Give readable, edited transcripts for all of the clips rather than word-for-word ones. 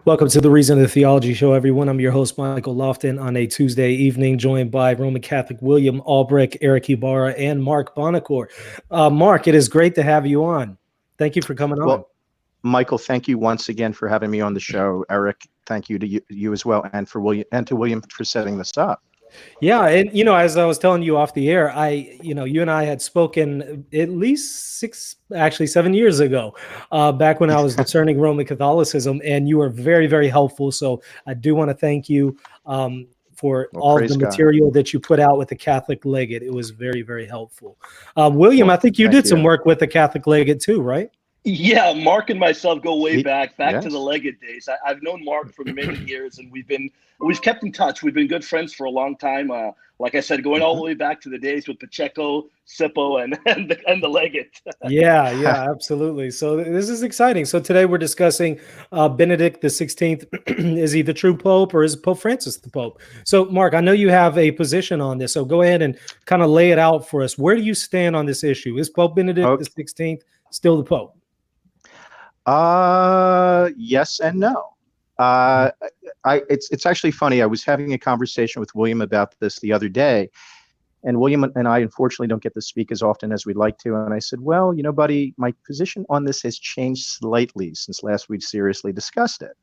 Welcome to the Reason of the Theology Show, everyone. I'm your host, Michael Lofton, on a Tuesday evening, joined by Roman Catholic William, Albrecht, Erick Ibarra, and Mark Bonocore. Mark, it is great to have you on. Thank you for coming on. Well, Michael, thank you once again for having me on the show. Erick, thank you to you as well, and to William for setting this up. Yeah, and as I was telling you off the air, you and I had spoken at least 7 years ago, back when I was discerning Roman Catholicism, and you were very, very helpful. So I do want to thank you for all the material that you put out with the Catholic Legate. It was very, very helpful. William, I think you did some work with the Catholic Legate too, right? Yeah, Mark and myself go way back to the Legate days. I've known Mark for many years, and we've kept in touch. We've been good friends for a long time. Like I said, going all the way back to the days with Pacheco, Sippo, and the Legate. Yeah, absolutely. So this is exciting. So today we're discussing Benedict XVI. Is he the true Pope, or is Pope Francis the Pope? So Mark, I know you have a position on this, so go ahead and kind of lay it out for us. Where do you stand on this issue? Is Pope Benedict XVI still the Pope? Yes and no. It's actually funny. I was having a conversation with William about this the other day, and William and I unfortunately don't get to speak as often as we'd like to. And I said, well, buddy, my position on this has changed slightly since last we'd seriously discussed it.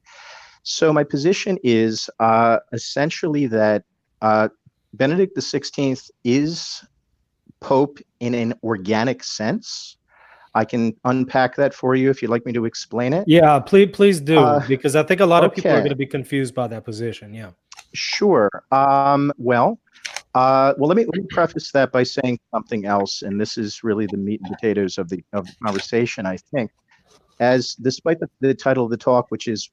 So my position is essentially that Benedict XVI is Pope in an organic sense. I can unpack that for you if you'd like me to explain it. Yeah, please do, because I think a lot of people are going to be confused by that position. Yeah. Sure. Well, let me preface that by saying something else, and this is really the meat and potatoes of the conversation, I think. As despite the title of the talk, which is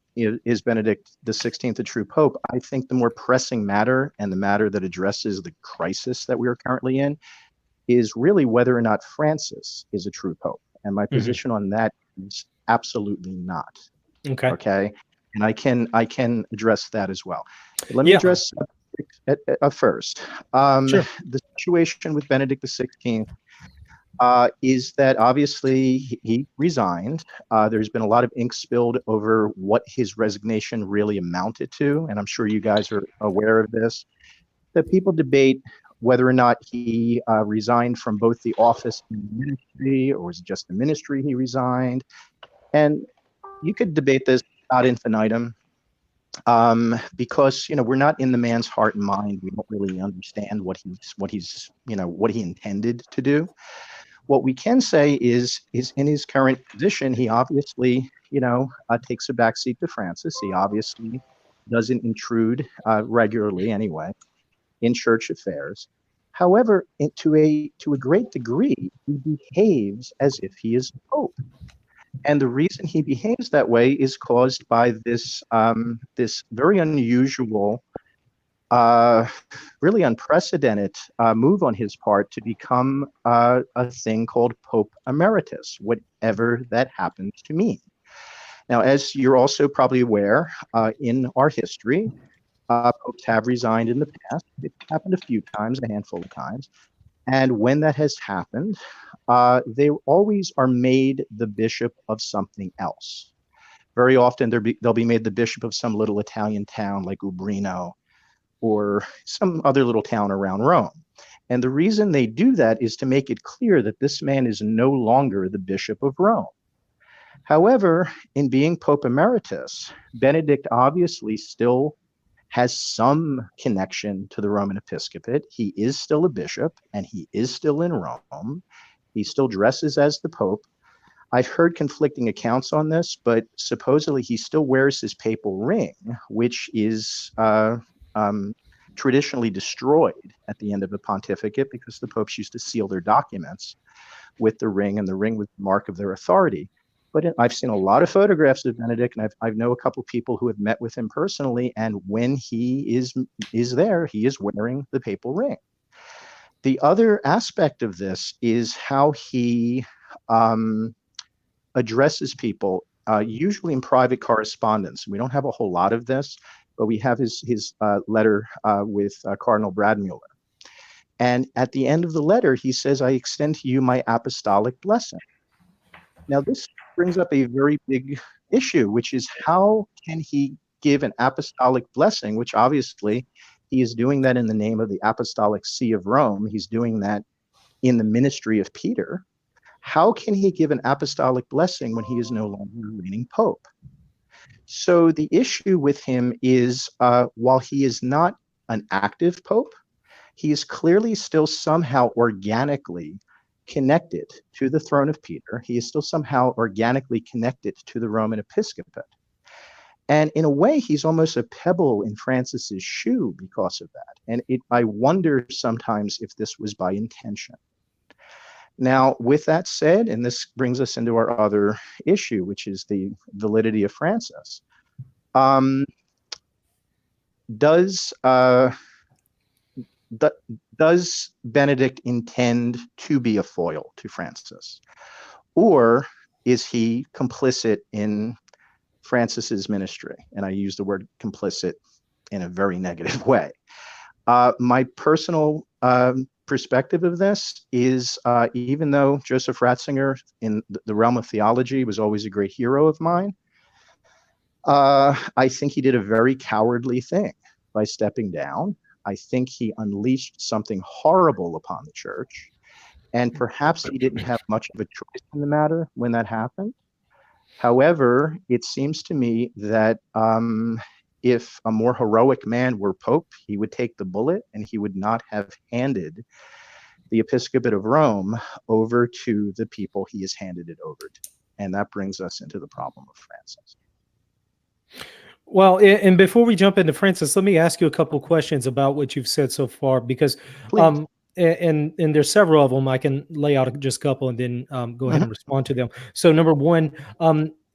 Benedict XVI a true Pope, I think the more pressing matter, and the matter that addresses the crisis that we are currently in, is really whether or not Francis is a true Pope. And my position on that is absolutely not. Okay. And I can address that as well. Let me address first. Sure. The situation with Benedict XVI is that obviously he resigned. There's been a lot of ink spilled over what his resignation really amounted to, and I'm sure you guys are aware of this. That people debate whether or not he resigned from both the office and the ministry, or was it just the ministry he resigned? And you could debate this ad infinitum, because we're not in the man's heart and mind. We don't really understand what he intended to do. What we can say is in his current position, he obviously takes a backseat to Francis. He obviously doesn't intrude regularly anyway in church affairs. However, to a great degree, he behaves as if he is Pope. And the reason he behaves that way is caused by this very unusual, really unprecedented move on his part to become a thing called Pope Emeritus, whatever that happens to mean. Now, as you're also probably aware, in our history, popes have resigned in the past. It's happened a few times, a handful of times. And when that has happened, they always are made the bishop of something else. Very often they'll be made the bishop of some little Italian town like Reno, or some other little town around Rome. And the reason they do that is to make it clear that this man is no longer the bishop of Rome. However, in being Pope Emeritus, Benedict obviously still has some connection to the Roman Episcopate. He is still a bishop, and he is still in Rome. He still dresses as the Pope. I've heard conflicting accounts on this, but supposedly he still wears his papal ring, which is traditionally destroyed at the end of a pontificate, because the popes used to seal their documents with the ring, and the ring was the mark of their authority. But I've seen a lot of photographs of Benedict, and I know a couple of people who have met with him personally, and when he is there, he is wearing the papal ring. The other aspect of this is how he addresses people, usually in private correspondence. We don't have a whole lot of this, but we have his letter with Cardinal Bradmuller. And at the end of the letter, he says, "I extend to you my apostolic blessing." Now, this brings up a very big issue, which is how can he give an apostolic blessing, which obviously he is doing that in the name of the Apostolic See of Rome. He's doing that in the ministry of Peter. How can he give an apostolic blessing when he is no longer a reigning pope? So the issue with him is, while he is not an active pope, he is clearly still somehow organically connected to the throne of Peter. He is still somehow organically connected to the Roman Episcopate. And in a way, he's almost a pebble in Francis's shoe because of that. And I wonder sometimes if this was by intention. Now, with that said, and this brings us into our other issue, which is the validity of Francis. Does Benedict intend to be a foil to Francis? Or is he complicit in Francis's ministry? And I use the word complicit in a very negative way. My personal perspective of this is, even though Joseph Ratzinger in the realm of theology was always a great hero of mine, I think he did a very cowardly thing by stepping down. I think he unleashed something horrible upon the church, and perhaps he didn't have much of a choice in the matter when that happened. However, it seems to me that if a more heroic man were Pope, he would take the bullet and he would not have handed the Episcopate of Rome over to the people he has handed it over to. And that brings us into the problem of Francis. Well, and before we jump into Francis, let me ask you a couple of questions about what you've said so far, because and there's several of them. I can lay out just a couple and then go ahead and respond to them. So number one,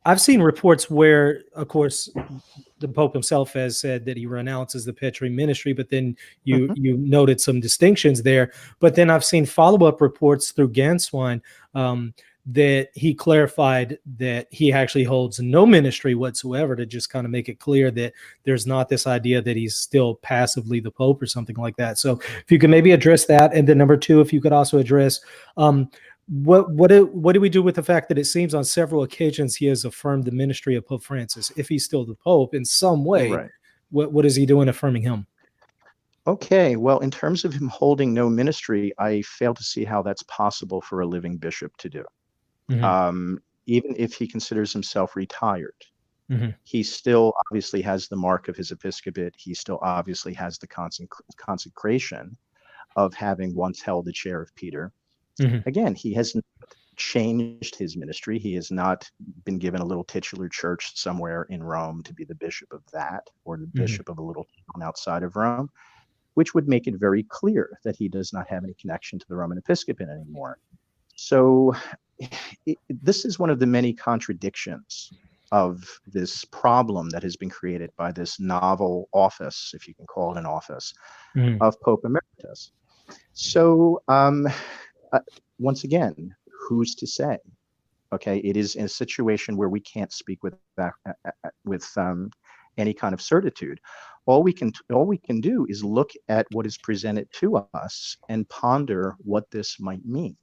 I've seen reports where, of course, the Pope himself has said that he renounces the Petrine ministry, but then you noted some distinctions there. But then I've seen follow-up reports through Ganswein that he clarified that he actually holds no ministry whatsoever, to just kind of make it clear that there's not this idea that he's still passively the Pope or something like that. So if you could maybe address that. And then number two, if you could also address what do we do with the fact that it seems on several occasions he has affirmed the ministry of Pope Francis? If he's still the Pope in some way, right, what is he doing affirming him? Okay, well, in terms of him holding no ministry, I fail to see how that's possible for a living bishop to do. Even if he considers himself retired, he still obviously has the mark of his episcopate. He still obviously has the consecration of having once held the chair of Peter. Again, he hasn't changed his ministry. He has not been given a little titular church somewhere in Rome to be the bishop of that, or the bishop of a little town outside of Rome, which would make it very clear that he does not have any connection to the Roman episcopate anymore. So this is one of the many contradictions of this problem that has been created by this novel office, if you can call it an office, of Pope Emeritus. So once again, who's to say? Okay, it is in a situation where we can't speak with any kind of certitude. All we can do is look at what is presented to us and ponder what this might mean.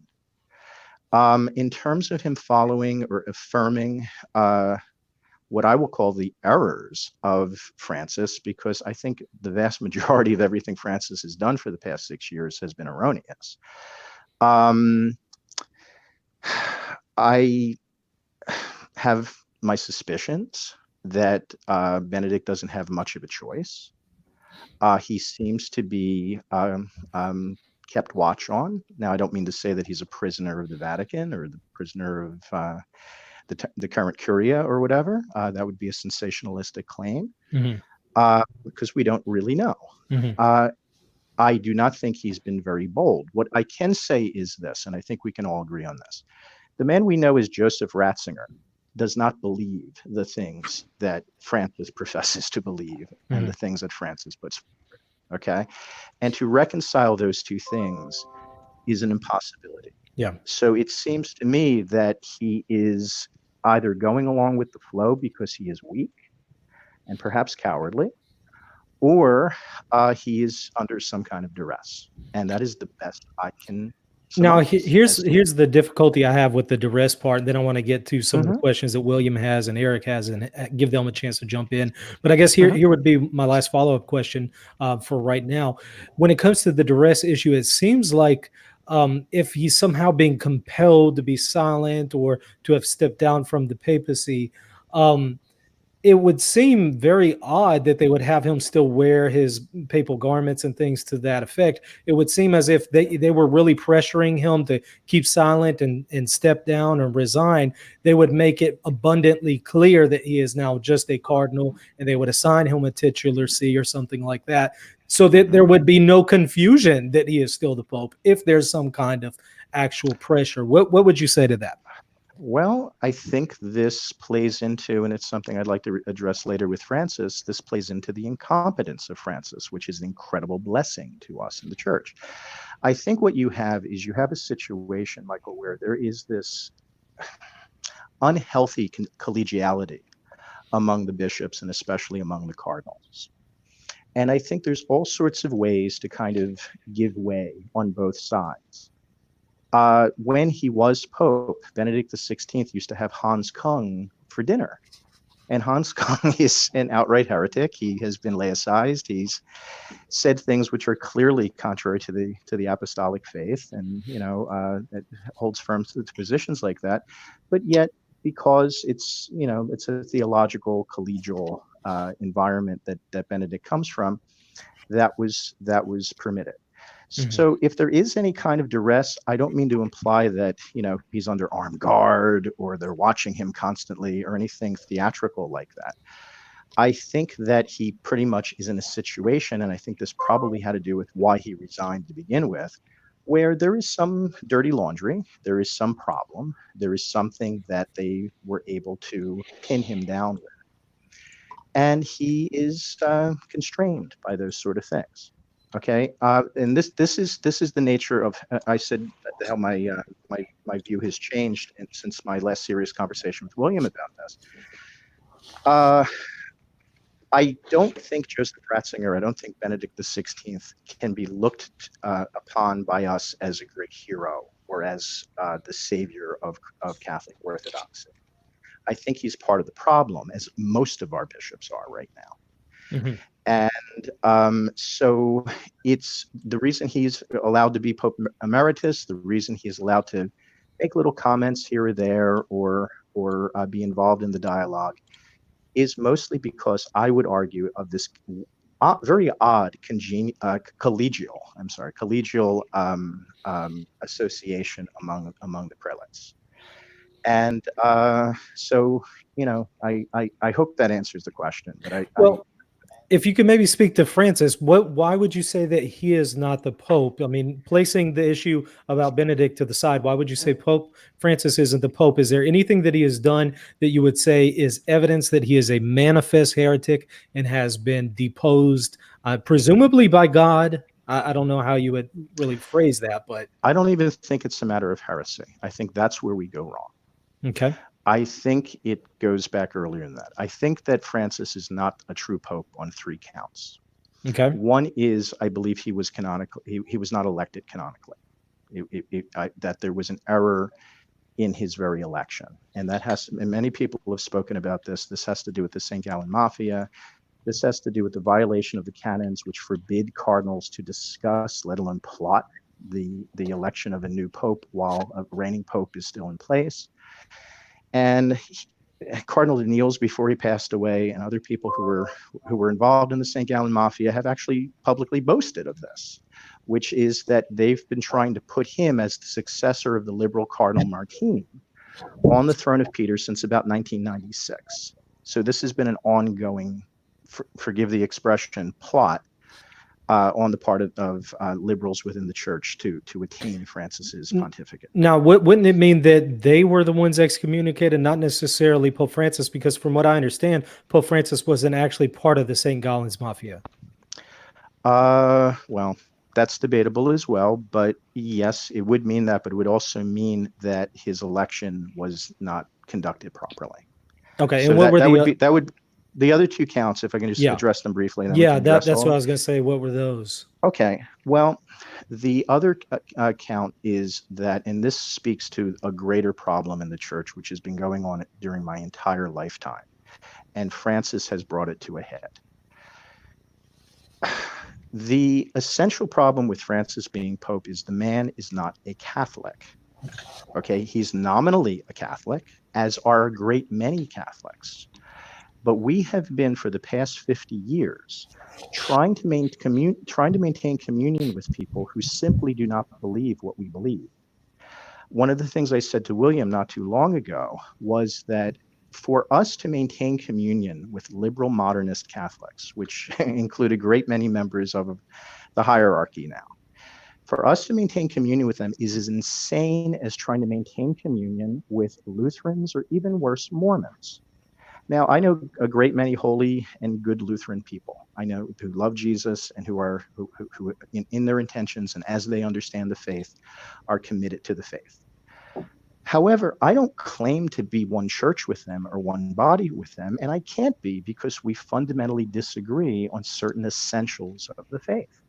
In terms of him following or affirming what I will call the errors of Francis, because I think the vast majority of everything Francis has done for the past 6 years has been erroneous. I have my suspicions that Benedict doesn't have much of a choice. He seems to be kept watch on. Now, I don't mean to say that he's a prisoner of the Vatican or the prisoner of the current Curia or whatever. That would be a sensationalistic claim, because we don't really know. I do not think he's been very bold. What I can say is this, and I think we can all agree on this. The man we know as Joseph Ratzinger does not believe the things that Francis professes to believe and the things that Francis puts forward. Okay. And to reconcile those two things is an impossibility. Yeah. So it seems to me that he is either going along with the flow because he is weak and perhaps cowardly, or he is under some kind of duress. And that is the best I can Now, months. here's the difficulty I have with the duress part. Then I want to get to some of the Mhm. questions that William has and Eric has, and give them a chance to jump in. But I guess Mhm. here would be my last follow-up question for right now. When it comes to the duress issue, it seems like if he's somehow being compelled to be silent or to have stepped down from the papacy, it would seem very odd that they would have him still wear his papal garments and things to that effect. It would seem as if they were really pressuring him to keep silent and step down and resign. They would make it abundantly clear that he is now just a cardinal, and they would assign him a titular see or something like that, so that there would be no confusion that he is still the Pope if there's some kind of actual pressure. What would you say to that? Well, I think this plays into, and it's something I'd like to address later with Francis, this plays into the incompetence of Francis, which is an incredible blessing to us in the church. I think what you have is you have a situation, Michael, where there is this unhealthy collegiality among the bishops and especially among the cardinals. And I think there's all sorts of ways to kind of give way on both sides. When he was Pope, Benedict XVI used to have Hans Kung for dinner. And Hans Kung is an outright heretic. He has been laicized. He's said things which are clearly contrary to the apostolic faith, and it holds firm to positions like that. But yet, because it's a theological collegial environment that Benedict comes from, that was permitted. Mm-hmm. So if there is any kind of duress, I don't mean to imply that, he's under armed guard or they're watching him constantly or anything theatrical like that. I think that he pretty much is in a situation, and I think this probably had to do with why he resigned to begin with, where there is some dirty laundry, there is some problem, there is something that they were able to pin him down with. And he is constrained by those sort of things. Okay, and this is the nature of. I said how my view has changed since my last serious conversation with William about this. I don't think Joseph Ratzinger, I don't think Benedict XVI can be looked upon by us as a great hero or as the savior of Catholic orthodoxy. I think he's part of the problem, as most of our bishops are right now. Mm-hmm. And so it's the reason he's allowed to be Pope Emeritus, the reason he's allowed to make little comments here or there or be involved in the dialogue is mostly because I would argue of this very odd collegial association among the prelates. And so, I hope that answers the question. But if you could maybe speak to Francis, why would you say that he is not the Pope? I mean, placing the issue about Benedict to the side, why would you say Pope Francis isn't the Pope? Is there anything that he has done that you would say is evidence that he is a manifest heretic and has been deposed, presumably by God? I don't know how you would really phrase that, but I don't even think it's a matter of heresy. I think that's where we go wrong. Okay. I think it goes back earlier than that. I think that Francis is not a true pope on 3 counts. Okay. One is, I believe he was canonical. He was not elected canonically. That there was an error in his very election, and many people have spoken about this. This has to do with the St. Gallen Mafia. This has to do with the violation of the canons, which forbid cardinals to discuss, let alone plot, the election of a new pope while a reigning pope is still in place. And Cardinal Niels, before he passed away, and other people who were involved in the St. Gallen Mafia have actually publicly boasted of this, which is that they've been trying to put him as the successor of the liberal Cardinal Martini on the throne of Peter since about 1996. So this has been an ongoing, forgive the expression, plot on the part of liberals within the church to attain Francis's pontificate. Now, wouldn't it mean that they were the ones excommunicated, not necessarily Pope Francis? Because from what I understand, Pope Francis wasn't actually part of the St. Gallen's Mafia. Well, that's debatable as well. But yes, it would mean that, but it would also mean that his election was not conducted properly. Okay, so and what were that would The other two counts, if I can just address them briefly. And then that's what I was going to say. What were those? Okay. Well, the other count is that, and this speaks to a greater problem in the church, which has been going on during my entire lifetime, and Francis has brought it to a head. The essential problem with Francis being Pope is the man is not a Catholic. Okay, he's nominally a Catholic, as are a great many Catholics. But we have been, for the past 50 years, trying to maintain communion with people who simply do not believe what we believe. One of the things I said to William not too long ago was that for us to maintain communion with liberal modernist Catholics, which include a great many members of the hierarchy now, for us to maintain communion with them is as insane as trying to maintain communion with Lutherans or even worse, Mormons. Now, I know a great many holy and good Lutheran people. I know who love Jesus and who are in their intentions and as they understand the faith are committed to the faith. However, I don't claim to be one church with them or one body with them, and I can't be because we fundamentally disagree on certain essentials of the faith.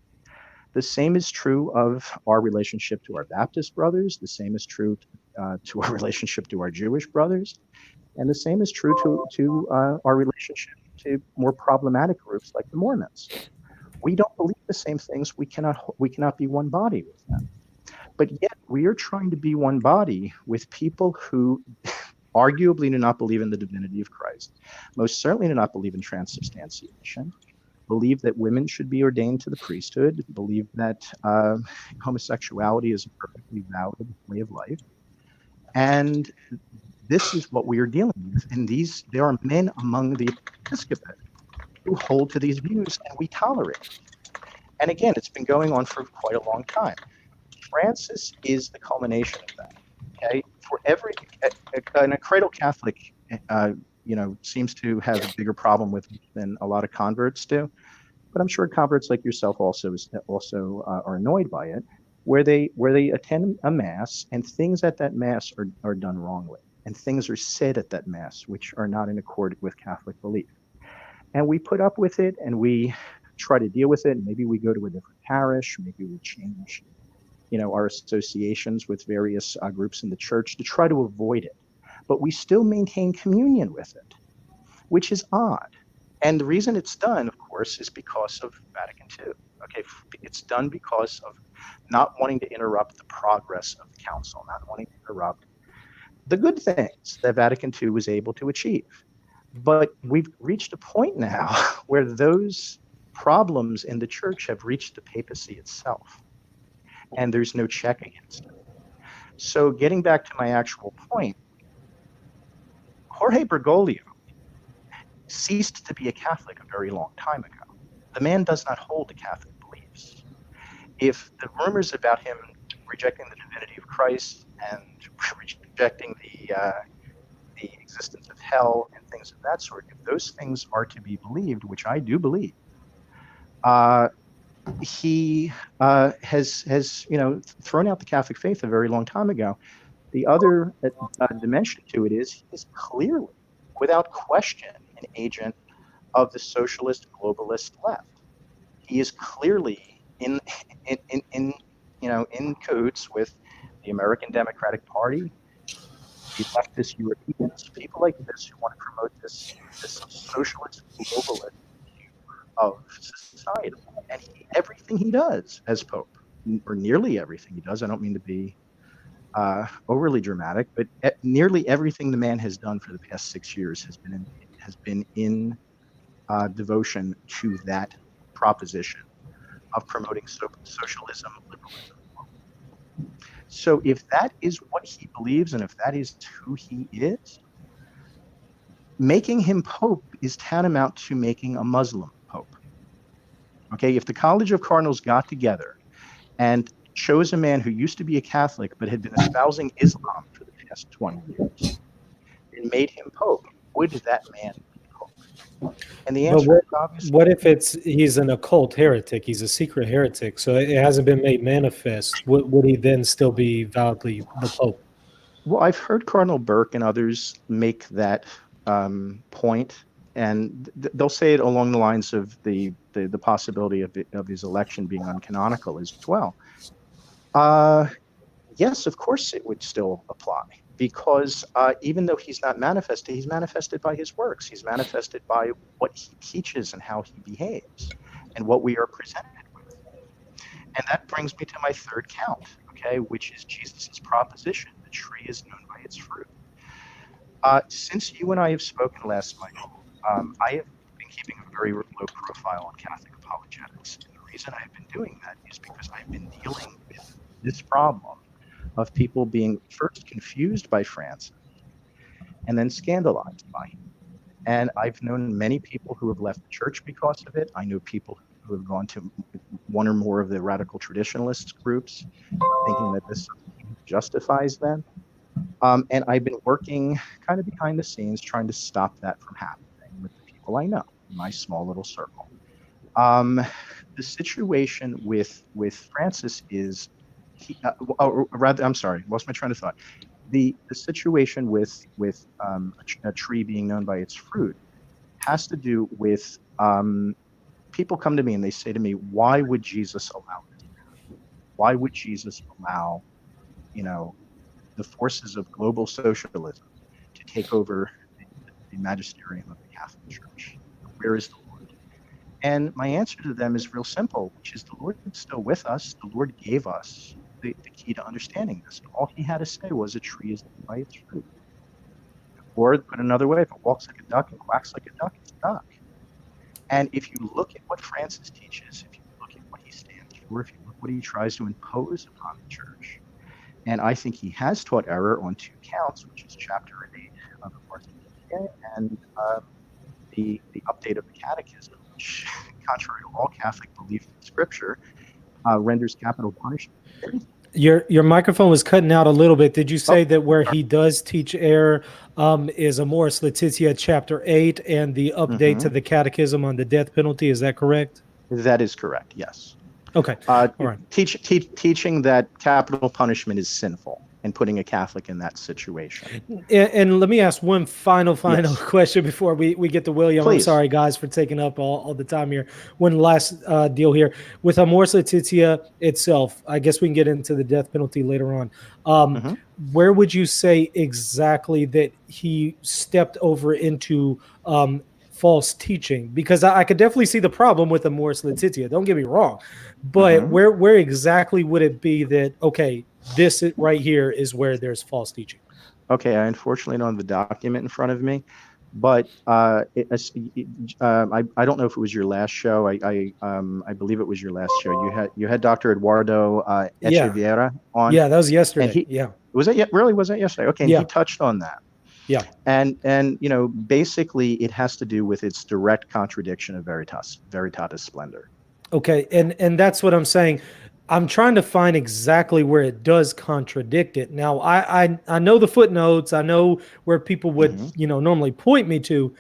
The same is true of our relationship to our Baptist brothers. The same is true to our relationship to our Jewish brothers. And the same is true to our relationship to more problematic groups like the Mormons. We don't believe the same things. We cannot be one body with them. But yet we are trying to be one body with people who arguably do not believe in the divinity of Christ, most certainly do not believe in transubstantiation, believe that women should be ordained to the priesthood, believe that homosexuality is a perfectly valid way of life. And this is what we are dealing with. And there are men among the Episcopate who hold to these views, and we tolerate it. And again, it's been going on for quite a long time. Francis is the culmination of that. Okay, for a cradle Catholic, seems to have a bigger problem with it than a lot of converts do. But I'm sure converts like yourself also are annoyed by it, where they attend a mass and things at that mass are done wrongly, and things are said at that mass which are not in accord with Catholic belief. And we put up with it and we try to deal with it. Maybe we go to a different parish, maybe we change, our associations with various groups in the church to try to avoid it. But we still maintain communion with it, which is odd. And the reason it's done, of course, is because of Vatican II. Okay, it's done because of not wanting to interrupt the progress of the council, not wanting to interrupt the good things that Vatican II was able to achieve. But we've reached a point now where those problems in the church have reached the papacy itself, and there's no check against it. So getting back to my actual point, Jorge Bergoglio ceased to be a Catholic a very long time ago. The man does not hold the Catholic beliefs. If the rumors about him rejecting the divinity of Christ and rejecting the existence of hell and things of that sort, if those things are to be believed, which I do believe, he has thrown out the Catholic faith a very long time ago. The other dimension to it is he is clearly, without question, an agent of the socialist globalist left. He is clearly in cahoots with the American Democratic Party, the leftist Europeans, people like this who want to promote this socialist globalist view of society. And everything he does as Pope, or nearly everything he does, I don't mean to be overly dramatic, but nearly everything the man has done for the past 6 years has been in devotion to that proposition of promoting socialism, liberalism. So if that is what he believes, and if that is who he is, making him Pope is tantamount to making a Muslim Pope. Okay, if the College of Cardinals got together and chose a man who used to be a Catholic but had been espousing Islam for the past 20 years and made him Pope, would that man be Pope? And the answer is obviously. What if he's an occult heretic? He's a secret heretic, so it hasn't been made manifest. Would he then still be validly the Pope? Well, I've heard Cardinal Burke and others make that point, they'll say it along the lines of the possibility of his election being uncanonical as well. Yes, of course it would still apply, because even though he's not manifested, he's manifested by his works. He's manifested by what he teaches and how he behaves and what we are presented with. And that brings me to my third count, okay, which is Jesus's proposition: the tree is known by its fruit. Since you and I have spoken last, Michael, I have been keeping a very low profile on Catholic apologetics. And the reason I've been doing that is because I've been dealing with this problem of people being first confused by Francis and then scandalized by him. And I've known many people who have left the church because of it. I know people who have gone to one or more of the radical traditionalist groups, thinking that this justifies them. And I've been working kind of behind the scenes, trying to stop that from happening with the people I know in my small little circle. The situation with Francis is, I'm sorry, lost my train of thought. The situation with a tree being known by its fruit has to do with people come to me and they say to me, why would Jesus allow this? Why would Jesus allow, the forces of global socialism to take over the magisterium of the Catholic Church? Where is the Lord? And my answer to them is real simple, which is the Lord is still with us. The Lord gave us the key to understanding this. All he had to say was a tree is known by its fruit. Or put another way, if it walks like a duck and quacks like a duck, it's a duck. And if you look at what Francis teaches, if you look at what he stands for, if you look at what he tries to impose upon the church, and I think he has taught error on two counts, which is chapter 8 of the Mormon and the update of the Catechism, which, contrary to all Catholic belief in Scripture, renders capital punishment. Your microphone was cutting out a little bit. Did you say that where he does teach error is Amoris Laetitia chapter 8 and the update to the Catechism on the death penalty? Is that correct? That is correct, yes. Okay. All right. Teaching that capital punishment is sinful and putting a Catholic in that situation. And let me ask one final question before we get to William. Please. I'm sorry, guys, for taking up all the time here. One last deal here. With Amoris Laetitia itself, I guess we can get into the death penalty later on. Where would you say exactly that he stepped over into false teaching? Because I could definitely see the problem with Amoris Laetitia. Don't get me wrong. But where exactly would it be that, okay, this right here is where there's false teaching? Okay, I unfortunately don't have the document in front of me, but I don't know if it was your last show. I believe it was your last show. You had Dr. Eduardo Echeverria on. Yeah, that was yesterday. Was it really? Was that yesterday? Okay, and he touched on that. Yeah, and basically it has to do with its direct contradiction of Veritatis Splendor. Okay, and that's what I'm saying. I'm trying to find exactly where it does contradict it. Now, I know the footnotes. I know where people would normally point me to,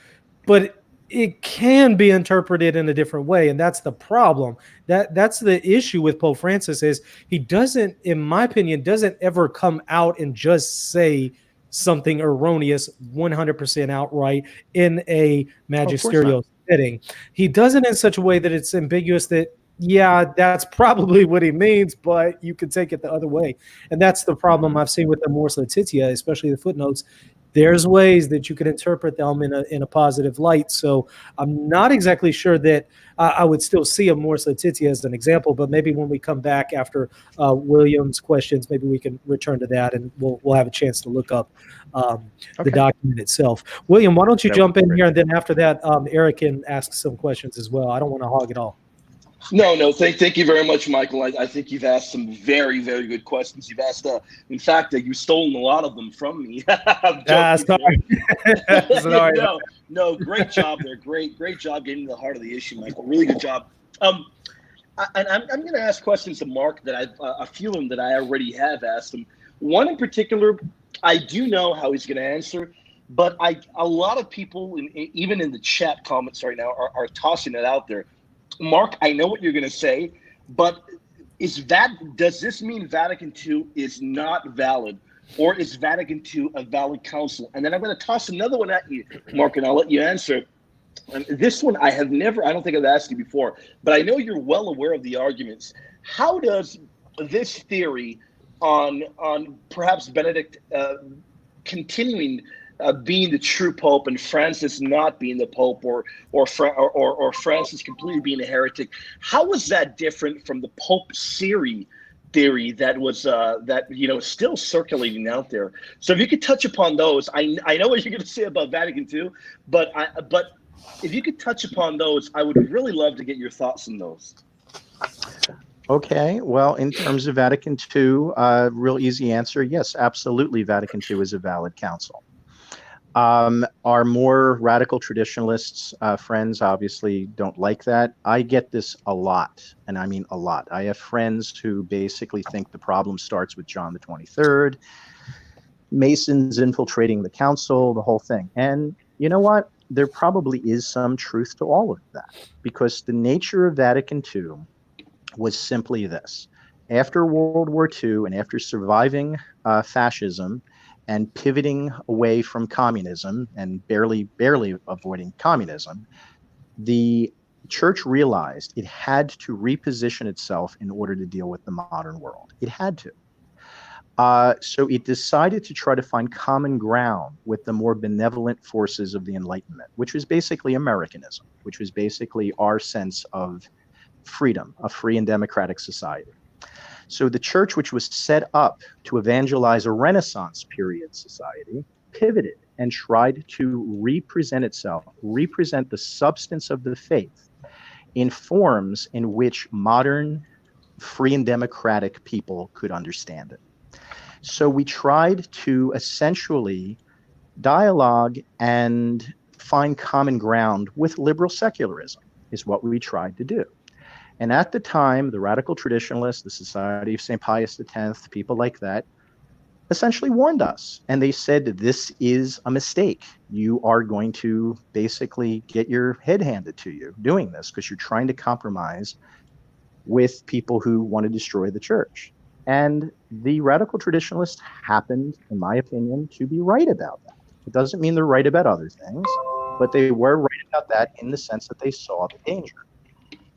but it can be interpreted in a different way, and that's the problem. That's the issue with Pope Francis is he doesn't, in my opinion, doesn't ever come out and just say something erroneous 100% outright in a magisterial setting. He does it in such a way that it's ambiguous that, yeah, that's probably what he means, but you could take it the other way. And that's the problem I've seen with the Amoris Laetitia, especially the footnotes. There's ways that you could interpret them in a positive light. So I'm not exactly sure that I would still see Amoris Laetitia as an example, but maybe when we come back after William's questions, maybe we can return to that and we'll have a chance to look up the document itself. William, why don't you jump in here, and then after that, Eric can ask some questions as well. I don't want to hog it all. No. Thank you very much, Michael. I think you've asked some very, very good questions. You've asked, in fact, you've stolen a lot of them from me. Sorry. No, great job there. Great job getting to the heart of the issue, Michael. Really good job. And I'm going to ask questions to Mark that a few of them that I already have asked him. One in particular, I do know how he's going to answer, but a lot of people, even in the chat comments right now, are tossing it out there. Mark, I know what you're going to say, but does this mean Vatican II is not valid, or is Vatican II a valid council? And then I'm going to toss another one at you, Mark, and I'll let you answer. This one I don't think I've asked you before, but I know you're well aware of the arguments. How does this theory on perhaps Benedict continuing being the true Pope and Francis not being the Pope, or Francis completely being a heretic, how was that different from the Pope Siri theory that was still circulating out there? So if you could touch upon those, I know what you're going to say about Vatican II, but if you could touch upon those, I would really love to get your thoughts on those. Okay, well, in terms of Vatican II, real easy answer, yes, absolutely, Vatican II is a valid council. Our more radical traditionalists, friends, obviously don't like that. I get this a lot, and I mean a lot. I have friends who basically think the problem starts with John the 23rd, Masons infiltrating the council, the whole thing. And you know what? There probably is some truth to all of that, because the nature of Vatican II was simply this. After World War II and after surviving fascism and pivoting away from communism and barely avoiding communism, the church realized it had to reposition itself in order to deal with the modern world. It had to. So it decided to try to find common ground with the more benevolent forces of the Enlightenment, which was basically Americanism, which was basically our sense of freedom, a free and democratic society. So the church, which was set up to evangelize a Renaissance period society, pivoted and tried to represent itself, represent the substance of the faith in forms in which modern, free and democratic people could understand it. So we tried to essentially dialogue and find common ground with liberal secularism, is what we tried to do. And at the time, the radical traditionalists, the Society of St. Pius X, people like that, essentially warned us. And they said, this is a mistake. You are going to basically get your head handed to you doing this because you're trying to compromise with people who want to destroy the church. And the radical traditionalists happened, in my opinion, to be right about that. It doesn't mean they're right about other things, but they were right about that in the sense that they saw the danger.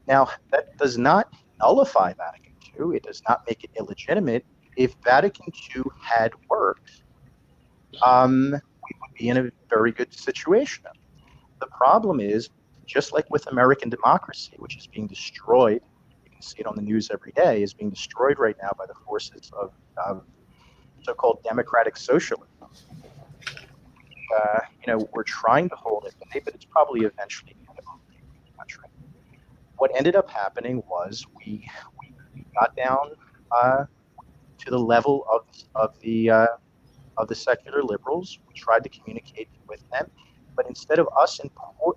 Now, that does not nullify Vatican II. It does not make it illegitimate. If Vatican II had worked, we would be in a very good situation. The problem is, just like with American democracy, which is being destroyed, you can see it on the news every day, is being destroyed right now by the forces of so-called democratic socialism. We're trying to hold it, but it's probably eventually going to overtake the country. What ended up happening was we got down to the level of the secular liberals. We tried to communicate with them, but instead of us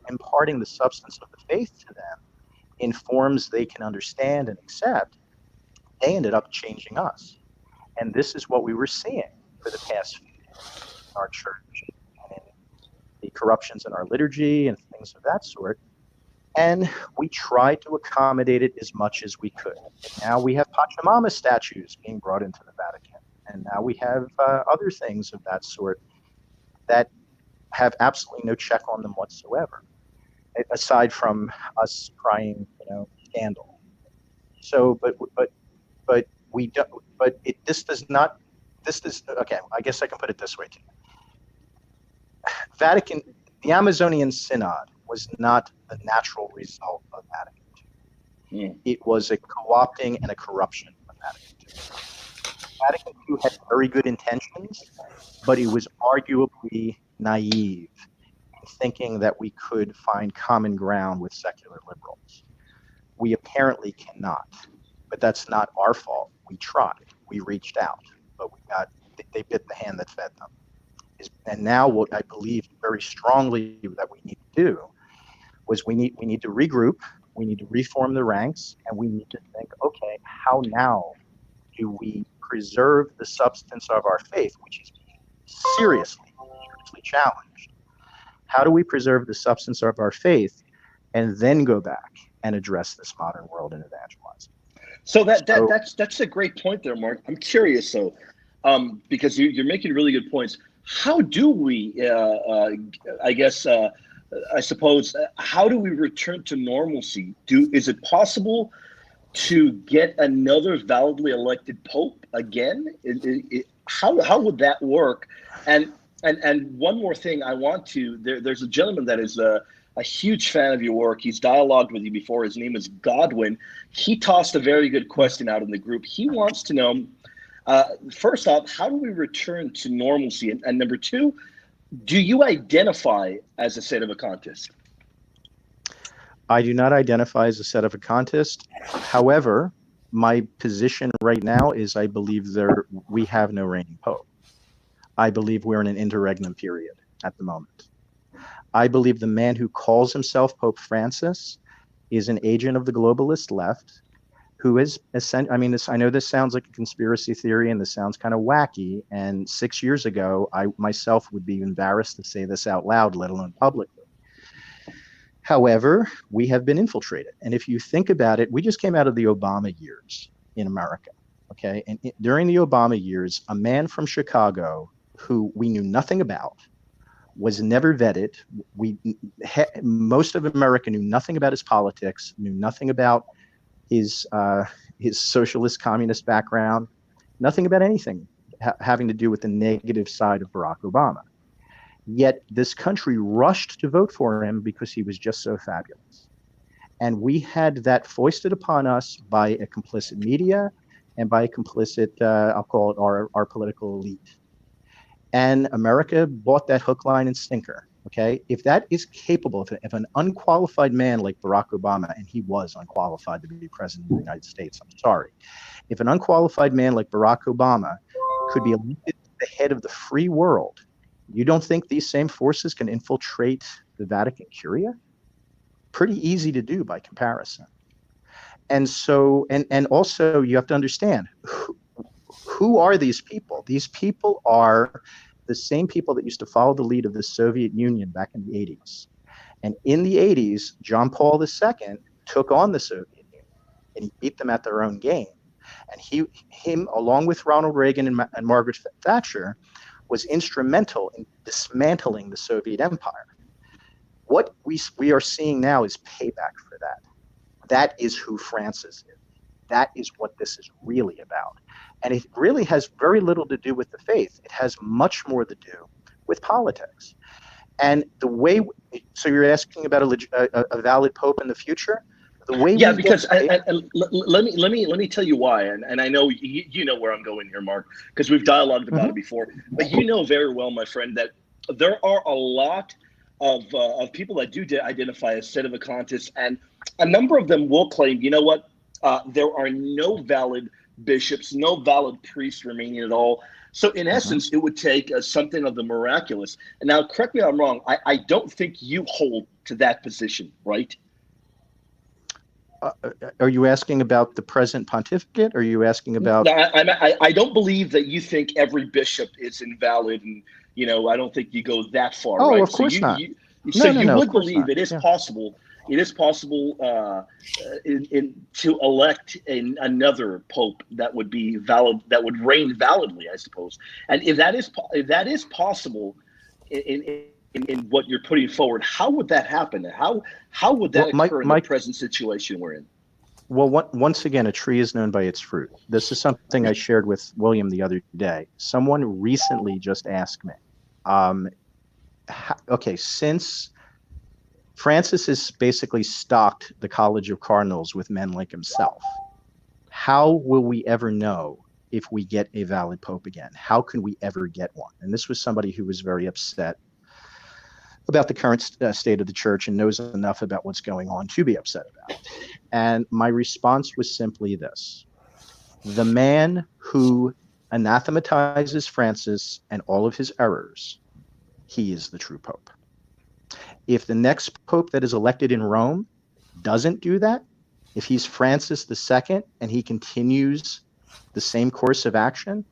imparting the substance of the faith to them in forms they can understand and accept, they ended up changing us. And this is what we were seeing for the past few years in our church, and in the corruptions in our liturgy and things of that sort. And we tried to accommodate it as much as we could. And now we have Pachamama statues being brought into the Vatican. And now we have other things of that sort that have absolutely no check on them whatsoever, aside from us crying, scandal. So, but we don't. But this does not. This is okay. I guess I can put it this way too. The Amazonian Synod was not the natural result of Vatican II. It was a co-opting and a corruption of Vatican II. Vatican II had very good intentions, but it was arguably naive in thinking that we could find common ground with secular liberals. We apparently cannot, but that's not our fault. We tried. We reached out, but they bit the hand that fed them. And now what I believe very strongly that we need to do was we need to regroup, we need to reform the ranks, and we need to think, okay, how now do we preserve the substance of our faith, which is being seriously challenged? How do we preserve the substance of our faith and then go back and address this modern world and evangelize? So that's a great point there, Mark. I'm curious, though, because you're making really good points. How do we, I suppose, how do we return to normalcy? Is it possible to get another validly elected pope again? How would that work? And one more thing, there's a gentleman that is a huge fan of your work. He's dialogued with you before. His name is Godwin. He tossed a very good question out in the group. He wants to know, first off, how do we return to normalcy? And number two, do you identify as a sedevacantist? I do not identify as a sedevacantist. However, my position right now is I believe we have no reigning pope. I believe we're in an interregnum period at the moment. I believe the man who calls himself Pope Francis is an agent of the globalist left who is I know this sounds like a conspiracy theory and this sounds kind of wacky. And 6 years ago, I myself would be embarrassed to say this out loud, let alone publicly. However, we have been infiltrated. And if you think about it, we just came out of the Obama years in America. Okay. And during the Obama years, a man from Chicago who we knew nothing about, was never vetted. Most of America knew nothing about his politics, knew nothing about his socialist communist background, nothing about anything having to do with the negative side of Barack Obama. Yet this country rushed to vote for him because he was just so fabulous. And we had that foisted upon us by a complicit media and by a complicit, I'll call it our political elite. And America bought that hook, line, and sinker. Okay, if that is capable, if an unqualified man like Barack Obama, and he was unqualified to be president of the United States, I'm sorry, if an unqualified man like Barack Obama could be elected to the head of the free world, you don't think these same forces can infiltrate the Vatican Curia? Pretty easy to do by comparison. And so, and also you have to understand, who are these people? These people are the same people that used to follow the lead of the Soviet Union back in the 80s. And in the 80s, John Paul II took on the Soviet Union and he beat them at their own game. And him, along with Ronald Reagan and Margaret Thatcher, was instrumental in dismantling the Soviet Empire. What we are seeing now is payback for that. That is who Francis is. That is what this is really about. And it really has very little to do with the faith. It has much more to do with politics. And the way, so you're asking about a valid pope in the future? The way because let me tell you why, and I know you know where I'm going here, Mark, because we've dialogued about it before. But you know very well, my friend, that there are a lot of people that do identify as sedevacantists, and a number of them will claim, you know what, there are no valid bishops, no valid priests remaining at all. So in essence, it would take something of the miraculous. And now, correct me if I'm wrong, I don't think you hold to that position, right? Are you asking about the present pontificate? Or are you asking about? No, I don't believe that you think every bishop is invalid, and I don't think you go that far. Oh, right? of course not. You would believe it is possible. It is possible to elect another pope that would be valid, that would reign validly, I suppose. And if that is possible, in what you're putting forward, how would that happen? How would that occur in the present situation we're in? Well, once again, a tree is known by its fruit. This is something I shared with William the other day. Someone recently just asked me, since Francis has basically stocked the College of Cardinals with men like himself, how will we ever know if we get a valid pope again? How can we ever get one? And this was somebody who was very upset about the current state of the church and knows enough about what's going on to be upset about it. And my response was simply this: the man who anathematizes Francis and all of his errors, he is the true pope. If the next pope that is elected in Rome doesn't do that, if he's Francis II and he continues the same course of action,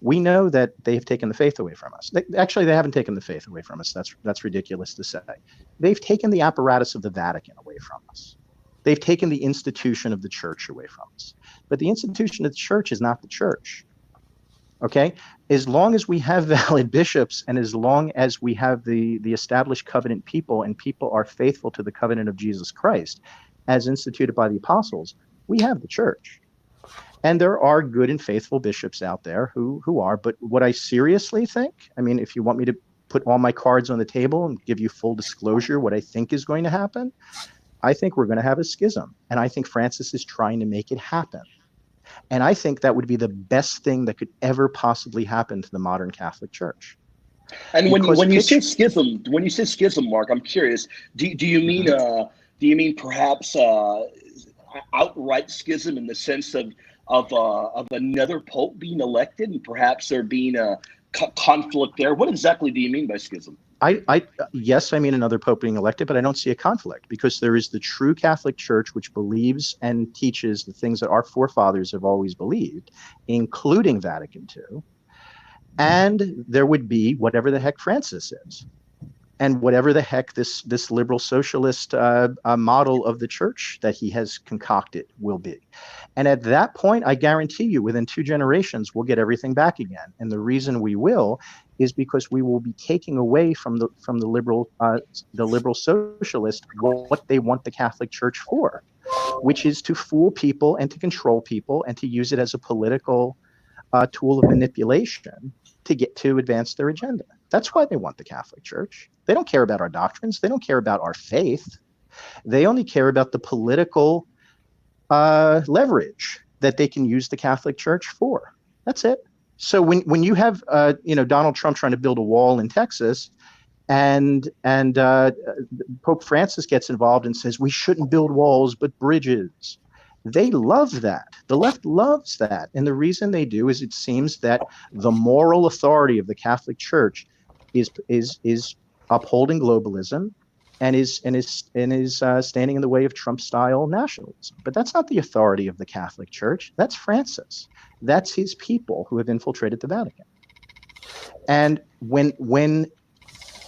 we know that they have taken the faith away from us. Actually, they haven't taken the faith away from us. That's ridiculous to say. They've taken the apparatus of the Vatican away from us. They've taken the institution of the church away from us. But the institution of the church is not the church. Okay, as long as we have valid bishops, and as long as we have the established covenant people, and people are faithful to the covenant of Jesus Christ, as instituted by the apostles, we have the church. And there are good and faithful bishops out there who are. But what I seriously think, I mean, if you want me to put all my cards on the table and give you full disclosure, what I think is going to happen, I think we're going to have a schism, and I think Francis is trying to make it happen. And I think that would be the best thing that could ever possibly happen to the modern Catholic Church. And when you say schism, Mark, I'm curious. Do you mean perhaps outright schism in the sense of another pope being elected, and perhaps there being a conflict there? What exactly do you mean by schism? Yes, I mean another pope being elected, but I don't see a conflict, because there is the true Catholic Church, which believes and teaches the things that our forefathers have always believed, including Vatican II. And there would be whatever the heck Francis is, and whatever the heck this liberal socialist model of the church that he has concocted will be. And at that point, I guarantee you, within 2 generations, we'll get everything back again. And the reason we will is because we will be taking away from the liberal socialist what they want the Catholic Church for, which is to fool people and to control people and to use it as a political tool of manipulation to advance their agenda. That's why they want the Catholic Church. They don't care about our doctrines. They don't care about our faith. They only care about the political leverage that they can use the Catholic Church for. That's it. So when you have Donald Trump trying to build a wall in Texas, and Pope Francis gets involved and says we shouldn't build walls but bridges, they love that. The left loves that, and the reason they do is it seems that the moral authority of the Catholic Church is upholding globalism and is standing in the way of Trump-style nationalism. But that's not the authority of the Catholic Church. That's Francis. That's his people who have infiltrated the Vatican. And when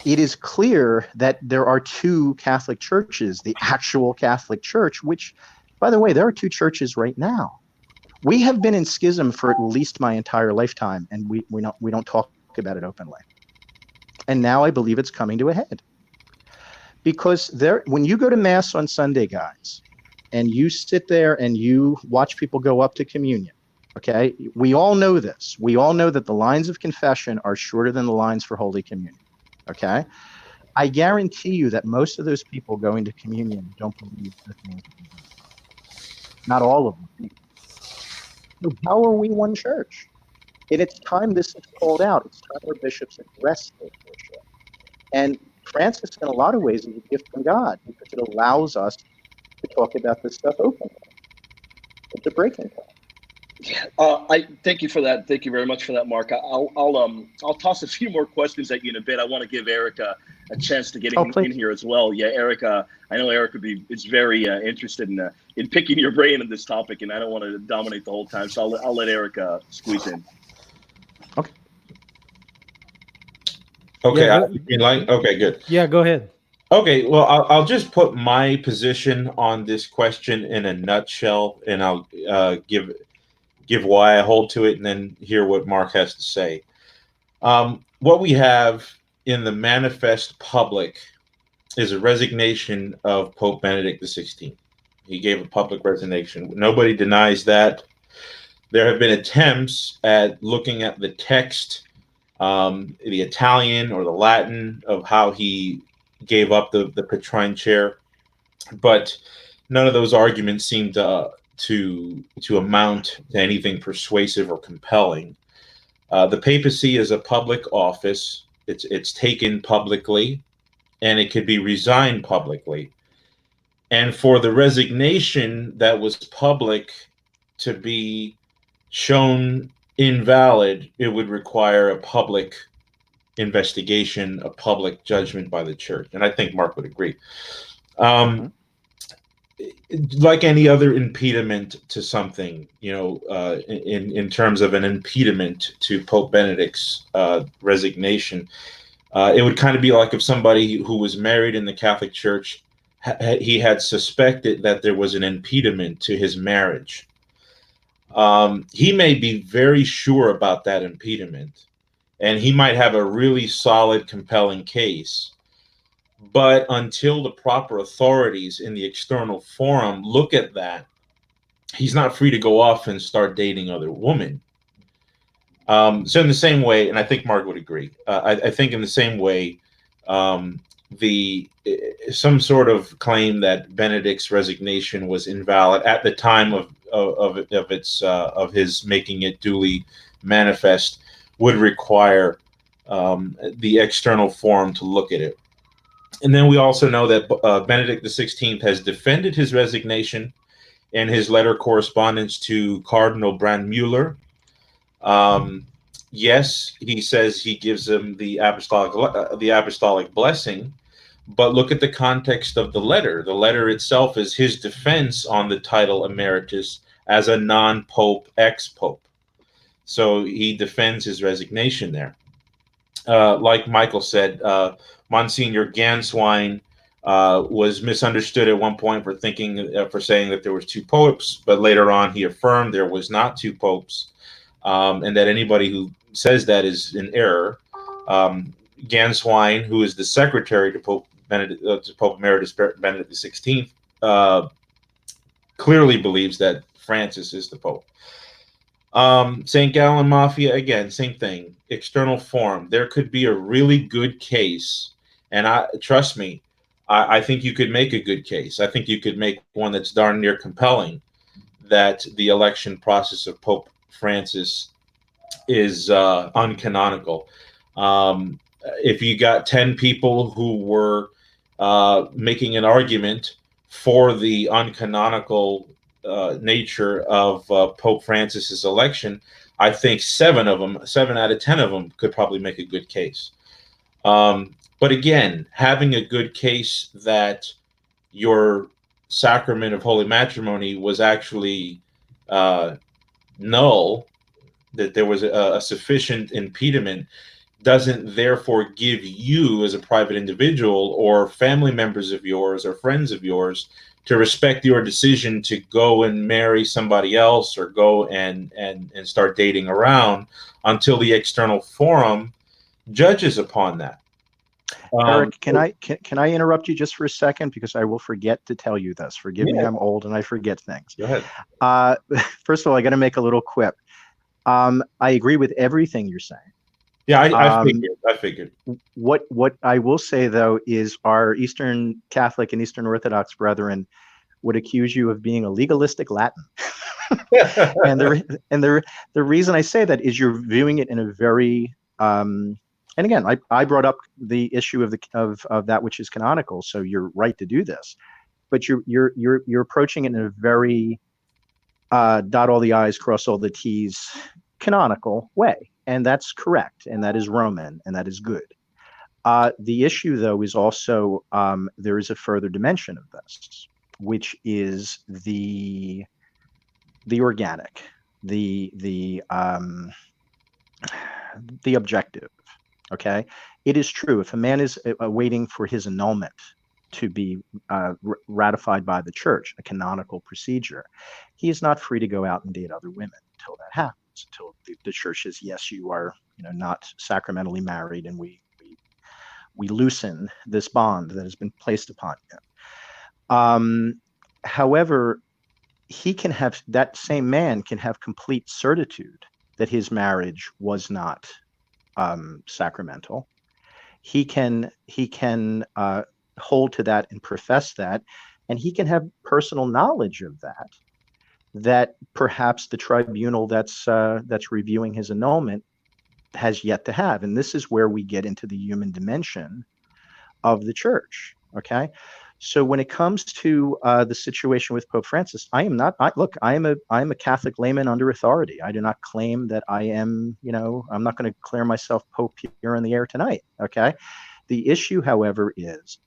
it is clear that there are 2 Catholic churches, the actual Catholic Church, which, by the way, there are 2 churches right now. We have been in schism for at least my entire lifetime, and we don't talk about it openly. And now I believe it's coming to a head. Because when you go to Mass on Sunday, guys, and you sit there and you watch people go up to communion, okay, we all know this. We all know that the lines of confession are shorter than the lines for Holy Communion, okay? I guarantee you that most of those people going to communion don't believe the things. Not all of them. So how are we one church? And it's time this is called out. It's time our bishops address this issue. And Francis, in a lot of ways, is a gift from God, because it allows us to talk about this stuff openly. It's a breaking point. I thank you for that. Thank you very much for that, Mark. I'll toss a few more questions at you in a bit. I want to give Eric a chance to get in here as well. Yeah, Eric. I know Eric is very interested in picking your brain on this topic, and I don't want to dominate the whole time, so I'll let Eric squeeze in. Okay. Okay. Yeah, okay. Good. Yeah, go ahead. Okay. Well, I'll just put my position on this question in a nutshell, and I'll give why I hold to it, and then hear what Mark has to say. What we have in the manifest public is a resignation of Pope Benedict XVI. He gave a public resignation. Nobody denies that. There have been attempts at looking at the text, the Italian or the Latin, of how he gave up the Petrine chair, but none of those arguments seem to amount to anything persuasive or compelling. The papacy is a public office. It's taken publicly, and it could be resigned publicly. And for the resignation that was public to be shown invalid, it would require a public investigation, a public judgment by the church. And I think Mark would agree. Like any other impediment to something, in terms of an impediment to Pope Benedict's resignation, it would kind of be like if somebody who was married in the Catholic Church, he had suspected that there was an impediment to his marriage. he may be very sure about that impediment, and he might have a really solid, compelling case. But until the proper authorities in the external forum look at that, he's not free to go off and start dating other women. So in the same way, and I think Mark would agree, I think in the same way, some sort of claim that Benedict's resignation was invalid at the time of his making it duly manifest would require the external forum to look at it. And then we also know that Benedict XVI has defended his resignation in his letter correspondence to Cardinal Brandmüller. Yes, he says he gives him the apostolic blessing, but look at the context of the letter. The letter itself is his defense on the title Emeritus as a non-pope ex-pope. So he defends his resignation there. Like Michael said, Monsignor Ganswein was misunderstood at one point for saying that there was two popes, but later on he affirmed there was not two popes, and that anybody who says that is in error. Ganswein, who is the secretary to Pope Emeritus Benedict XVI, clearly believes that Francis is the Pope. St. Gallen Mafia, again, same thing. External forum. There could be a really good case, and trust me, I think you could make a good case. I think you could make one that's darn near compelling, that the election process of Pope Francis is uncanonical. If you got 10 people who were making an argument for the uncanonical nature of Pope Francis's election, I think 7 out of 10 of them could probably make a good case. But again, having a good case that your sacrament of holy matrimony was actually null, that there was a sufficient impediment, doesn't therefore give you as a private individual or family members of yours or friends of yours to respect your decision to go and marry somebody else or go and start dating around until the external forum judges upon that. Eric, can I interrupt you just for a second, because I will forget to tell you this. Forgive me, I'm old and I forget things. Go ahead. First of all, I got to make a little quip. I agree with everything you're saying. Yeah, I figured. What I will say, though, is our Eastern Catholic and Eastern Orthodox brethren would accuse you of being a legalistic Latin. and the reason I say that is you're viewing it in a very and again, I brought up the issue of that which is canonical, so you're right to do this, but you're approaching it in a very dot all the I's, cross all the T's canonical way. And that's correct, and that is Roman, and that is good. The issue, though, is also there is a further dimension of this, which is the organic, the objective. Okay, it is true. If a man is waiting for his annulment to be ratified by the church, a canonical procedure, he is not free to go out and date other women until that happens. Until the church says, yes, you are, not sacramentally married, and we loosen this bond that has been placed upon you. However, that same man can have complete certitude that his marriage was not sacramental. He can hold to that and profess that, and he can have personal knowledge of that perhaps the tribunal that's reviewing his annulment has yet to have. And this is where we get into the human dimension of the church. Okay, so when it comes to the situation with Pope Francis, I am a Catholic layman under authority. I do not claim that I am, I'm not going to declare myself Pope here in the air tonight. Okay, the issue, however, is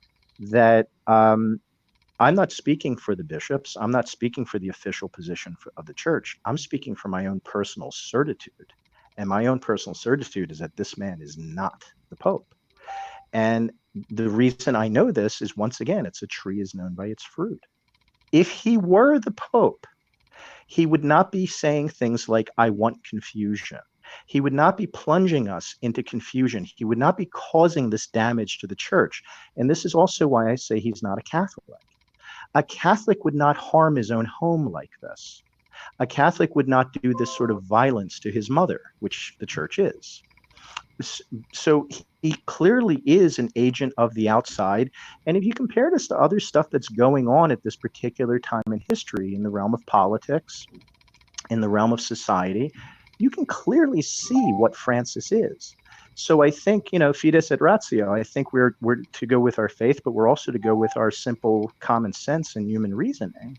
that I'm not speaking for the bishops. I'm not speaking for the official position of the church. I'm speaking for my own personal certitude. And my own personal certitude is that this man is not the Pope. And the reason I know this is, once again, it's a tree is known by its fruit. If he were the Pope, he would not be saying things like, I want confusion. He would not be plunging us into confusion. He would not be causing this damage to the church. And this is also why I say he's not a Catholic. A Catholic would not harm his own home like this. A Catholic would not do this sort of violence to his mother, which the church is. So he clearly is an agent of the outside. And if you compare this to other stuff that's going on at this particular time in history, in the realm of politics, in the realm of society, you can clearly see what Francis is. So I think, fides et ratio, I think we're to go with our faith, but we're also to go with our simple common sense and human reasoning,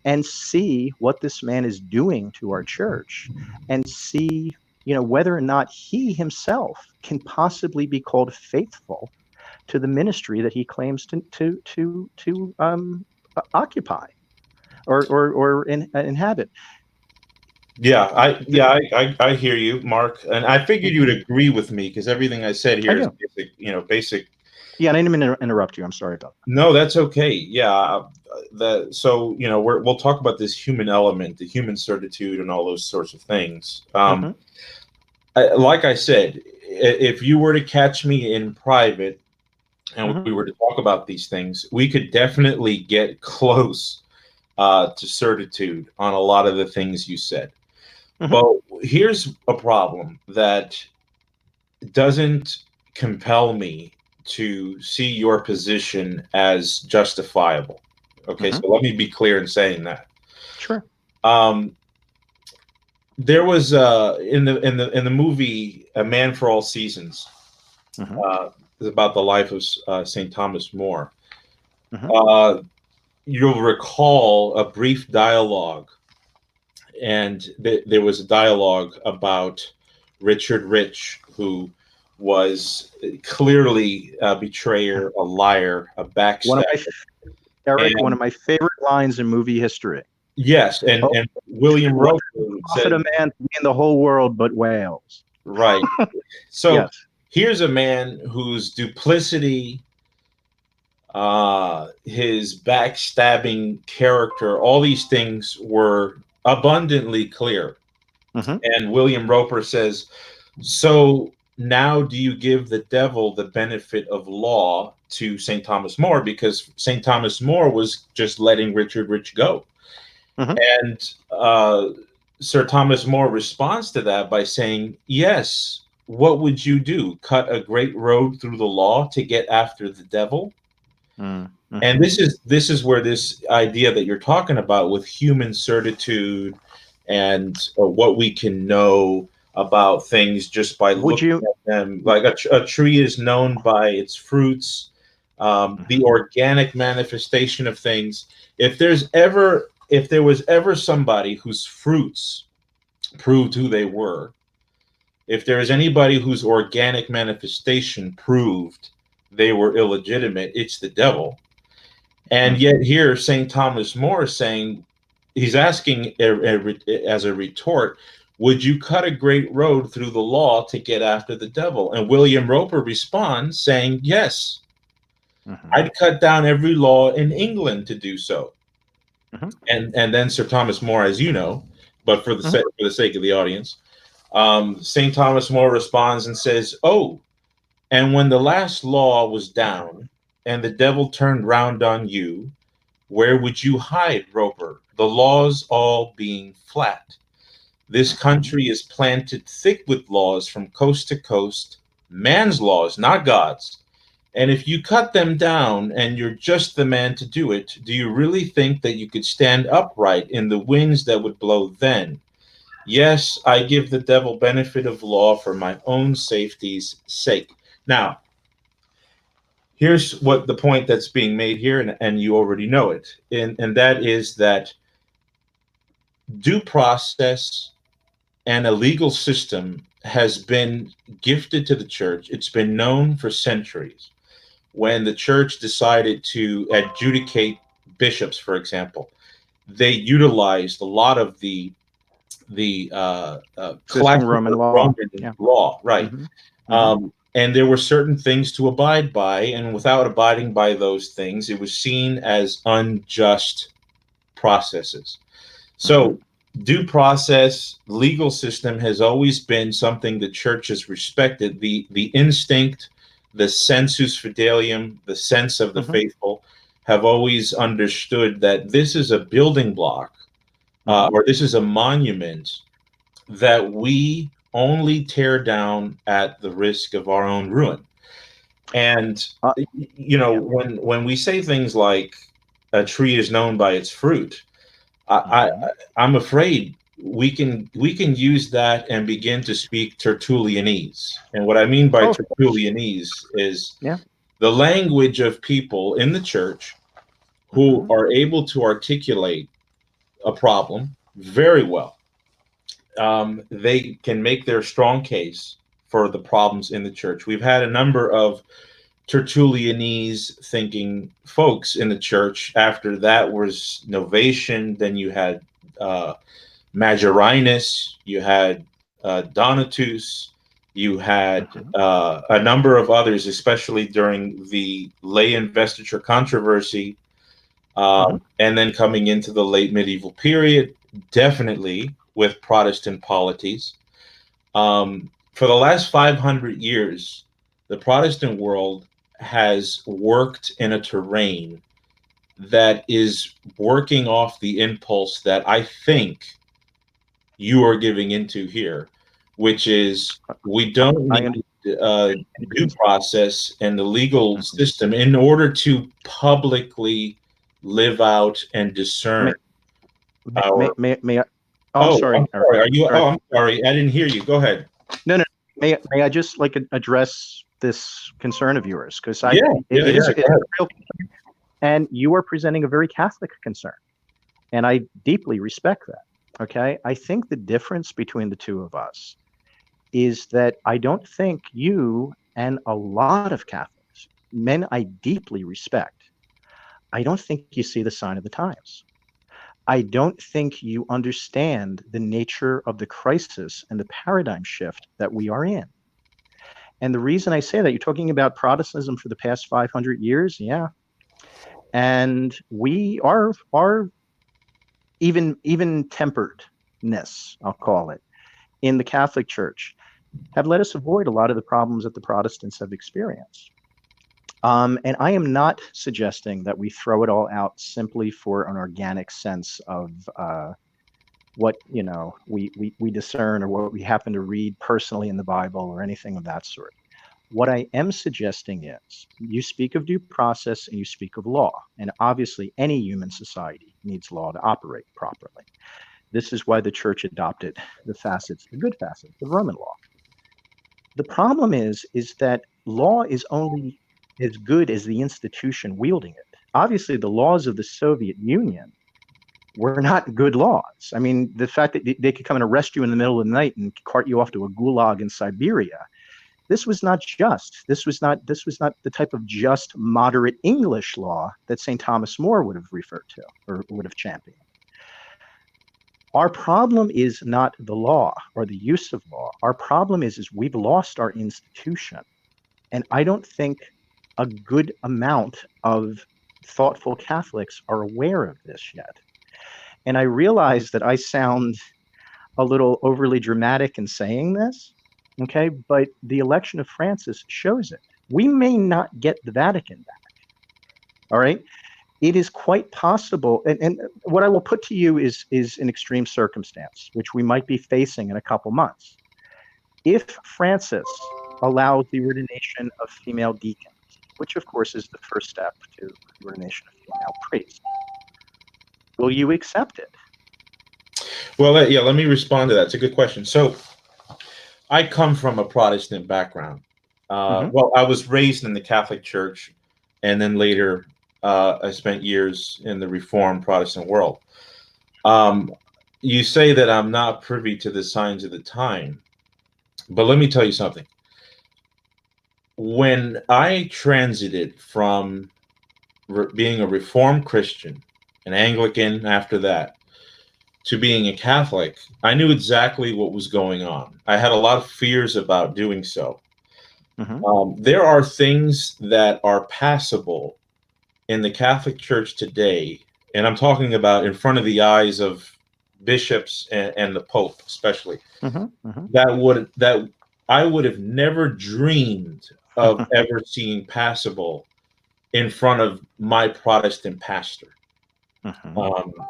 and see what this man is doing to our church, and see, whether or not he himself can possibly be called faithful to the ministry that he claims to occupy or inhabit. Yeah, I hear you, Mark, and I figured you would agree with me because everything I said here is basic, basic. Yeah, and I didn't mean to interrupt you. I'm sorry about that. No, that's okay. Yeah, we'll talk about this human element, the human certitude, and all those sorts of things. Like I said, if you were to catch me in private and we were to talk about these things, we could definitely get close to certitude on a lot of the things you said. But here's a problem that doesn't compel me to see your position as justifiable. Okay, so let me be clear in saying that. Sure. There was in the movie A Man for All Seasons. It's about the life of St. Thomas More. You'll recall a brief dialogue, and there was a dialogue about Richard Rich, who was clearly a betrayer, a liar, a backstabber. One of my favorite lines in movie history. Yes, and William Roper said, "A man in the whole world but Wales." Right. So here's a man whose duplicity, his backstabbing character, all these things were abundantly clear. And William Roper says, so now do you give the devil the benefit of law to St. Thomas More, because St. Thomas More was just letting Richard Rich go. And Sir Thomas More responds to that by saying, yes, what would you do? Cut a great road through the law to get after the devil? And this is where this idea that you're talking about with human certitude and what we can know about things just by looking at them. Like a tree is known by its fruits, the organic manifestation of things. If there was ever somebody whose fruits proved who they were, if there is anybody whose organic manifestation proved they were illegitimate, it's the devil. And yet here St. Thomas More is saying, he's asking as a retort, would you cut a great road through the law to get after the devil? And William Roper responds saying, yes, I'd cut down every law in England to do so. And then Sir Thomas More, as you know, but for the sake of the audience, St. Thomas More responds and says, oh, and when the last law was down and the devil turned round on you, where would you hide, Roper? The laws all being flat. This country is planted thick with laws from coast to coast, man's laws, not God's. And if you cut them down and you're just the man to do it, do you really think that you could stand upright in the winds that would blow then? Yes, I give the devil benefit of law for my own safety's sake. Now, here's what the point that's being made here, and you already know it, and that is that due process and a legal system has been gifted to the church. It's been known for centuries. When the church decided to adjudicate bishops, for example, they utilized a lot of the classical Roman law, right? And there were certain things to abide by, and without abiding by those things, it was seen as unjust processes. So due process, legal system has always been something the church has respected. The instinct, the sensus fidelium, the sense of the faithful have always understood that this is a building block, or this is a monument that we only tear down at the risk of our own ruin. And when we say things like a tree is known by its fruit, I'm afraid we can use that and begin to speak Tertullianese. And what I mean by Tertullianese is the language of people in the church who are able to articulate a problem very well. They can make their strong case for the problems in the church. We've had a number of Tertullianese thinking folks in the church. After that was Novatian. Then you had Majorinus. You had Donatus. You had a number of others, especially during the lay investiture controversy. And then coming into the late medieval period, definitely with Protestant polities. For the last 500 years, the Protestant world has worked in a terrain that is working off the impulse that I think you are giving into here, which is we don't need due process and the legal system in order to publicly live out and discern. May I? Oh, sorry. I'm sorry. Are you? Oh, I'm sorry. I didn't hear you. Go ahead. No. May I just address this concern of yours? Because it's a real, and you are presenting a very Catholic concern, and I deeply respect that. Okay, I think the difference between the two of us is that I don't think you and a lot of Catholics, men I deeply respect, I don't think you see the sign of the times. I don't think you understand the nature of the crisis and the paradigm shift that we are in. And the reason I say that, you're talking about Protestantism for the past 500 years, yeah. And we are even temperedness, I'll call it, in the Catholic Church have let us avoid a lot of the problems that the Protestants have experienced. And I am not suggesting that we throw it all out simply for an organic sense of what we discern or what we happen to read personally in the Bible or anything of that sort. What I am suggesting is you speak of due process and you speak of law, and obviously any human society needs law to operate properly. This is why the church adopted the good facets of Roman law. The problem is that law is only as good as the institution wielding it. Obviously, the laws of the Soviet Union were not good laws. I mean, the fact that they could come and arrest you in the middle of the night and cart you off to a gulag in Siberia, this was not just. This was not the type of just, moderate English law that St. Thomas More would have referred to or would have championed. Our problem is not the law or the use of law. Our problem is we've lost our institution. And I don't think a good amount of thoughtful Catholics are aware of this yet. And I realize that I sound a little overly dramatic in saying this, okay? But the election of Francis shows it. We may not get the Vatican back, all right? It is quite possible, and what I will put to you is an extreme circumstance, which we might be facing in a couple months. If Francis allows the ordination of female deacons, which of course is the first step to the ordination of female priests, will you accept it? Well, let me respond to that. It's a good question. So I come from a Protestant background. Well, I was raised in the Catholic Church, and then later I spent years in the Reformed Protestant world. You say that I'm not privy to the signs of the time, but let me tell you something. When I transited from being a Reformed Christian, an Anglican after that, to being a Catholic, I knew exactly what was going on. I had a lot of fears about doing so. There are things that are passable in the Catholic Church today, and I'm talking about in front of the eyes of bishops and the Pope, especially, Mm-hmm. that I would have never dreamed of ever seeing passable in front of my Protestant pastor.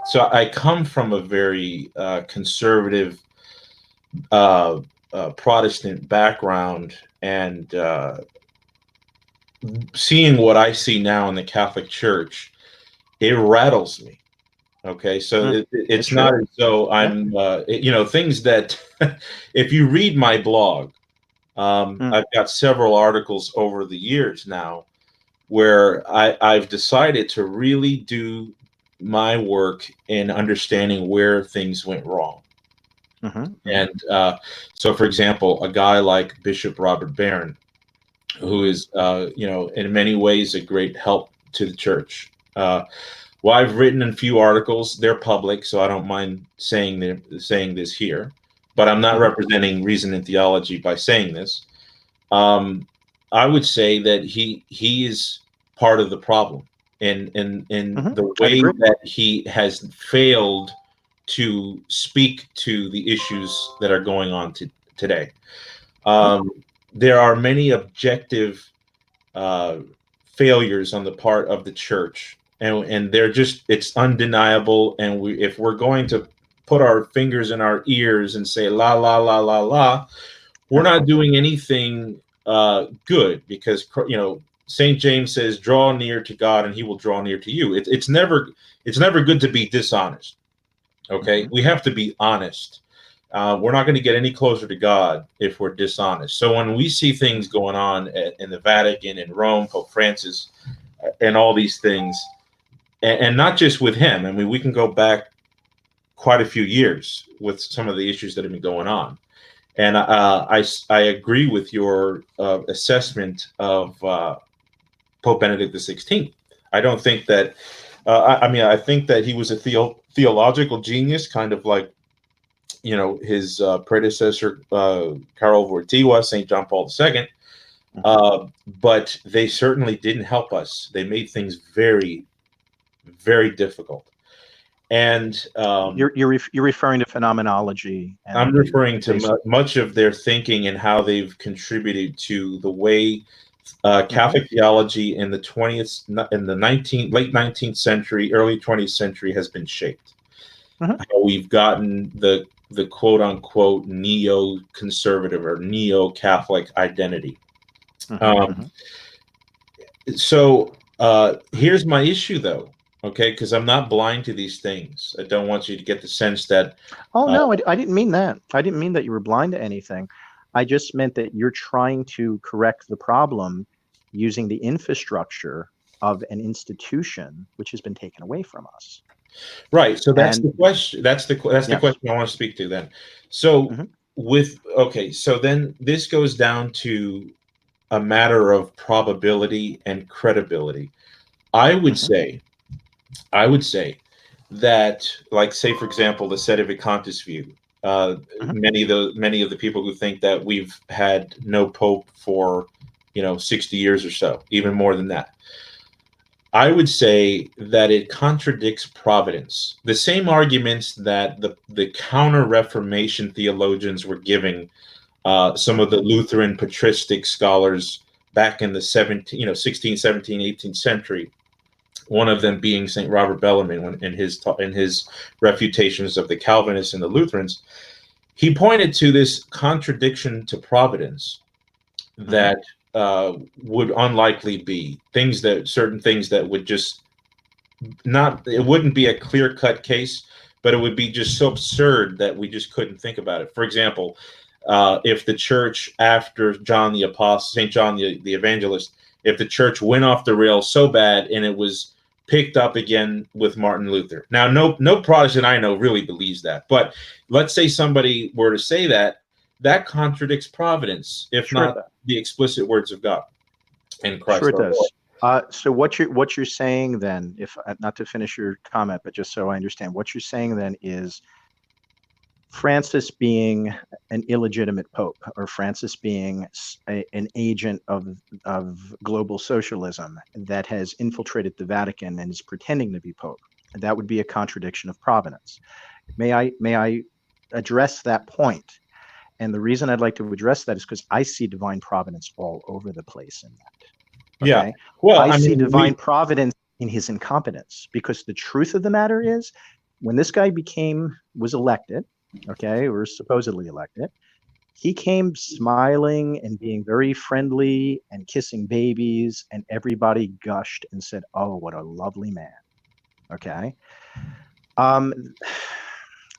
So I come from a very conservative Protestant background, and seeing what I see now in the Catholic Church, it rattles me. Okay, so it's not as though I'm, things that, if you read my blog, I've got several articles over the years now where I've decided to really do my work in understanding where things went wrong. And so, for example, a guy like Bishop Robert Barron, who is, in many ways a great help to the church. Well, I've written a few articles. They're public, so I don't mind saying this here. But I'm not representing Reason and Theology by saying this. I would say that he is part of the problem in the way that he has failed to speak to the issues that are going on today. There are many objective failures on the part of the church, and they're just, it's undeniable. And if we're going to put our fingers in our ears and say la la la la la, we're not doing anything good, because St. James says, draw near to God and he will draw near to you. It's never good to be dishonest. Okay, we have to be honest. We're not going to get any closer to God if we're dishonest. So when we see things going on in the Vatican, in Rome, Pope Francis, and all these things, and not just with him, I mean, we can go back quite a few years with some of the issues that have been going on. And I agree with your assessment of Pope Benedict XVI. I don't think that, I think that he was a theological genius, kind of like, his predecessor, Karol Wojtyła, St. John Paul II. But they certainly didn't help us. They made things very, very difficult. And you're referring to phenomenology. And I'm referring to much of their thinking and how they've contributed to the way Catholic theology in the late 19th century, early 20th century has been shaped. How we've gotten the quote unquote neo-conservative or neo-Catholic identity. So here's my issue, though. Okay, because I'm not blind to these things. I don't want you to get the sense that. Oh no, I didn't mean that. I didn't mean that you were blind to anything. I just meant that you're trying to correct the problem using the infrastructure of an institution which has been taken away from us. Right. So that's the question. That's the question I want to speak to then. So so then this goes down to a matter of probability and credibility. I would say that, like, say, for example, the Sedevacantist view. Many of the people who think that we've had no pope for 60 years or so, even more than that. I would say that it contradicts providence. The same arguments that the counter-Reformation theologians were giving some of the Lutheran patristic scholars back in the 16th, 17th, 18th century. One of them being St. Robert Bellarmine in his refutations of the Calvinists and the Lutherans. He pointed to this contradiction to providence that would unlikely be certain things that would just it wouldn't be a clear-cut case, but it would be just so absurd that we just couldn't think about it. For example, if the church after John the Apostle, St. John the Evangelist, if the church went off the rails so bad and it was picked up again with Martin Luther. Now, no Protestant I know really believes that, but let's say somebody were to say that contradicts providence, if not the explicit words of God in Christ. Sure it does. So what you're saying then, if not to finish your comment, but just so I understand, what you're saying then is Francis being an illegitimate pope, or Francis being an agent of global socialism that has infiltrated the Vatican and is pretending to be pope, that would be a contradiction of providence. May I address that point? And the reason I'd like to address that is because I see divine providence all over the place in that. Okay? Yeah. Well, I see divine providence in his incompetence, because the truth of the matter is, when this guy was elected, okay, or supposedly elected, he came smiling and being very friendly and kissing babies, and everybody gushed and said, "Oh, what a lovely man." Okay.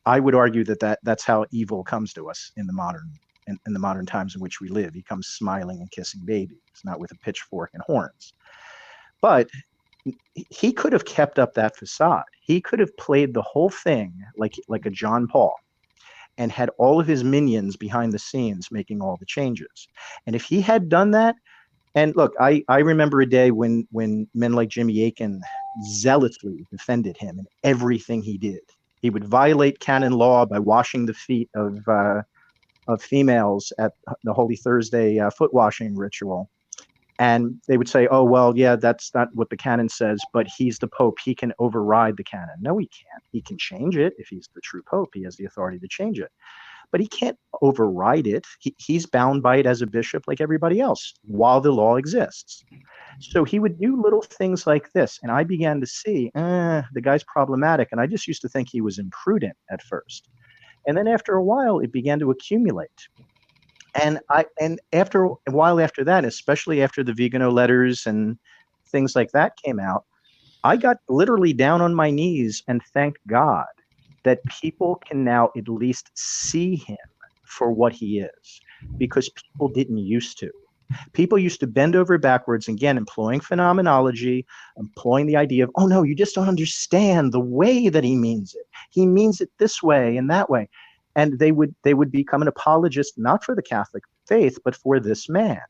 I would argue that's how evil comes to us in the modern times in which we live. He comes smiling and kissing babies, not with a pitchfork and horns. But he could have kept up that facade. He could have played the whole thing like a John Paul, and had all of his minions behind the scenes making all the changes. And if he had done that, and look, I remember a day when men like Jimmy Akin zealously defended him in everything he did. He would violate canon law by washing the feet of females at the Holy Thursday foot washing ritual. And they would say, "Oh, well, yeah, that's not what the canon says, but he's the Pope. He can override the canon." No, he can't. He can change it. If he's the true Pope, he has the authority to change it. But he can't override it. He's bound by it as a bishop like everybody else while the law exists. So he would do little things like this. And I began to see, the guy's problematic. And I just used to think he was imprudent at first. And then after a while, it began to accumulate. And after a while after that, especially after the Vigano letters and things like that came out, I got literally down on my knees and thanked God that people can now at least see him for what he is, because people didn't used to. People used to bend over backwards, again, employing phenomenology, employing the idea of, "Oh no, you just don't understand the way that he means it. He means it this way and that way." And they would become an apologist, not for the Catholic faith, but for this man.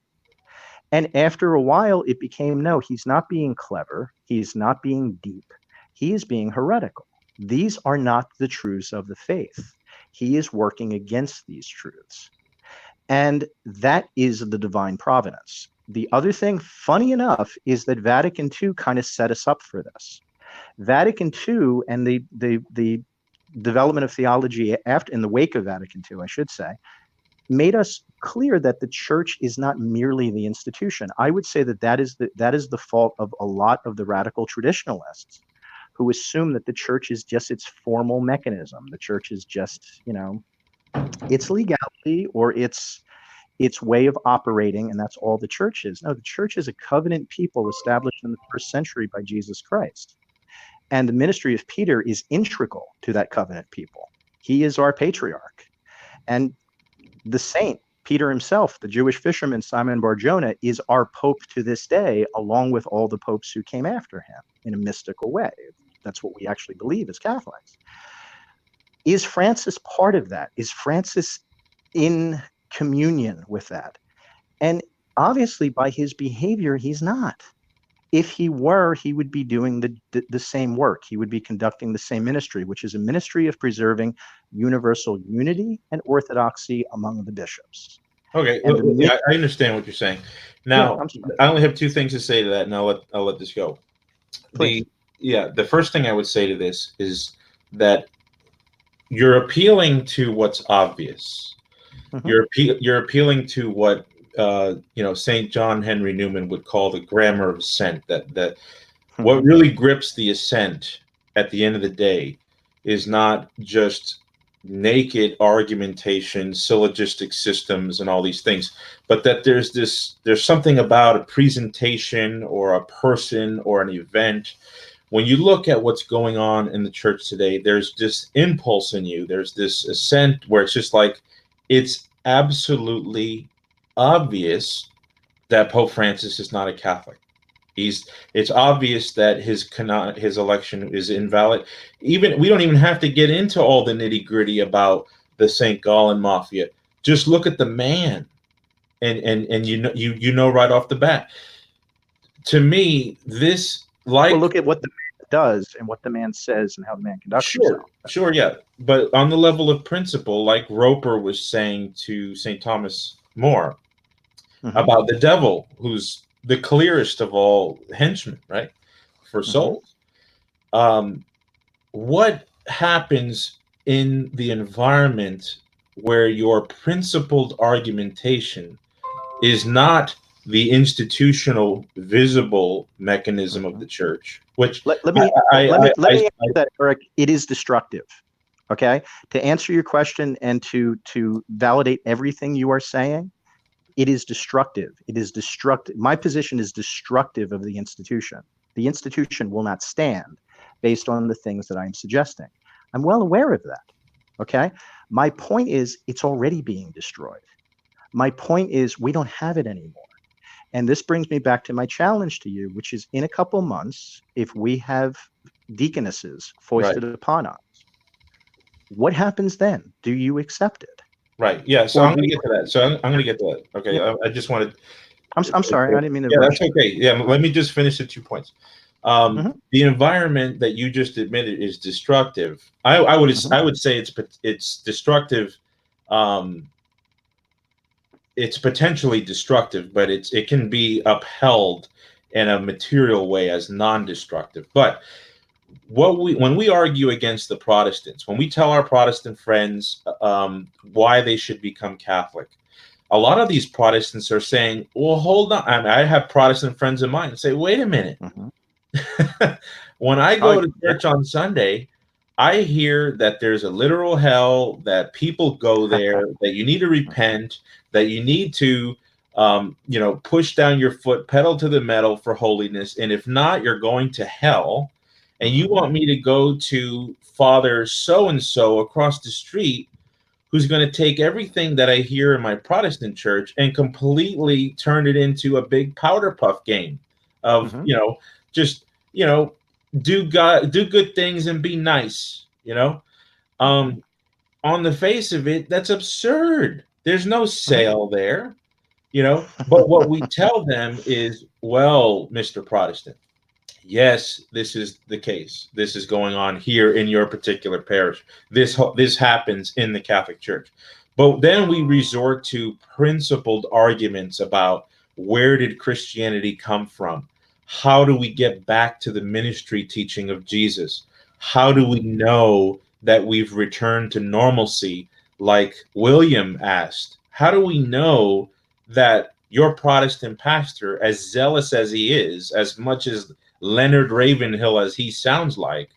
And after a while, it became, no, he's not being clever. He's not being deep. He is being heretical. These are not the truths of the faith. He is working against these truths. And that is the divine providence. The other thing, funny enough, is that Vatican II kind of set us up for this. Vatican II and the development of theology in the wake of Vatican II, I should say, made us clear that the church is not merely the institution. I would say that is the fault of a lot of the radical traditionalists, who assume that the church is just its formal mechanism. The church is just, its legality or its way of operating, and that's all the church is. No, the church is a covenant people established in the first century by Jesus Christ. And the ministry of Peter is integral to that covenant people. He is our patriarch. And the saint, Peter himself, the Jewish fisherman Simon Bar-Jonah, is our pope to this day, along with all the popes who came after him in a mystical way. That's what we actually believe as Catholics. Is Francis part of that? Is Francis in communion with that? And obviously by his behavior, he's not. If he were, he would be doing the same work. He would be conducting the same ministry, which is a ministry of preserving universal unity and orthodoxy among the bishops. Okay, I understand what you're saying. Now, I only have two things to say to that, and I'll let this go. Please. The first thing I would say to this is that you're appealing to what's obvious. Mm-hmm. You're appealing to what St. John Henry Newman would call the grammar of assent. That what really grips the assent at the end of the day is not just naked argumentation, syllogistic systems, and all these things, but that there's something about a presentation or a person or an event. When you look at what's going on in the church today, there's this impulse in you. There's this assent where it's just like, it's absolutely obvious that Pope Francis is not a Catholic. It's obvious that his election is invalid. We don't even have to get into all the nitty-gritty about the St. Gallen Mafia. Just look at the man, and you know right off the bat. To me, look at what the man does and what the man says and how the man conducts himself. Sure, yeah. But on the level of principle, like Roper was saying to St. Thomas More about the devil, who's the clearest of all henchmen, right, for souls. What happens in the environment where your principled argumentation is not the institutional, visible mechanism of the church, which let me answer that, Eric. It is destructive. Okay, to answer your question and to validate everything you are saying, it is destructive. It is destructive. My position is destructive of the institution. The institution will not stand based on the things that I'm suggesting. I'm well aware of that. Okay, my point is it's already being destroyed. My point is we don't have it anymore. And this brings me back to my challenge to you, which is in a couple months, if we have deaconesses foisted upon us, what happens then? Do you accept it? Right. Yeah. So I'm going to get to that. So I'm going to get to that. Okay. Yeah. I just wanted. I'm sorry. I didn't mean to. Yeah, that's okay. Yeah. Let me just finish the 2 points. The environment that you just admitted is destructive. I would say it's destructive. It's potentially destructive, but it can be upheld in a material way as non-destructive. But when we argue against the Protestants, when we tell our Protestant friends why they should become Catholic, a lot of these Protestants are saying, well, hold on. I have Protestant friends of mine and say, wait a minute. When I go to church on Sunday, I hear that there's a literal hell, that people go there, that you need to repent, that you need to, push down your foot, pedal to the metal for holiness. And if not, you're going to hell. And you want me to go to Father so-and-so across the street who's going to take everything that I hear in my Protestant church and completely turn it into a big powder puff game of, do good things and be nice, on the face of it, that's absurd. There's no sale there, but what we tell them is, well, Mr. Protestant, yes, this is the case. This is going on here in your particular parish. This happens in the Catholic Church. But then we resort to principled arguments about where did Christianity come from? How do we get back to the ministry teaching of Jesus? How do we know that we've returned to normalcy, like William asked? How do we know that your Protestant pastor, as zealous as he is, as much as Leonard Ravenhill as he sounds like,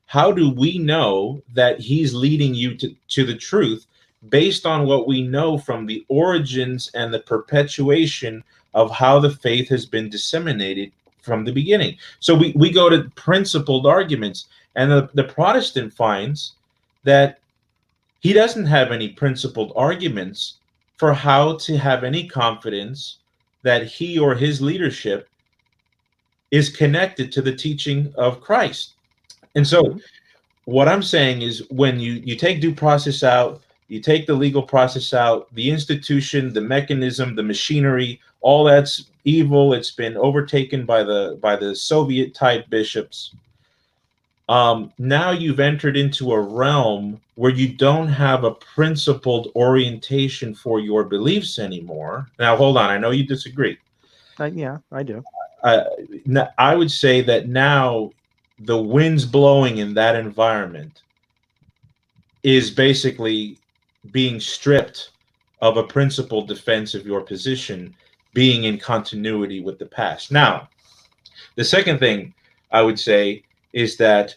how do we know that he's leading you to the truth based on what we know from the origins and the perpetuation of how the faith has been disseminated from the beginning? So we go to principled arguments, and the Protestant finds that he doesn't have any principled arguments for how to have any confidence that he or his leadership is connected to the teaching of Christ. And so what I'm saying is, when you take due process out, you take the legal process out, the institution, the mechanism, the machinery, all that's evil. It's been overtaken by the Soviet type bishops. Now you've entered into a realm where you don't have a principled orientation for your beliefs anymore. Now, hold on. I know you disagree. Yeah, I do. I would say that now the wind's blowing in that environment is basically being stripped of a principled defense of your position, being in continuity with the past. Now, the second thing I would say is that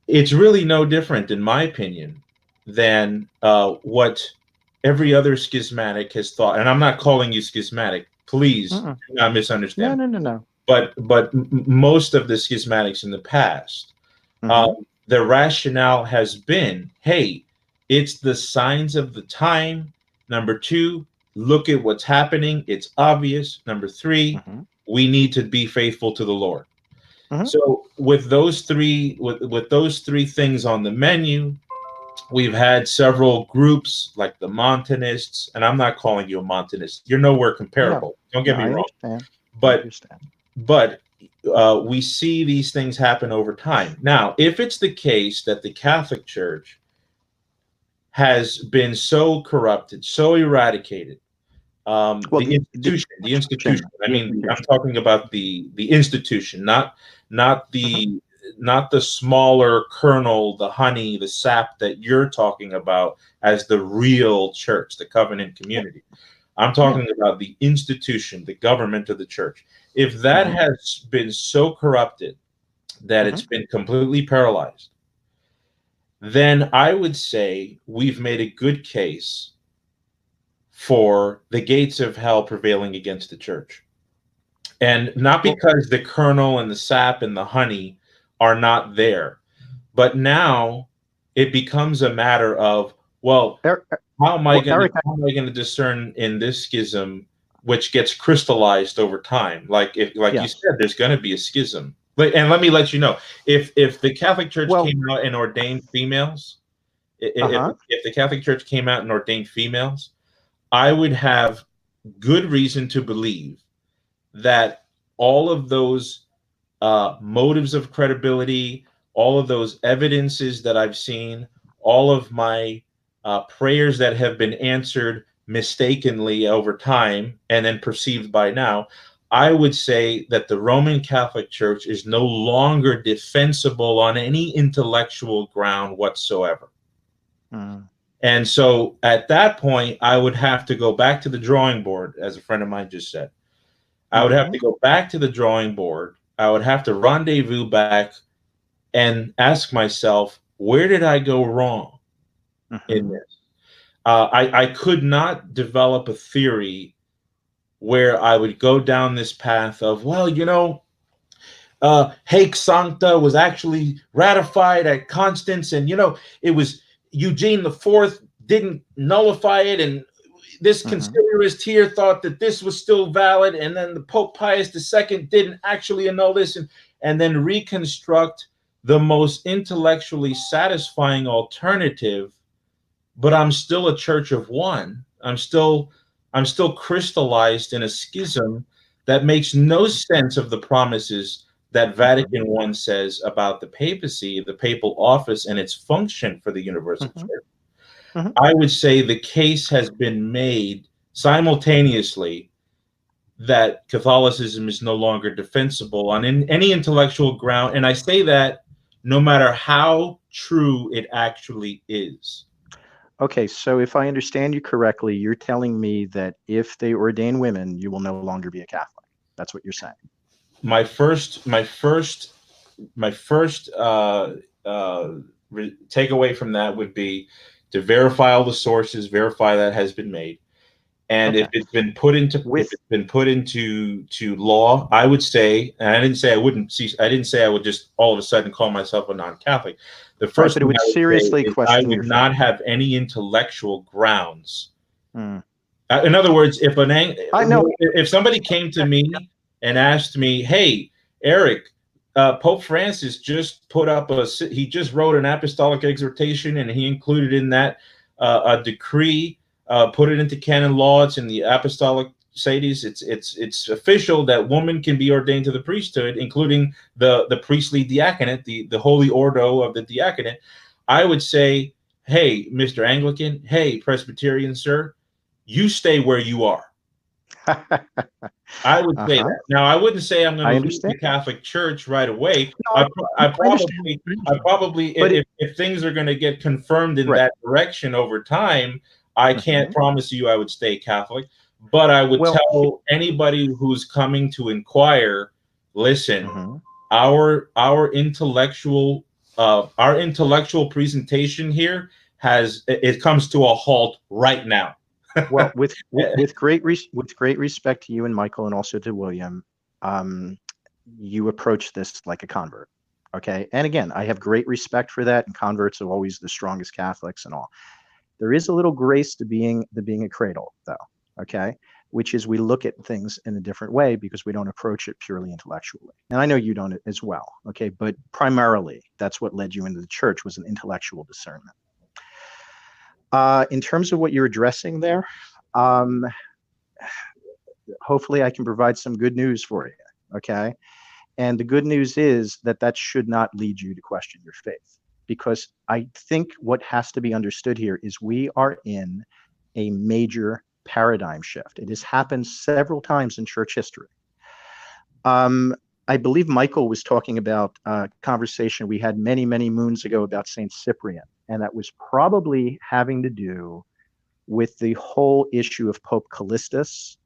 it's really no different, in my opinion, than what every other schismatic has thought. And I'm not calling you schismatic. Please do not misunderstand. No. But most of the schismatics in the past, the rationale has been, hey, it's the signs of the time. Number two, look at what's happening. It's obvious. Number three, we need to be faithful to the Lord. So with those three things on the menu, we've had several groups like the Montanists, and I'm not calling you a Montanist. You're nowhere comparable. Don't get me wrong. But we see these things happen over time. Now, if it's the case that the Catholic Church has been so corrupted, so eradicated, the institution. I mean, I'm talking about the institution, not the the smaller kernel, the honey, the sap that you're talking about as the real church, the covenant community. I'm talking about the institution, the government of the church. If that has been so corrupted that it's been completely paralyzed, then I would say we've made a good case for the gates of hell prevailing against the church. And not because the kernel and the sap and the honey are not there, but now it becomes a matter of, well, how am I going to discern in this schism, which gets crystallized over time? Like you said, there's going to be a schism. And let me let you know, if the Catholic Church came out and ordained females, if the Catholic Church came out and ordained females, I would have good reason to believe that all of those motives of credibility, all of those evidences that I've seen, all of my prayers that have been answered mistakenly over time and then perceived by now, I would say that the Roman Catholic Church is no longer defensible on any intellectual ground whatsoever. And so at that point, I would have to go back to the drawing board, as a friend of mine just said. I would have to go back to the drawing board. I would have to rendezvous back and ask myself, where did I go wrong in this? I could not develop a theory where I would go down this path of, well, Haec Sancta was actually ratified at Constance, and it was Eugene IV didn't nullify it, and this conciliarist here thought that this was still valid, and then the Pope Pius II didn't actually annul this, and then reconstruct the most intellectually satisfying alternative. But I'm still a church of one. I'm still crystallized in a schism that makes no sense of the promises that Vatican I says about the papacy, the papal office, and its function for the universal church. I would say the case has been made simultaneously that Catholicism is no longer defensible on any intellectual ground. And I say that no matter how true it actually is. Okay, so if I understand you correctly, you're telling me that if they ordain women, you will no longer be a Catholic. That's what you're saying. My first takeaway from that would be to verify all the sources, verify that has been made, and if it's been put into law, I would say, and I didn't say I would just all of a sudden call myself a non-Catholic. The first but it would seriously question. I would not have any intellectual grounds. In other words, if somebody came to me and asked me, "Hey, Eric, Pope Francis just he just wrote an apostolic exhortation, and he included in that a decree, put it into canon law. It's in the apostolic Sades. It's official that woman can be ordained to the priesthood, including the priestly diaconate, the holy ordo of the diaconate." I would say, "Hey, Mr. Anglican, hey, Presbyterian, sir, you stay where you are." I would say that. Now, I wouldn't say I'm going to leave the Catholic Church right away. No, I probably, if things are going to get confirmed in that direction over time, I can't promise you I would stay Catholic. But I would tell anybody who's coming to inquire, listen, our intellectual presentation here it comes to a halt right now. Well, with great respect to you and Michael, and also to William, you approach this like a convert, okay? And again, I have great respect for that, and converts are always the strongest Catholics and all. There is a little grace to being a cradle, though, okay? Which is we look at things in a different way because we don't approach it purely intellectually. And I know you don't as well, okay? But primarily, that's what led you into the church, was an intellectual discernment. In terms of what you're addressing there, hopefully I can provide some good news for you, okay? And the good news is that should not lead you to question your faith, because I think what has to be understood here is we are in a major paradigm shift. It has happened several times in church history. I believe Michael was talking about a conversation we had many, many moons ago about Saint Cyprian, and that was probably having to do with the whole issue of Pope Callistus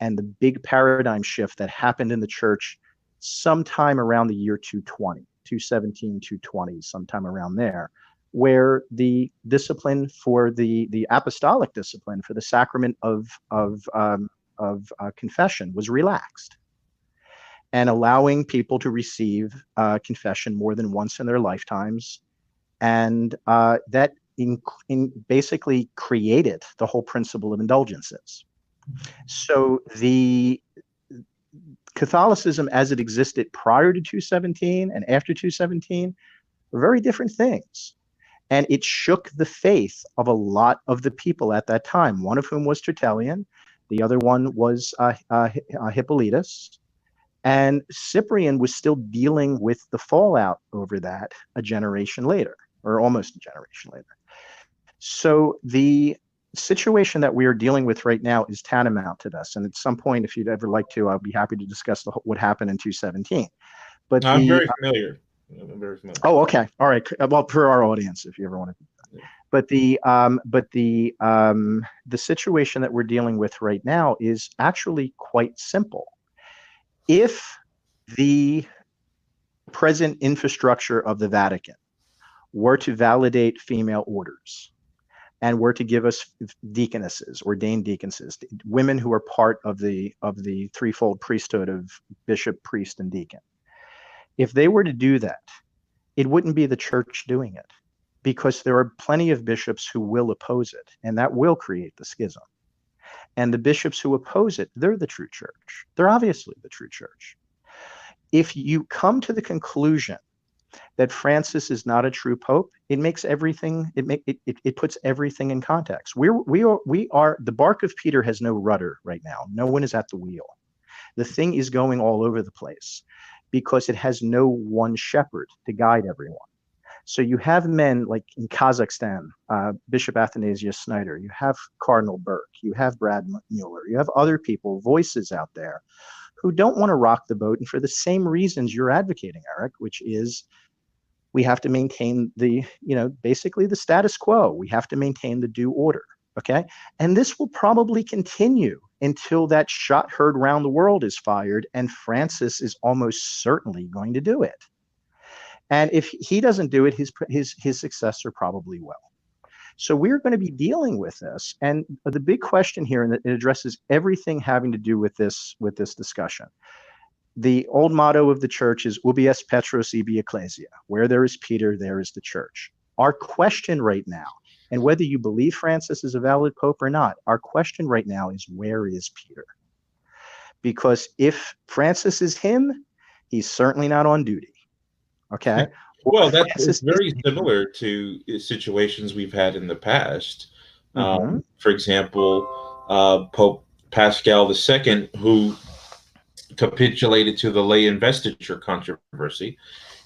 and the big paradigm shift that happened in the church sometime around the year 220, 217, 220, sometime around there, where the discipline for the apostolic discipline for the sacrament of confession was relaxed, and allowing people to receive confession more than once in their lifetimes, and that basically created the whole principle of indulgences. So the Catholicism as it existed prior to 217 and after 217 were very different things. And it shook the faith of a lot of the people at that time, one of whom was Tertullian, the other one was Hippolytus. And Cyprian was still dealing with the fallout over that a generation later, or almost a generation later. So the situation that we are dealing with right now is tantamount to this. And at some point, if you'd ever like to, I'll be happy to discuss what happened in 217. But I'm very familiar. Oh, okay. All right. Well, for our audience, if you ever want to. But the situation that we're dealing with right now is actually quite simple. If the present infrastructure of the Vatican were to validate female orders and were to give us deaconesses, ordained deaconesses, women who are part of the threefold priesthood of bishop, priest, and deacon, if they were to do that, it wouldn't be the church doing it, because there are plenty of bishops who will oppose it, and that will create the schism. And the bishops who oppose it, they're the true church. They're obviously the true church. If you come to the conclusion that Francis is not a true pope, it makes everything, it puts everything in context. We are the bark of Peter has no rudder right now. No one is at the wheel. The thing is going all over the place because it has no one shepherd to guide everyone. So you have men like in Kazakhstan, Bishop Athanasius Snyder, you have Cardinal Burke, you have Brad Mueller, you have other people, voices out there who don't want to rock the boat, and for the same reasons you're advocating, Eric, which is we have to maintain basically the status quo. We have to maintain the due order, okay? And this will probably continue until that shot heard round the world is fired, and Francis is almost certainly going to do it. And if he doesn't do it, his successor probably will. So we're going to be dealing with this. And the big question here, and it addresses everything having to do with this discussion. The old motto of the church is ubi est Petros, ibi ecclesia. Where there is Peter, there is the church. Our question right now, and whether you believe Francis is a valid pope or not, our question right now is, where is Peter? Because if Francis is him, he's certainly not on duty. Okay. Well, that's very similar to situations we've had in the past. For example, Pope Pascal II, who capitulated to the lay investiture controversy,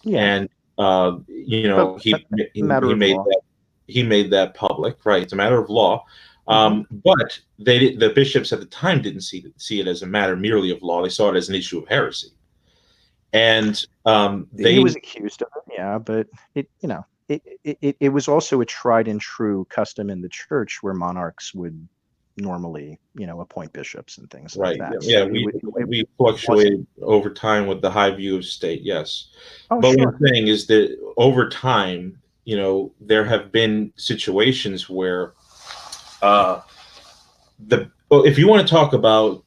and he made that public. Right, it's a matter of law. But the bishops at the time didn't see it as a matter merely of law; they saw it as an issue of heresy. And he was accused of it, yeah, but it was also a tried and true custom in the church where monarchs would normally, appoint bishops and things like that. Yeah, so we fluctuated over time with the high view of state, yes. But what I'm saying is that over time, there have been situations where if you want to talk about,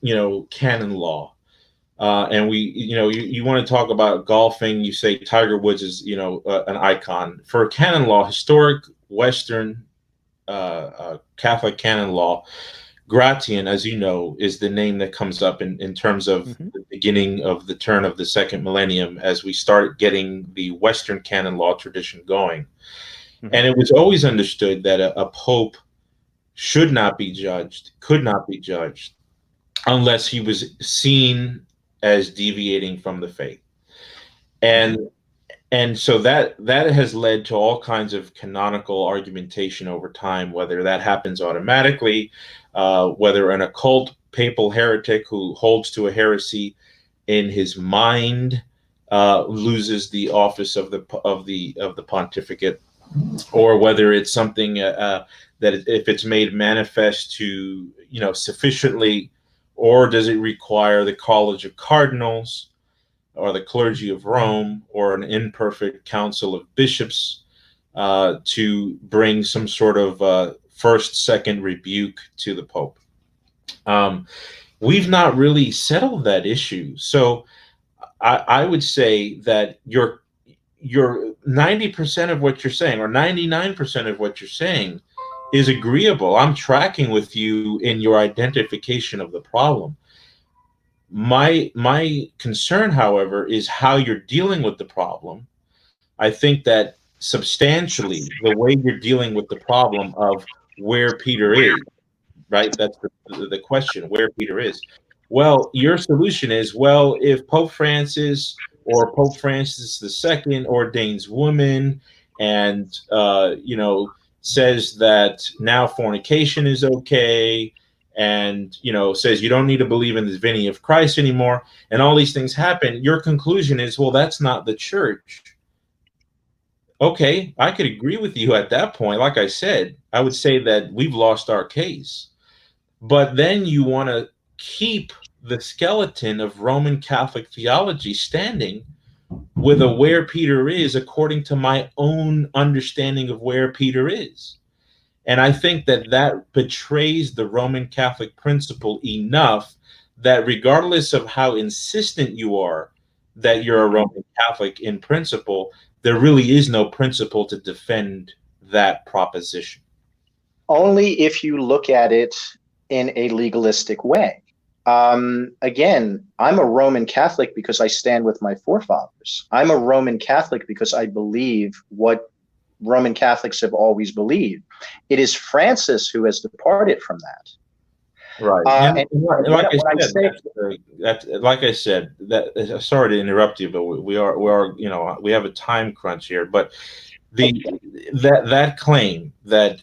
canon law, and you want to talk about golfing, you say Tiger Woods is, an icon. For canon law, historic Western Catholic canon law, Gratian, as you know, is the name that comes up in terms of the beginning of the turn of the second millennium as we start getting the Western canon law tradition going. And it was always understood that a pope should not be judged, could not be judged, unless he was seen as deviating from the faith. And so that has led to all kinds of canonical argumentation over time, whether that happens automatically, whether an occult papal heretic who holds to a heresy in his mind loses the office of the pontificate, or whether it's something that if it's made manifest to sufficiently, or does it require the College of Cardinals or the clergy of Rome or an imperfect council of bishops to bring some sort of first, second rebuke to the Pope? We've not really settled that issue. So I would say that you're 90% of what you're saying, or 99% of what you're saying, is agreeable. I'm tracking with you in your identification of the problem. My concern, however, is how you're dealing with the problem. I think that substantially the way you're dealing with the problem of where Peter is, right? That's the question, where Peter is. Well, your solution is, well, if Pope Francis or Pope Francis II ordains women and, says that now fornication is okay, and, says you don't need to believe in the divinity of Christ anymore, and all these things happen, your conclusion is, well, that's not the church. Okay, I could agree with you at that point. Like I said, I would say that we've lost our case. But then you want to keep the skeleton of Roman Catholic theology standing with a where Peter is according to my own understanding of where Peter is. And I think that betrays the Roman Catholic principle enough that regardless of how insistent you are that you're a Roman Catholic in principle, there really is no principle to defend that proposition. Only if you look at it in a legalistic way. Again, I'm a Roman Catholic because I stand with my forefathers. I'm a Roman Catholic because I believe what Roman Catholics have always believed. It is Francis who has departed from that. Right. Like I said, sorry to interrupt you, but we have a time crunch here. But that claim that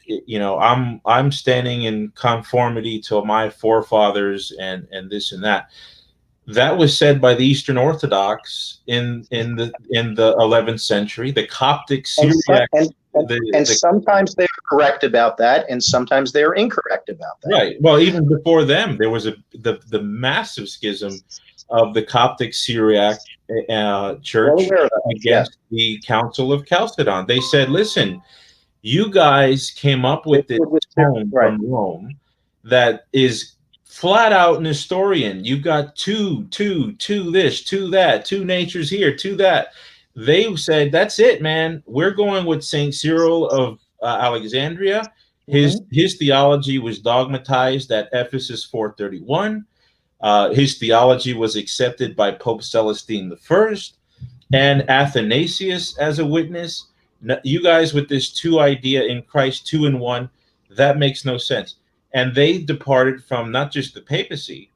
I'm standing in conformity to my forefathers and this and that was said by the Eastern Orthodox in the 11th century. The Coptic Syriac, and sometimes they're correct about that, and sometimes they're incorrect about that. Right. Well, even before them, there was the massive schism of the Coptic Syriac church against the Council of Chalcedon. They said, listen, you guys came up with this tone from Rome that is flat out Nestorian. You got two this, two that, two natures here, two that. They said, that's it, man. We're going with St. Cyril of Alexandria. His theology was dogmatized at Ephesus 431. His theology was accepted by Pope Celestine I and Athanasius as a witness. You guys with this two idea in Christ, two in one, that makes no sense. And they departed from not just the papacy,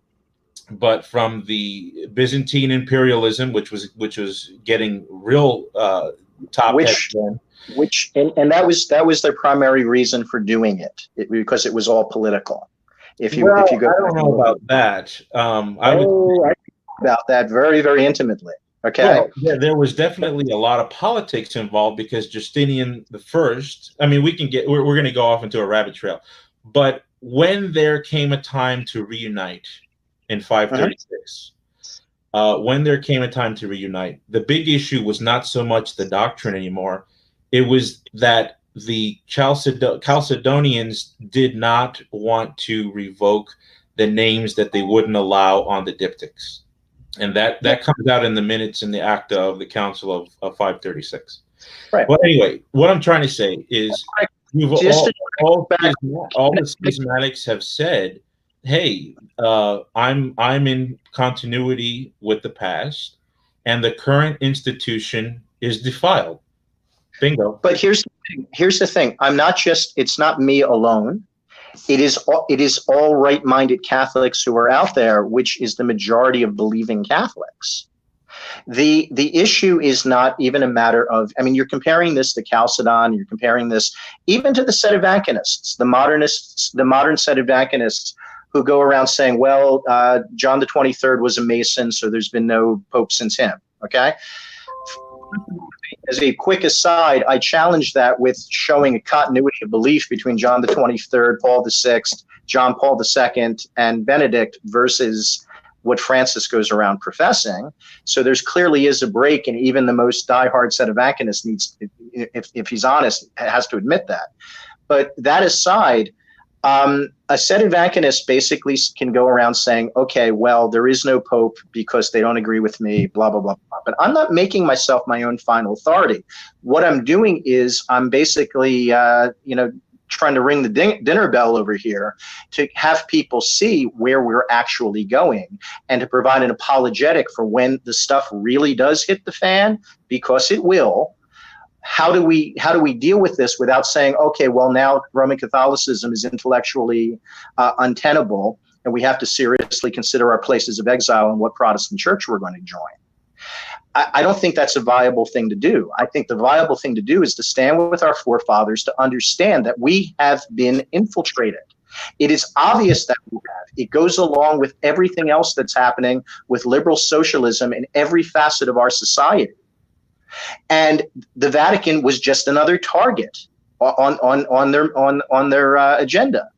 but from the Byzantine imperialism, which was getting real top heavy. And that was their primary reason for doing it because it was all political. If you go, I don't know about that. I know about that very, very intimately. Okay. Well, yeah, there was definitely a lot of politics involved because Justinian I. I mean, we're going to go off into a rabbit trail, but when there came a time to reunite in 536, the big issue was not so much the doctrine anymore. It was that the Chalcedonians did not want to revoke the names that they wouldn't allow on the diptychs. And that comes out in the minutes in the Acta of the Council of 536. Right. Well, anyway, what I'm trying to say is all the schismatics have said, hey, I'm in continuity with the past, and the current institution is defiled. Bingo. But here's the thing. It's not me alone. It is all right-minded Catholics who are out there, which is the majority of believing Catholics. The issue is not even a matter of, I mean, you're comparing this to Chalcedon, you're comparing this even to the Sedevacanists, the modern Sedevacanists who go around saying, well, John the 23rd was a Mason, so there's been no pope since him. Okay. As a quick aside, I challenge that with showing a continuity of belief between John the 23rd, Paul VI, John Paul II, and Benedict versus what Francis goes around professing. So there's clearly is a break, and even the most diehard Sedevacanists needs, if he's honest, has to admit that. But that aside, a Sedevacanist basically can go around saying, okay, well, there is no pope because they don't agree with me, blah, blah, blah, blah. But I'm not making myself my own final authority. What I'm doing is I'm basically, trying to ring the dinner bell over here to have people see where we're actually going and to provide an apologetic for when the stuff really does hit the fan, because it will. How do we deal with this without saying, okay, well, now Roman Catholicism is intellectually untenable, and we have to seriously consider our places of exile and what Protestant church we're going to join? I don't think that's a viable thing to do. I think the viable thing to do is to stand with our forefathers to understand that we have been infiltrated. It is obvious that we have. It goes along with everything else that's happening with liberal socialism in every facet of our society. And the Vatican was just another target on their agenda.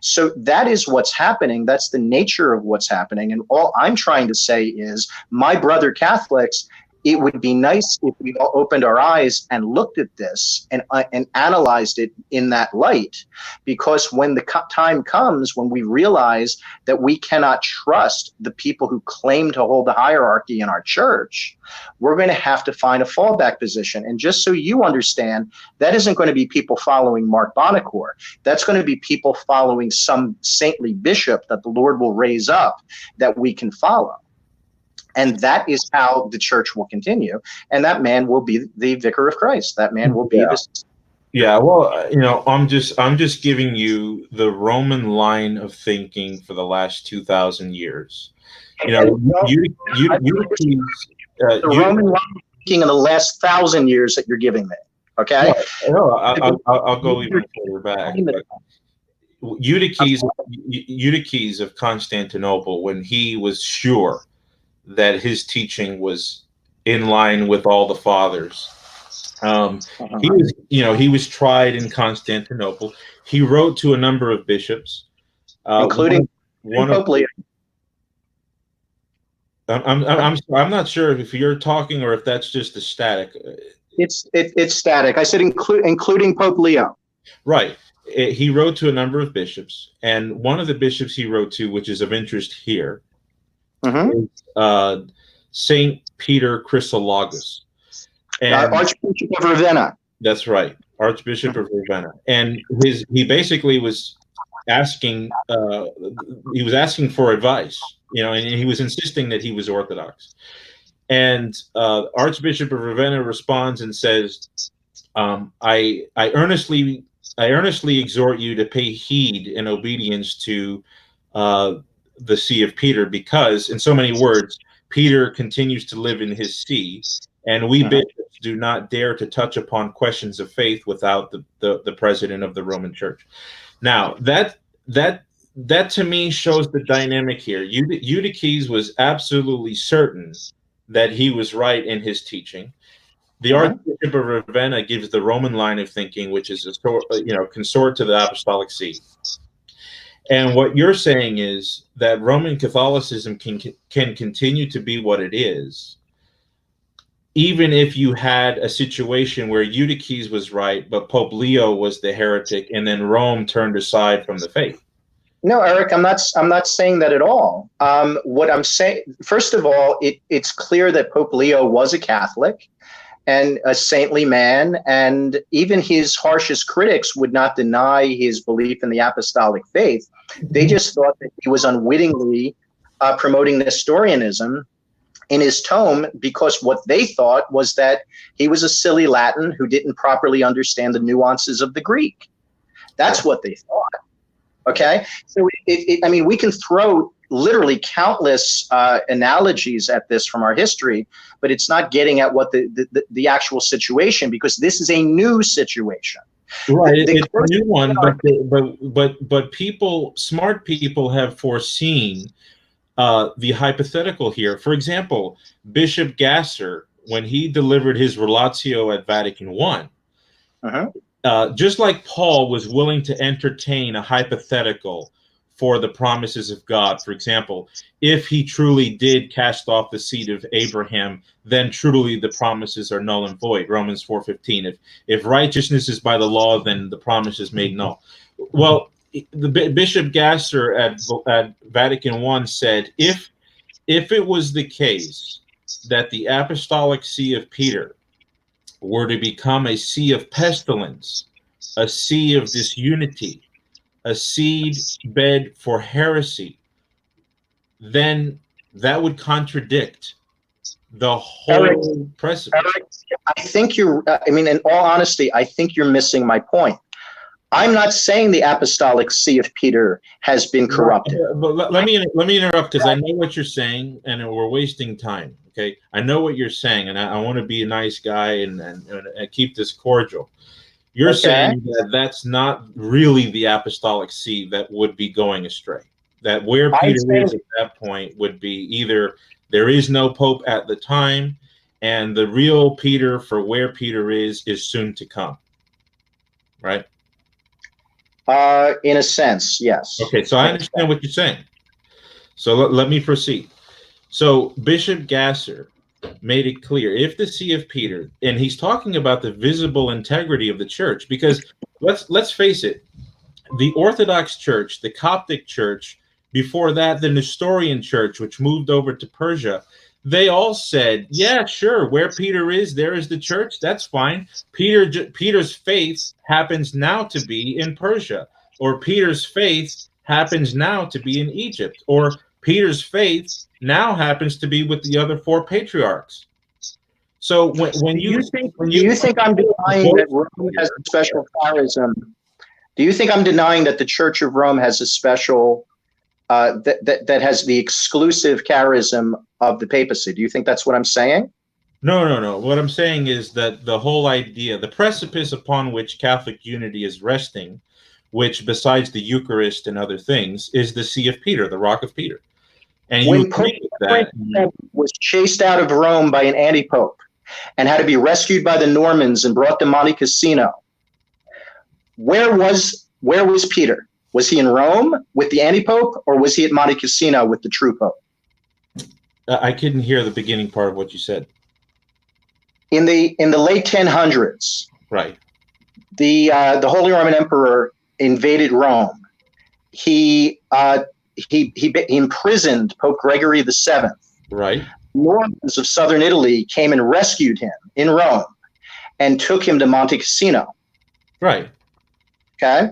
So that is what's happening. That's the nature of what's happening. And all I'm trying to say is, my brother Catholics, it would be nice if we all opened our eyes and looked at this and analyzed it in that light, because when the time comes when we realize that we cannot trust the people who claim to hold the hierarchy in our church, we're going to have to find a fallback position. And just so you understand, that isn't going to be people following Mark Bonocore. That's going to be people following some saintly bishop that the Lord will raise up that we can follow. And that is how the church will continue. And that man will be the vicar of Christ. That man will be this. Yeah, well, I'm just giving you the Roman line of thinking for the last 2,000 years. The Roman line of thinking in the last 1,000 years that you're giving me. Okay. No, I'll go even further back. Eutyches of Constantinople, when he was sure that his teaching was in line with all the fathers. He was tried in Constantinople. He wrote to a number of bishops, including Pope Leo. I'm not sure if you're talking or if that's just a static. It's static. I said including Pope Leo. Right. He wrote to a number of bishops, and one of the bishops he wrote to, which is of interest here, is Saint Peter Chrysologus, and Archbishop of Ravenna. That's right, Archbishop of Ravenna, and he basically was asking for advice, and he was insisting that he was Orthodox, and Archbishop of Ravenna responds and says, I earnestly exhort you to pay heed and obedience to the See of Peter, because, in so many words, Peter continues to live in his see, and we bishops do not dare to touch upon questions of faith without the president of the Roman Church. Now, that to me shows the dynamic here. Eutyches was absolutely certain that he was right in his teaching. The Archbishop of Ravenna gives the Roman line of thinking, which is consort to the Apostolic See. And what you're saying is that Roman Catholicism can continue to be what it is, even if you had a situation where Eutyches was right, but Pope Leo was the heretic, and then Rome turned aside from the faith. No, Eric, I'm not saying that at all. What I'm saying, first of all, it's clear that Pope Leo was a Catholic and a saintly man, and even his harshest critics would not deny his belief in the apostolic faith. They just thought that he was unwittingly promoting Nestorianism in his tome, because what they thought was that he was a silly Latin who didn't properly understand the nuances of the Greek. That's what they thought. Okay, so we can throw literally countless analogies at this from our history, but it's not getting at what the actual situation, because this is a new situation. Right, The it's a new one, but people, smart people, have foreseen the hypothetical here. For example, Bishop Gasser, when he delivered his relatio at Vatican I, just like Paul was willing to entertain a hypothetical for the promises of God. For example, if he truly did cast off the seed of Abraham, then truly the promises are null and void. Romans 4:15. If righteousness is by the law, then the promise is made null. Well, the Bishop Gasser at Vatican I said, if it was the case that the apostolic see of Peter were to become a sea of pestilence, a sea of disunity, a seed bed for heresy, then that would contradict the whole precipice. Eric, I think you're, I mean, in all honesty, I think you're missing my point. I'm not saying the apostolic see of Peter has been corrupted. But let me interrupt, because I know what you're saying, and we're wasting time. Okay, I know what you're saying, and I want to be a nice guy and keep this cordial. You're saying that that's not really the apostolic see that would be going astray. That where Peter is at that point would be either there is no pope at the time, and the real Peter for where Peter is soon to come. Right? In a sense, yes. Okay, so I understand what you're saying. So let me proceed. So Bishop Gasser made it clear, if the see of Peter, and he's talking about the visible integrity of the church, because let's face it, the Orthodox Church, the Coptic Church, before that, the Nestorian Church, which moved over to Persia, they all said, yeah, sure, where Peter is, there is the church, that's fine. Peter's faith happens now to be in Persia, or Peter's faith happens now to be in Egypt, or Peter's faith now happens to be with the other four patriarchs. So when you think I'm denying that Rome has a special charism? Do you think I'm denying that the Church of Rome has a special that has the exclusive charism of the papacy? Do you think that's what I'm saying? No. What I'm saying is that the whole idea, the precipice upon which Catholic unity is resting, which besides the Eucharist and other things, is the See of Peter, the Rock of Peter. And when Pope was chased out of Rome by an anti-pope and had to be rescued by the Normans and brought to Monte Cassino, where was Peter? Was he in Rome with the anti-pope, or was he at Monte Cassino with the true pope? I couldn't hear the beginning part of what you said. In the late 1000s, right? The Holy Roman Emperor invaded Rome. He imprisoned Pope Gregory VII. Right. Normans of southern Italy came and rescued him in Rome and took him to Monte Cassino. Right. Okay.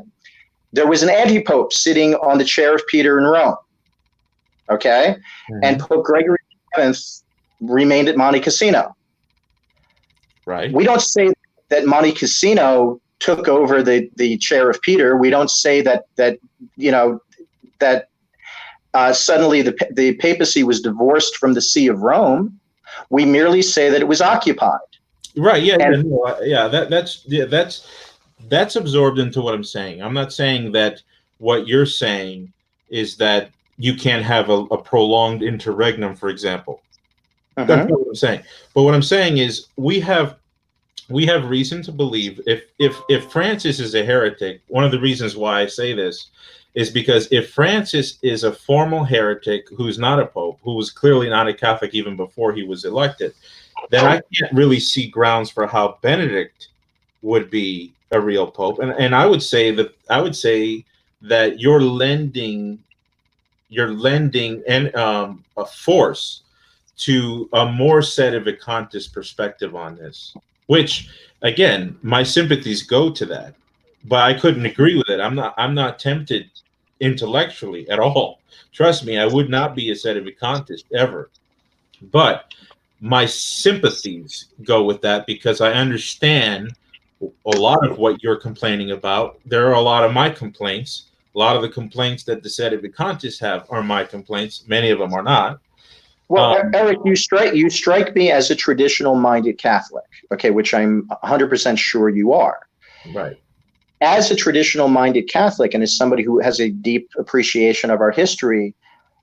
There was an anti-pope sitting on the chair of Peter in Rome. Okay. Mm-hmm. And Pope Gregory VII remained at Monte Cassino. Right. We don't say that Monte Cassino took over the chair of Peter. We don't say that suddenly the papacy was divorced from the See of Rome. We merely say that it was occupied. Right. Yeah. That's absorbed into what I'm saying. I'm not saying that what you're saying is that you can't have a prolonged interregnum, for example. That's not what I'm saying. But what I'm saying is we have reason to believe if Francis is a heretic, one of the reasons why I say this is because if Francis is a formal heretic who's not a pope, who was clearly not a Catholic even before he was elected, then I can't really see grounds for how Benedict would be a real pope. And I would say that you're lending a force to a more sedevacantist perspective on this, which again, my sympathies go to that, but I couldn't agree with it. I'm not tempted intellectually at all. Trust me, I would not be a sedevacantist ever, but my sympathies go with that because I understand a lot of what you're complaining about. There are a lot of my complaints. A lot of the complaints that the sedevacantists have are my complaints. Many of them are not. Well, Eric, you strike me as a traditional-minded Catholic, okay, which I'm 100% sure you are. Right. as a traditional-minded Catholic and as somebody who has a deep appreciation of our history,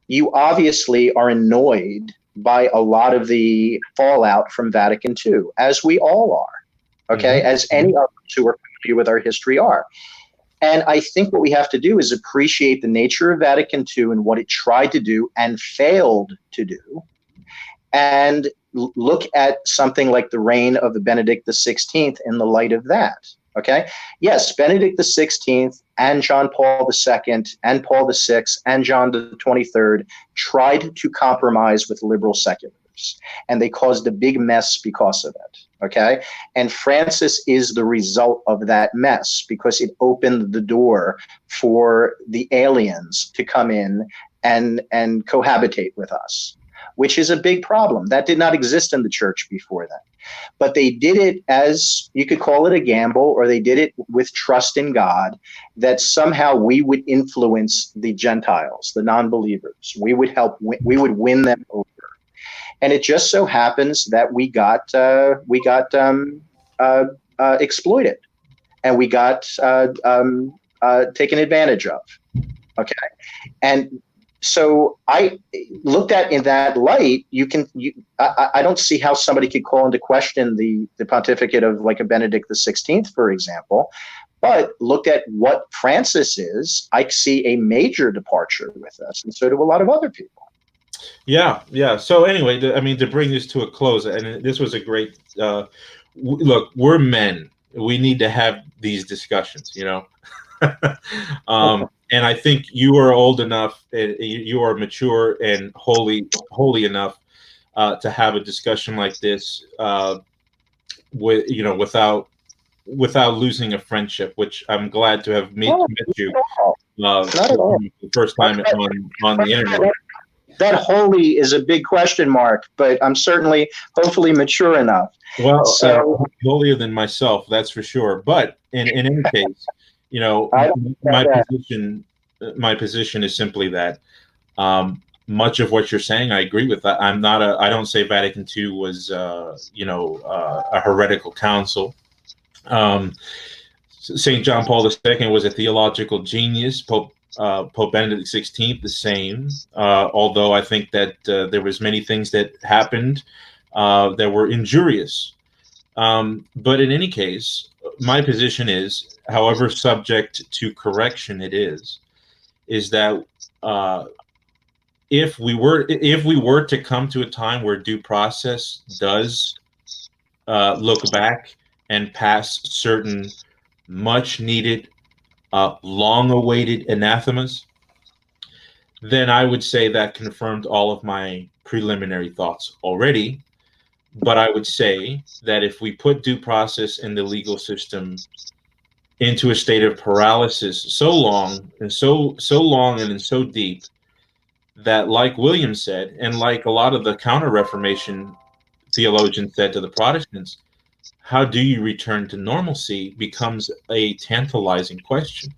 you obviously are annoyed by a lot of the fallout from Vatican II, as we all are, okay, as any others who are familiar with our history are. And I think what we have to do is appreciate the nature of Vatican II and what it tried to do and failed to do, and look at something like the reign of the Benedict XVI in the light of that. Okay. Yes, Benedict XVI and John Paul II and Paul VI and John the 23rd tried to compromise with liberal seculars, and they caused a big mess because of it. Okay. And Francis is the result of that mess because it opened the door for the aliens to come in and cohabitate with us, which is a big problem. That did not exist in the church before that. But they did it as, you could call it a gamble, or they did it with trust in God, that somehow we would influence the Gentiles, the non-believers. We would win them over. And it just so happens that we got exploited, and we got taken advantage of. Okay. And so I looked at in that light, I don't see how somebody could call into question the pontificate of like a Benedict XVI, for example, but looked at what Francis is, I see a major departure with us, and so do a lot of other people. Yeah. So anyway, to bring this to a close, and this was a great, look, we're men. We need to have these discussions, And I think you are old enough, you are mature and holy enough to have a discussion like this, without losing a friendship. Which I'm glad to have met you the first time on the internet. That holy is a big question mark, but I'm certainly, hopefully, mature enough. Well, holier than myself, that's for sure. But in any case, my position is simply that much of what you're saying, I agree with. I don't say Vatican II was, a heretical council. St. John Paul II was a theological genius. Pope Benedict XVI, the same. Although I think that there was many things that happened that were injurious. But in any case, my position is, however subject to correction it is that if we were to come to a time where due process does look back and pass certain much needed, long-awaited anathemas, then I would say that confirmed all of my preliminary thoughts already. But I would say that if we put due process in the legal system into a state of paralysis so long and so deep that, like William said, and like a lot of the Counter-Reformation theologians said to the Protestants, how do you return to normalcy becomes a tantalizing question.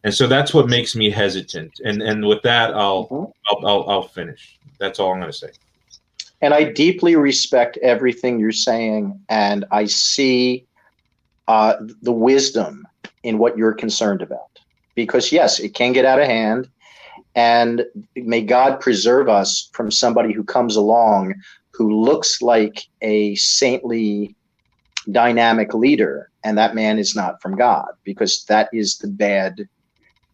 And so that's what makes me hesitant. And with that, I'll finish. That's all I'm going to say. And I deeply respect everything you're saying, and I see the wisdom in what you're concerned about. Because yes, it can get out of hand, and may God preserve us from somebody who comes along who looks like a saintly, dynamic leader, and that man is not from God, because that is the bad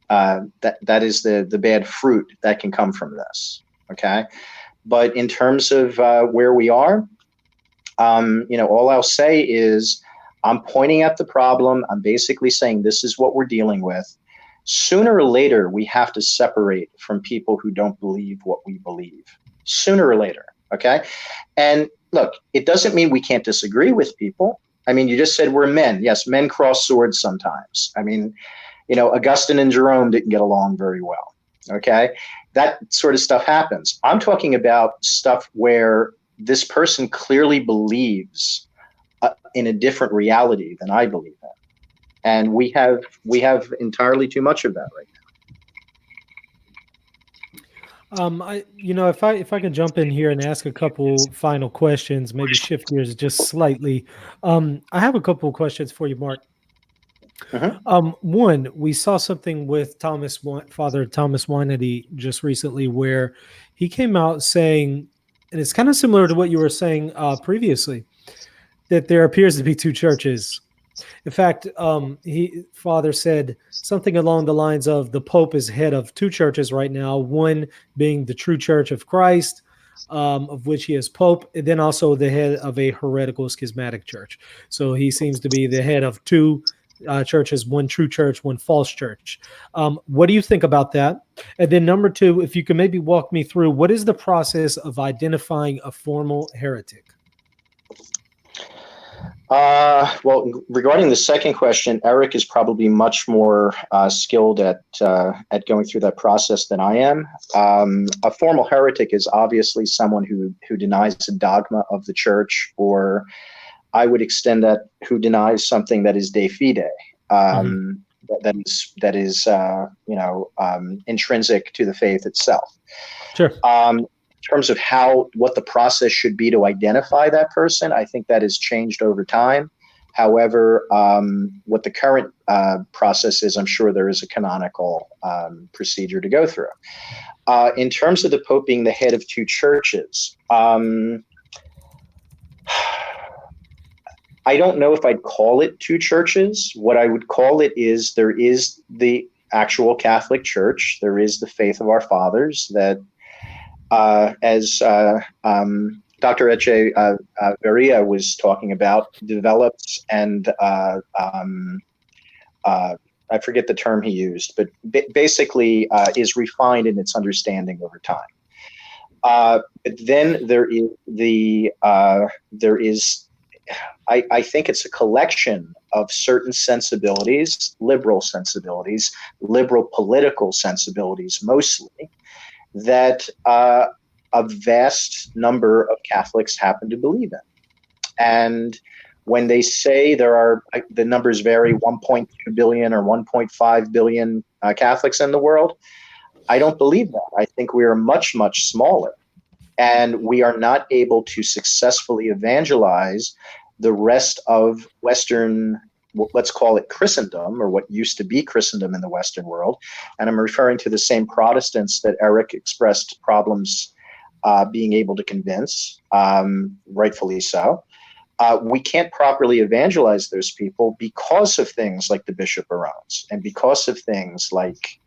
that is the bad fruit that can come from this. Okay. But in terms of where we are, all I'll say is I'm pointing at the problem. I'm basically saying this is what we're dealing with. Sooner or later, we have to separate from people who don't believe what we believe. Sooner or later, okay? And look, it doesn't mean we can't disagree with people. I mean, you just said we're men. Yes, men cross swords sometimes. I mean, Augustine and Jerome didn't get along very well, okay? That sort of stuff happens. I'm talking about stuff where this person clearly believes in a different reality than I believe in. And we have entirely too much of that right now. If I can jump in here and ask a couple final questions, maybe shift gears just slightly. I have a couple of questions for you, Mark. One, we saw something with Father Thomas Weinedy just recently, where he came out saying, and it's kind of similar to what you were saying previously, that there appears to be two churches. In fact, Father said something along the lines of the Pope is head of two churches right now, one being the true Church of Christ, of which he is Pope, and then also the head of a heretical schismatic church. So he seems to be the head of two churches, one true church, one false church. What do you think about that? And then number two, if you can maybe walk me through, what is the process of identifying a formal heretic? Well, regarding the second question, Erick is probably much more skilled at going through that process than I am. A formal heretic is obviously someone who denies a dogma of the church, or I would extend that, who denies something that is de fide, that is intrinsic to the faith itself. Sure. In terms of what the process should be to identify that person, I think that has changed over time. However, what the current process is, I'm sure there is a canonical procedure to go through. In terms of the Pope being the head of two churches, I don't know if I'd call it two churches. What I would call it is, there is the actual Catholic Church. There is the faith of our fathers that, as Dr. Echeverria was talking about, develops and I forget the term he used, but basically is refined in its understanding over time. But then there is I think it's a collection of certain sensibilities, liberal political sensibilities mostly, that a vast number of Catholics happen to believe in. And when they say the numbers vary, 1.2 billion or 1.5 billion Catholics in the world, I don't believe that. I think we are much, much smaller. And we are not able to successfully evangelize the rest of Western, let's call it Christendom, or what used to be Christendom in the Western world. And I'm referring to the same Protestants that Erick expressed problems being able to convince, rightfully so. We can't properly evangelize those people because of things like the Bishop Barons, and because of things like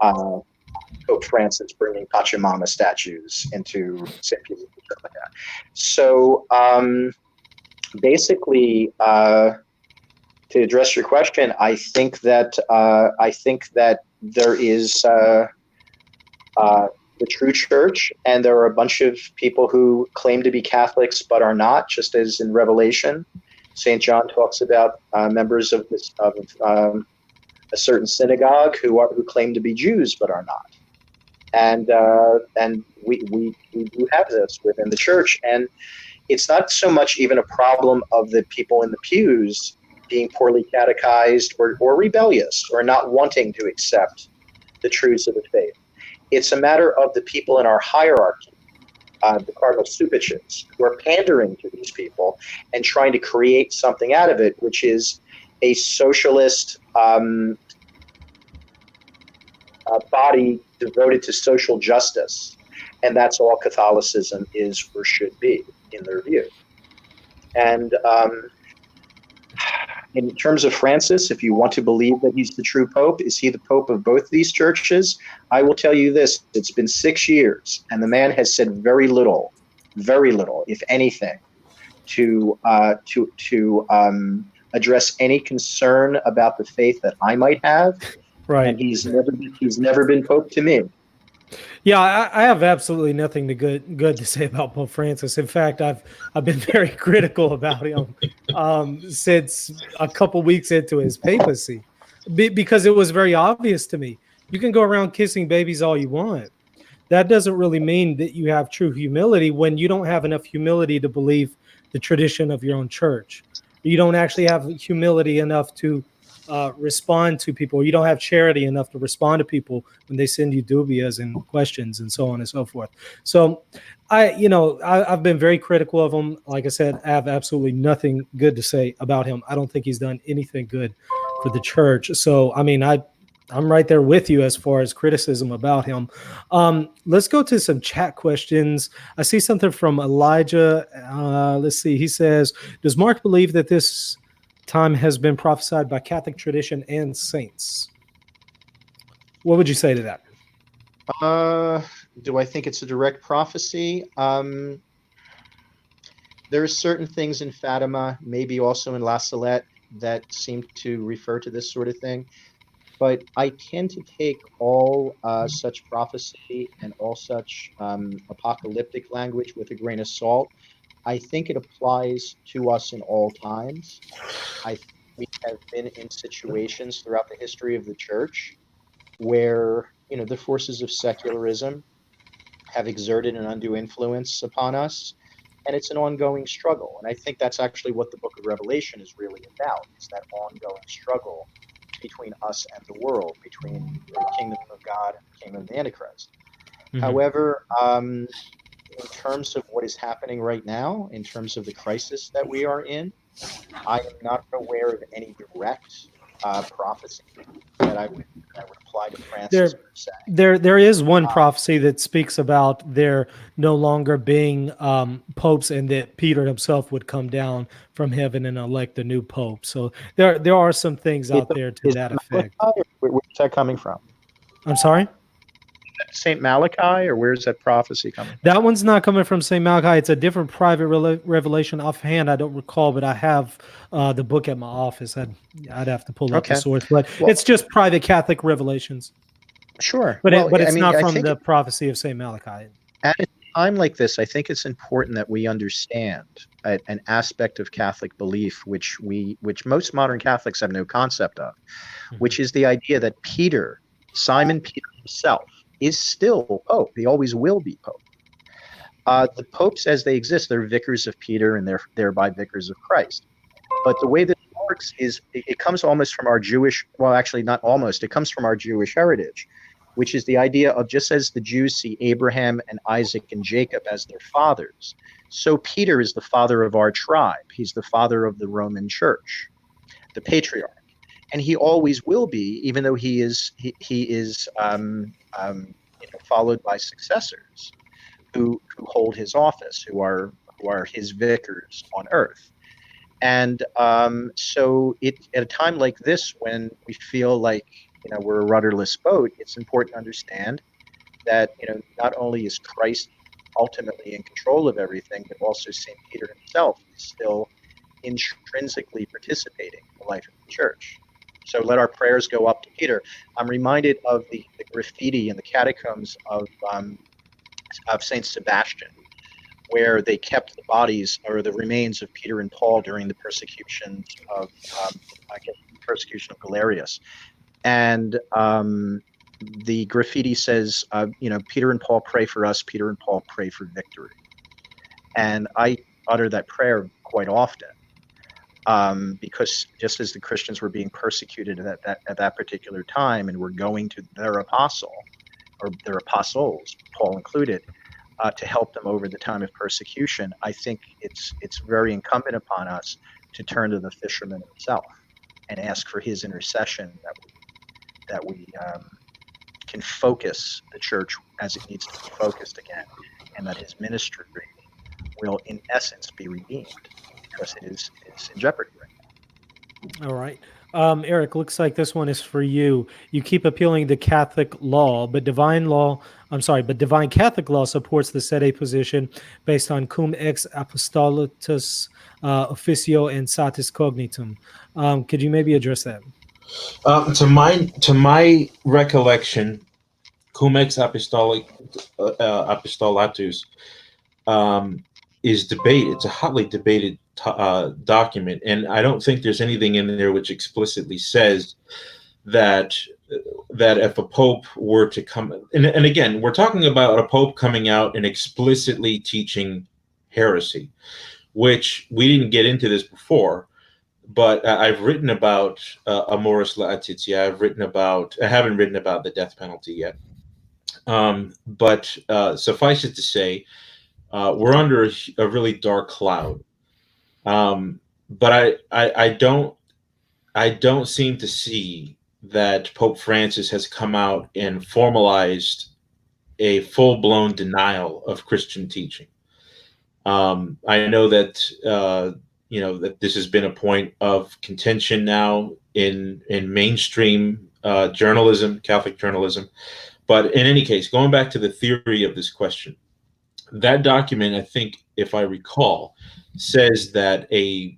Pope Francis bringing Pachamama statues into St. Peter's Basilica. So basically, to address your question, I think that there is the true church, and there are a bunch of people who claim to be Catholics but are not, just as in Revelation, St. John talks about members of a certain synagogue who claim to be Jews but are not. And we do have this within the church, and it's not so much even a problem of the people in the pews being poorly catechized or rebellious or not wanting to accept the truths of the faith. It's a matter of the people in our hierarchy, the Cardinal Supiches, who are pandering to these people and trying to create something out of it, which is a socialist body devoted to social justice. And that's all Catholicism is or should be, in their view. And in terms of Francis, if you want to believe that he's the true Pope, is he the Pope of both these churches? I will tell you this, it's been 6 years, and the man has said very little, if anything, to address any concern about the faith that I might have. Right. And he's never been Pope to me. Yeah, I have absolutely nothing good to say about Pope Francis. In fact, I've been very critical about him since a couple weeks into his papacy, because it was very obvious to me. You can go around kissing babies all you want. That doesn't really mean that you have true humility when you don't have enough humility to believe the tradition of your own church. You don't actually have humility enough to respond to people. You don't have charity enough to respond to people when they send you dubias and questions and so on and so forth. So I've been very critical of him. Like I said, I have absolutely nothing good to say about him. I don't think he's done anything good for the church. So, I mean, I'm right there with you as far as criticism about him. Let's go to some chat questions. I see something from Elijah. Let's see. He says, does Mark believe that this time has been prophesied by Catholic tradition and saints? What would you say to that? Do I think it's a direct prophecy? There are certain things in Fatima, maybe also in La Salette, that seem to refer to this sort of thing. But I tend to take all such prophecy and all such apocalyptic language with a grain of salt. I think it applies to us in all times. I think we have been in situations throughout the history of the church where, you know, the forces of secularism have exerted an undue influence upon us, and it's an ongoing struggle. And I think that's actually what the book of Revelation is really about, is that ongoing struggle between us and the world, between the kingdom of God and the kingdom of the Antichrist. Mm-hmm. However, in terms of what is happening right now, in terms of the crisis that we are in, I am not aware of any direct prophecy that I would apply to Francis. There is one prophecy that speaks about there no longer being popes, and that Peter himself would come down from heaven and elect a new pope. So there are some things out there to that effect. Where's that coming from? I'm sorry? St. Malachi, or where's that prophecy coming from? That one's not coming from St. Malachi. It's a different private revelation. Offhand, I don't recall, but I have the book at my office. I'd have to pull up the source, but it's just private Catholic revelations. Sure. But it's not from the prophecy of St. Malachi. At a time like this, I think it's important that we understand an aspect of Catholic belief which most modern Catholics have no concept of, which is the idea that Simon Peter himself, is still Pope. He always will be Pope. The popes, as they exist, they're vicars of Peter, and they're thereby vicars of Christ. But the way that it works is it comes almost from our Jewish, well, actually not almost, it comes from our Jewish heritage, which is the idea of, just as the Jews see Abraham and Isaac and Jacob as their fathers, so Peter is the father of our tribe. He's the father of the Roman Church, the patriarch. And he always will be, even though he is followed by successors who hold his office, who are his vicars on earth. And so at a time like this, when we feel like we're a rudderless boat, it's important to understand that not only is Christ ultimately in control of everything, but also St. Peter himself is still intrinsically participating in the life of the church. So let our prayers go up to Peter. I'm reminded of the graffiti in the catacombs of Saint Sebastian, where they kept the bodies or the remains of Peter and Paul during the persecution of Galerius. And the graffiti says, Peter and Paul pray for us. Peter and Paul pray for victory. And I utter that prayer quite often. Because just as the Christians were being persecuted at that particular time, and were going to their apostle or their apostles, Paul included, to help them over the time of persecution, I think it's very incumbent upon us to turn to the fisherman himself and ask for his intercession, that we can focus the church as it needs to be focused again, and that his ministry will, in essence, be redeemed, because it's in jeopardy right now. All right. Eric, looks like this one is for you. You keep appealing to Catholic law, but divine Catholic law supports the sede position based on cum ex apostolatus officio and satis cognitum. Could you maybe address that? To my recollection, cum ex apostolatus is debate. It's a hotly debated document, and I don't think there's anything in there which explicitly says that if a pope were to come, and again, we're talking about a pope coming out and explicitly teaching heresy, which we didn't get into this before, but I've written about amoris laetitia. I haven't written about the death penalty yet, but suffice it to say, we're under a really dark cloud. But I don't I don't seem to see that Pope Francis has come out and formalized a full-blown denial of Christian teaching. I know that that this has been a point of contention now in mainstream journalism, Catholic journalism. But in any case, going back to the theory of this question, that document, I think, if I recall, says that a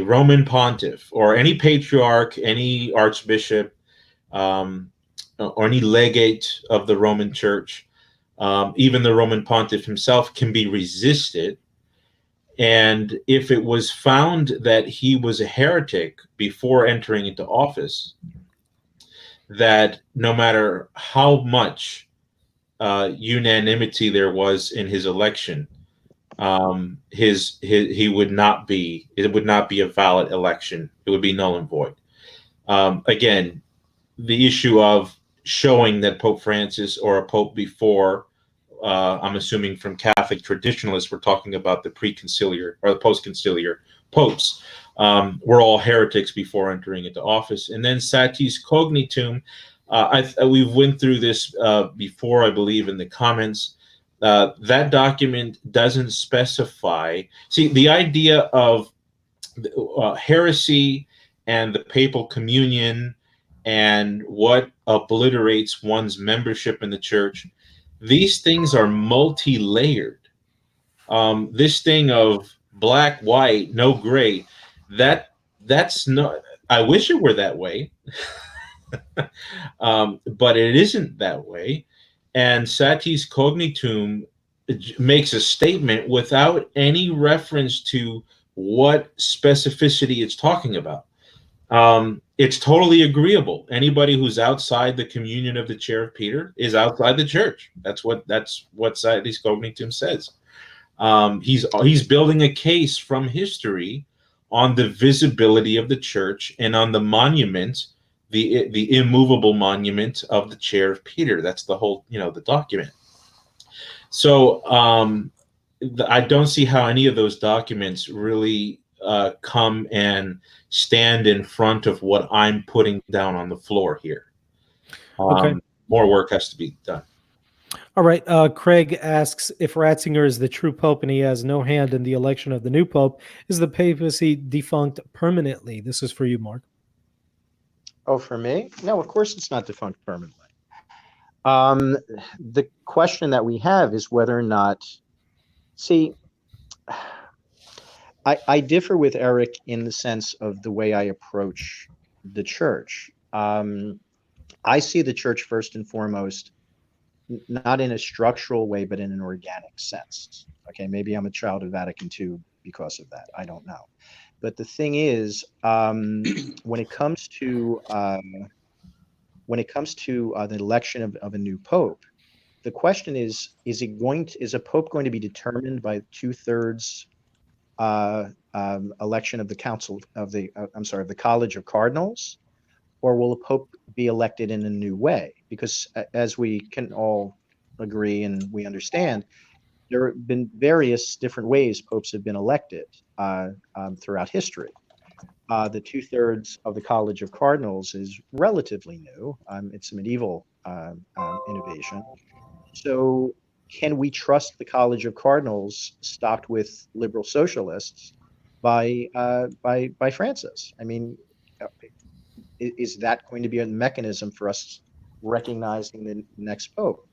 Roman pontiff or any patriarch, any archbishop, or any legate of the Roman Church, even the Roman pontiff himself, can be resisted. And if it was found that he was a heretic before entering into office, that no matter how much unanimity there was in his election, he would not be. It would not be a valid election. It would be null and void. Again, the issue of showing that Pope Francis or a pope before, I'm assuming from Catholic traditionalists, we're talking about the pre-conciliar or the post-conciliar popes, were all heretics before entering into office. And then Satis Cognitum, we've went through this before, I believe, in the comments. That document doesn't specify. See, the idea of heresy and the papal communion and what obliterates one's membership in the church, these things are multi-layered. This thing of black, white, no gray, that's not. I wish it were that way, but it isn't that way. And Satis Cognitum makes a statement without any reference to what specificity it's talking about. It's totally agreeable. Anybody who's outside the communion of the chair of Peter is outside the church. That's what Satis Cognitum says. He's building a case from history on the visibility of the church and on the monument, the immovable monument of the chair of Peter. That's the whole, the document. So I don't see how any of those documents really come and stand in front of what I'm putting down on the floor here. Okay. More work has to be done. All right. Craig asks if Ratzinger is the true pope and he has no hand in the election of the new pope, is the papacy defunct permanently? This is for you, Mark. Oh, for me? No, of course it's not defunct permanently. The question that we have is whether or not, see, I differ with Erick in the sense of the way I approach the church. I see the church first and foremost, not in a structural way, but in an organic sense. Okay, maybe I'm a child of Vatican II because of that. I don't know. But the thing is, when it comes to the election of a new pope, the question is a pope going to be determined by 2/3 election of the council of the College of Cardinals, or will a pope be elected in a new way? Because as we can all agree and we understand, there have been various different ways popes have been elected throughout history. The 2/3 of the College of Cardinals is relatively new. It's a medieval innovation. So can we trust the College of Cardinals stocked with liberal socialists by Francis? I mean, is that going to be a mechanism for us recognizing the next pope?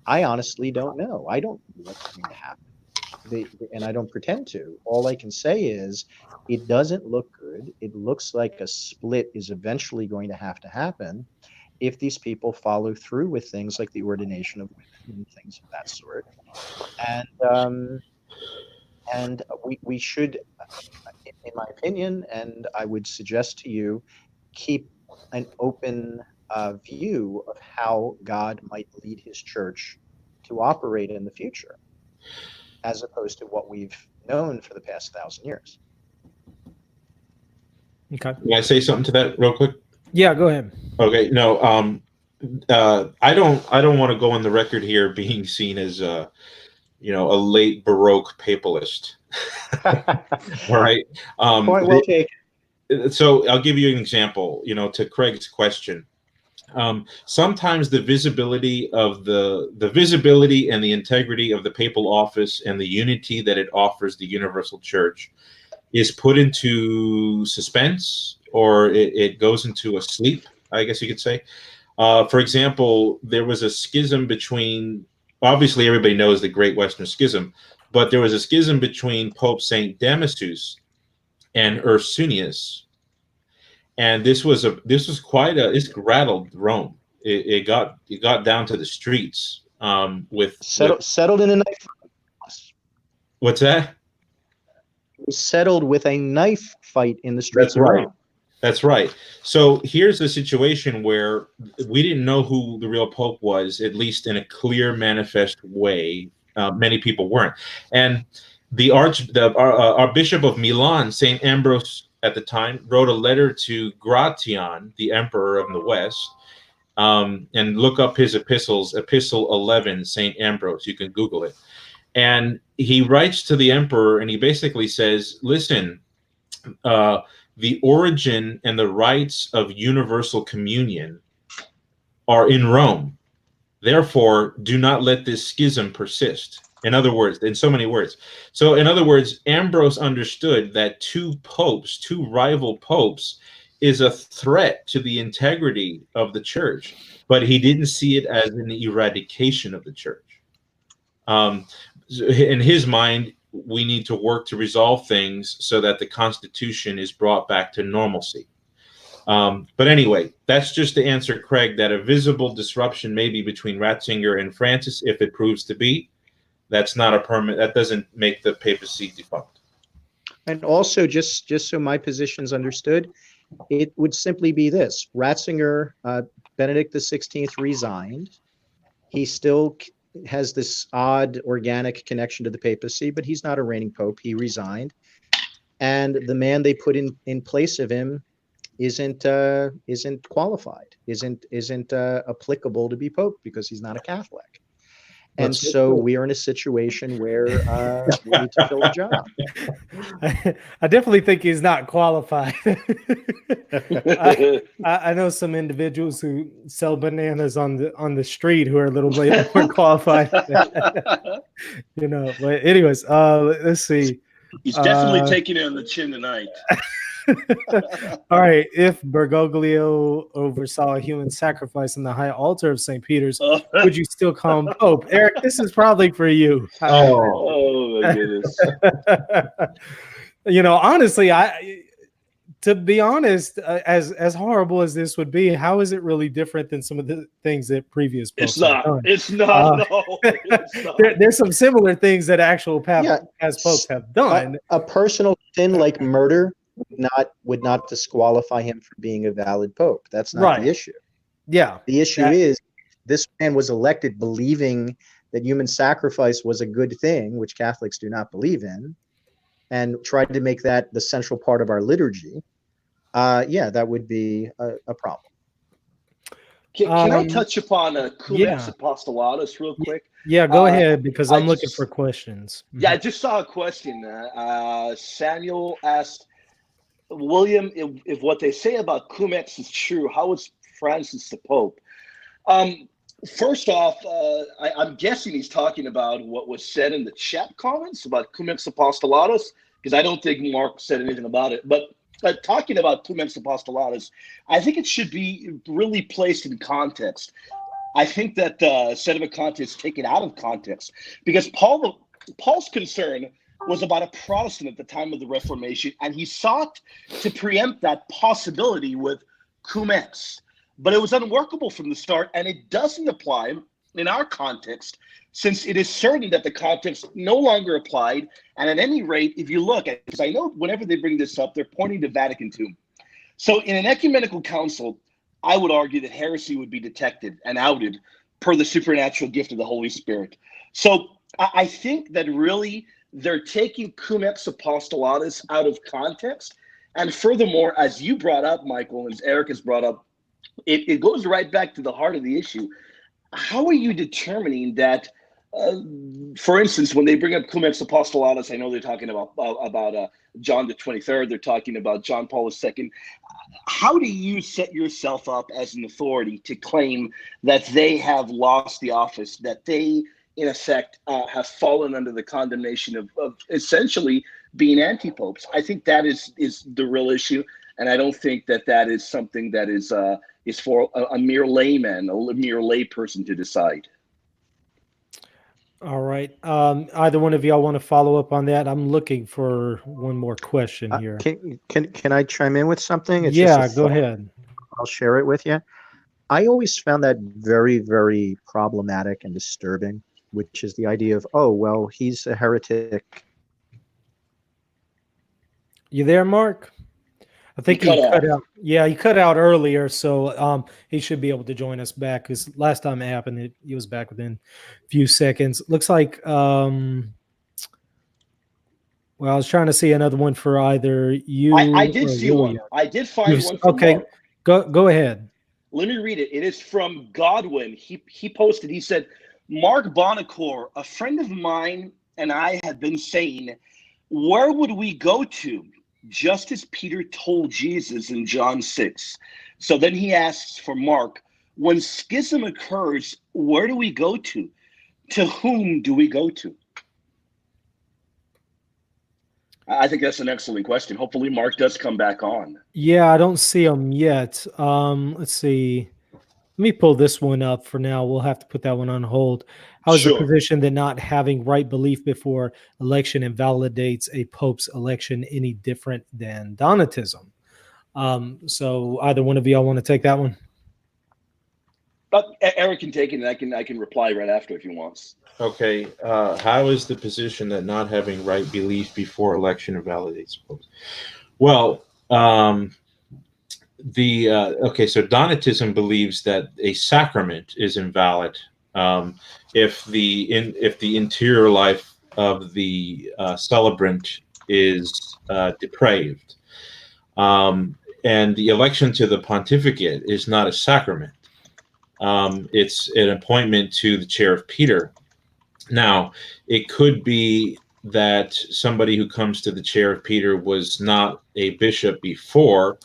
I honestly don't know. I don't know what's going to happen. And I don't pretend to. All I can say is it doesn't look good. It looks like a split is eventually going to happen if these people follow through with things like the ordination of women and things of that sort. And we should, in my opinion, and I would suggest to you, keep an open view of how God might lead his church to operate in the future, as opposed to what we've known for the past 1,000 years. Okay. Can I say something to that real quick? Yeah, go ahead. Okay. No, I don't want to go on the record here being seen as a late Baroque papalist. All right. Point well taken. So I'll give you an example, to Craig's question. Sometimes the visibility and the integrity of the papal office and the unity that it offers the universal church is put into suspense, or it goes into a sleep, I guess you could say. For example, there was a schism between, obviously everybody knows the Great Western Schism, but there was a schism between Pope Saint Damasus and Ursunius, and this rattled Rome. It got down to the streets settled in a knife. What's that? It was settled with a knife fight in the streets of Rome. That's right. So here's the situation where we didn't know who the real Pope was, at least in a clear, manifest way. Many people weren't, and our Bishop of Milan, Saint Ambrose, at the time, wrote a letter to Gratian, the Emperor of the West, and look up his epistles, Epistle 11, Saint Ambrose. You can Google it, and he writes to the Emperor, and he basically says, "Listen, the origin and the rites of universal communion are in Rome. Therefore, do not let this schism persist." In other words, in so many words. So in other words, Ambrose understood that two rival popes, is a threat to the integrity of the church, but he didn't see it as an eradication of the church. In his mind, we need to work to resolve things so that the Constitution is brought back to normalcy. But anyway, that's just to answer Craig, that a visible disruption maybe between Ratzinger and Francis, if it proves to be, that's not a permanent, that doesn't make the papacy defunct. And also, just so my position's understood, it would simply be this: Ratzinger, Benedict XVI resigned. He still has this odd organic connection to the papacy, but he's not a reigning pope. He resigned, and the man they put in place of him isn't qualified, isn't applicable to be pope because he's not a Catholic. And so we are in a situation where we need to fill the job. I definitely think he's not qualified. I know some individuals who sell bananas on the street who are a little bit more qualified. But anyways, let's see. He's definitely taking it on the chin tonight. All right. If Bergoglio oversaw a human sacrifice in the high altar of St. Peter's, would you still call him Pope? Eric, this is probably for you. Oh my goodness. Honestly, to be honest, as horrible as this would be, how is it really different than some of the things that previous popes have done? It's not. It's not. There's some similar things that actual past popes have done. A personal sin like murder would not disqualify him from being a valid pope. That's not the issue. Yeah. The issue is this man was elected believing that human sacrifice was a good thing, which Catholics do not believe in, and tried to make that the central part of our liturgy. That would be a problem. Can I touch upon Cumex Apostolatus real quick? Yeah, go ahead, because I'm looking for questions. Yeah, I just saw a question. Samuel asked, William, if what they say about Cumex is true, how is Francis the Pope? First off, I'm guessing he's talking about what was said in the chat comments about Cumex Apostolatus, because I don't think Mark said anything about it. But talking about Cumex Apostolatus, I think it should be really placed in context. I think that sediment content is taken out of context, because Paul's concern was about a Protestant at the time of the Reformation, and he sought to preempt that possibility with Cumex. But it was unworkable from the start, and it doesn't apply in our context, since it is certain that the context no longer applied. And at any rate, if you look at, because I know whenever they bring this up, they're pointing to Vatican II. So in an ecumenical council, I would argue that heresy would be detected and outed per the supernatural gift of the Holy Spirit. So I think that really they're taking Cumex Apostolatus out of context. And furthermore, as you brought up, Michael, and as Eric has brought up, it goes right back to the heart of the issue. How are you determining that for instance, when they bring up Cum Ex Apostolatus, I know they're talking about John the 23rd. They're talking about John Paul II. How do you set yourself up as an authority to claim that they have lost the office, that they, in effect, have fallen under the condemnation of essentially being anti-popes? I think that is the real issue, and I don't think that is something that is for a mere layman, a mere lay person to decide. All right. Either one of y'all want to follow up on that? I'm looking for one more question here. Can I chime in with something? It's yeah, just go ahead. I'll share it with you. I always found that very, very problematic and disturbing, which is the idea of, oh, well, he's a heretic. You there, Mark? I think he cut out. Yeah, he cut out earlier, so he should be able to join us back, because last time it happened, he was back within a few seconds. Looks like, well, I was trying to see another one for either you I did or see William. one. I did find one from okay, Mark. go ahead. Let me read it. It is from Godwin. He posted, he said, Mark Bonocore, a friend of mine and I have been saying, where would we go to? Just as Peter told Jesus in John 6. So then he asks for Mark, when schism occurs, where do we go to? To whom do we go to? I think that's an excellent question. Hopefully Mark does come back on. Yeah, I don't see him yet. Let's see. Let me pull this one up for now. We'll have to put that one on hold. How is the position that not having right belief before election invalidates a pope's election any different than Donatism? So either one of y'all want to take that one? Eric can take it, and I can reply right after if he wants. Okay. How is the position that not having right belief before election invalidates popes? Well, okay, so Donatism believes that a sacrament is invalid if the interior life of the celebrant is depraved, and the election to the pontificate is not a sacrament. It's an appointment to the chair of Peter. Now, it could be that somebody who comes to the chair of Peter was not a bishop before,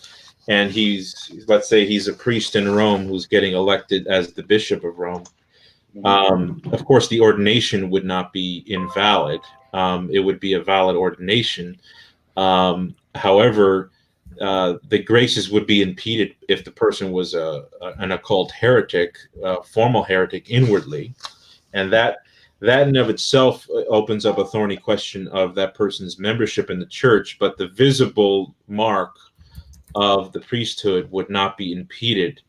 and let's say he's a priest in Rome who's getting elected as the bishop of Rome. Of course, the ordination would not be invalid. It would be a valid ordination. However, the graces would be impeded if the person was an occult heretic, formal heretic inwardly. And that in and of itself opens up a thorny question of that person's membership in the church, but the visible mark of the priesthood would not be impeded.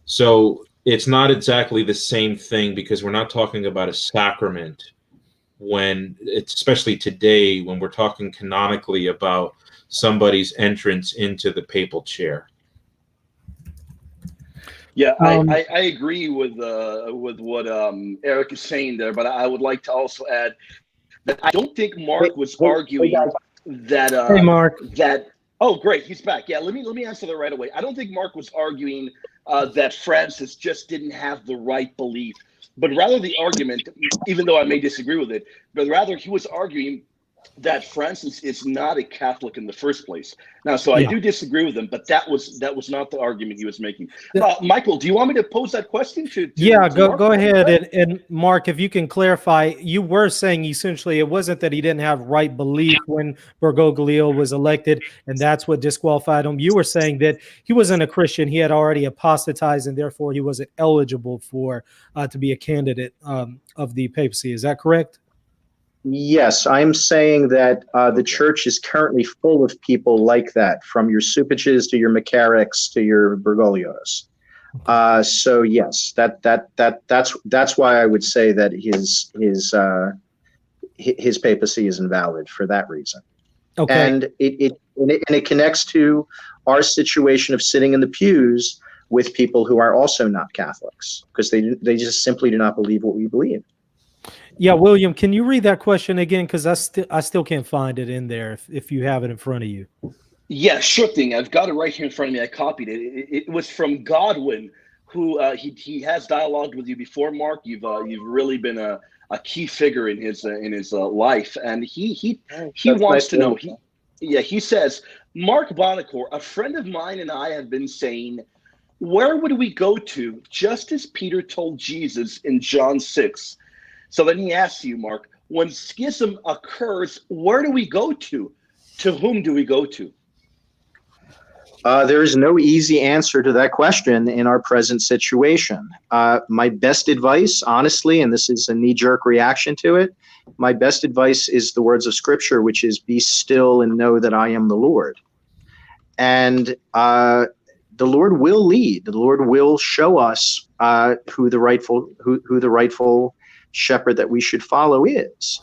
So it's not exactly the same thing, because we're not talking about a sacrament especially today, when we're talking canonically about somebody's entrance into the papal chair. Yeah, I agree with what Eric is saying there, but I would like to also add that I don't think Mark was arguing that. Hey, Mark. Oh, great, he's back. Yeah, let me answer that right away. I don't think Mark was arguing that Francis just didn't have the right belief, but rather the argument, even though I may disagree with it, but rather he was arguing that Francis is not a Catholic in the first place. Now, so I do disagree with him, but that was not the argument he was making. Michael, do you want me to pose that question to go ahead. And Mark, if you can clarify, you were saying essentially it wasn't that he didn't have right belief when Bergoglio was elected, and that's what disqualified him. You were saying that he wasn't a Christian. He had already apostatized, and therefore he wasn't eligible for to be a candidate of the papacy. Is that correct? Yes, I'm saying that the church is currently full of people like that, from your Supiches to your McCarricks to your Bergoglios. So yes, that's why I would say that his papacy is invalid for that reason. Okay, and it connects to our situation of sitting in the pews with people who are also not Catholics, because they just simply do not believe what we believe. Yeah, William, can you read that question again? Because I still can't find it in there if you have it in front of you. Yeah, sure thing. I've got it right here in front of me. I copied it. It was from Godwin, who he has dialogued with you before, Mark. You've really been a key figure in his life, and he wants to know. He says, Mark Bonocore, a friend of mine and I have been saying, where would we go to, just as Peter told Jesus in John 6? So then he asks you, Mark, when schism occurs, where do we go to? To whom do we go to? There is no easy answer to that question in our present situation. My best advice, honestly, and this is a knee-jerk reaction to it, my best advice is the words of Scripture, which is, be still and know that I am the Lord. And the Lord will lead. The Lord will show us who the rightful shepherd that we should follow is.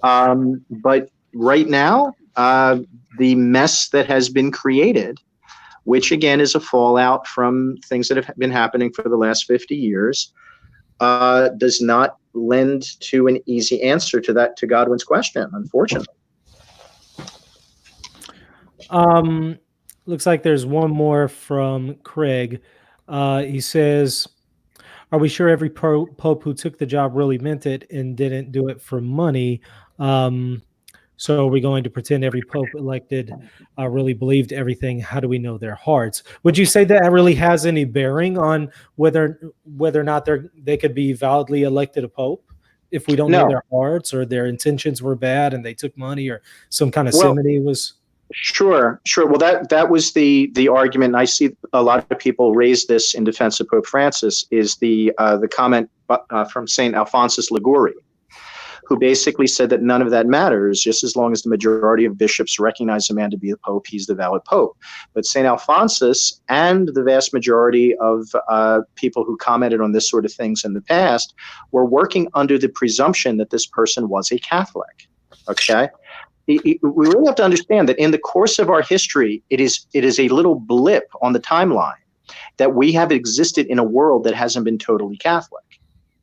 But right now, the mess that has been created, which again is a fallout from things that have been happening for the last 50 years, does not lend to an easy answer to Godwin's question, unfortunately. Looks like there's one more from Craig. He says, are we sure every pope who took the job really meant it and didn't do it for money? So are we going to pretend every pope elected really believed everything? How do we know their hearts? Would you say that really has any bearing on whether or not they could be validly elected a pope if we don't know their hearts, or their intentions were bad and they took money, or some kind of simony was? Sure. Well, that was the argument. And I see a lot of people raise this in defense of Pope Francis, is the comment from St. Alphonsus Liguori, who basically said that none of that matters, just as long as the majority of bishops recognize a man to be a pope, he's the valid pope. But St. Alphonsus and the vast majority of people who commented on this sort of things in the past were working under the presumption that this person was a Catholic. Okay? We really have to understand that in the course of our history, it is a little blip on the timeline that we have existed in a world that hasn't been totally Catholic.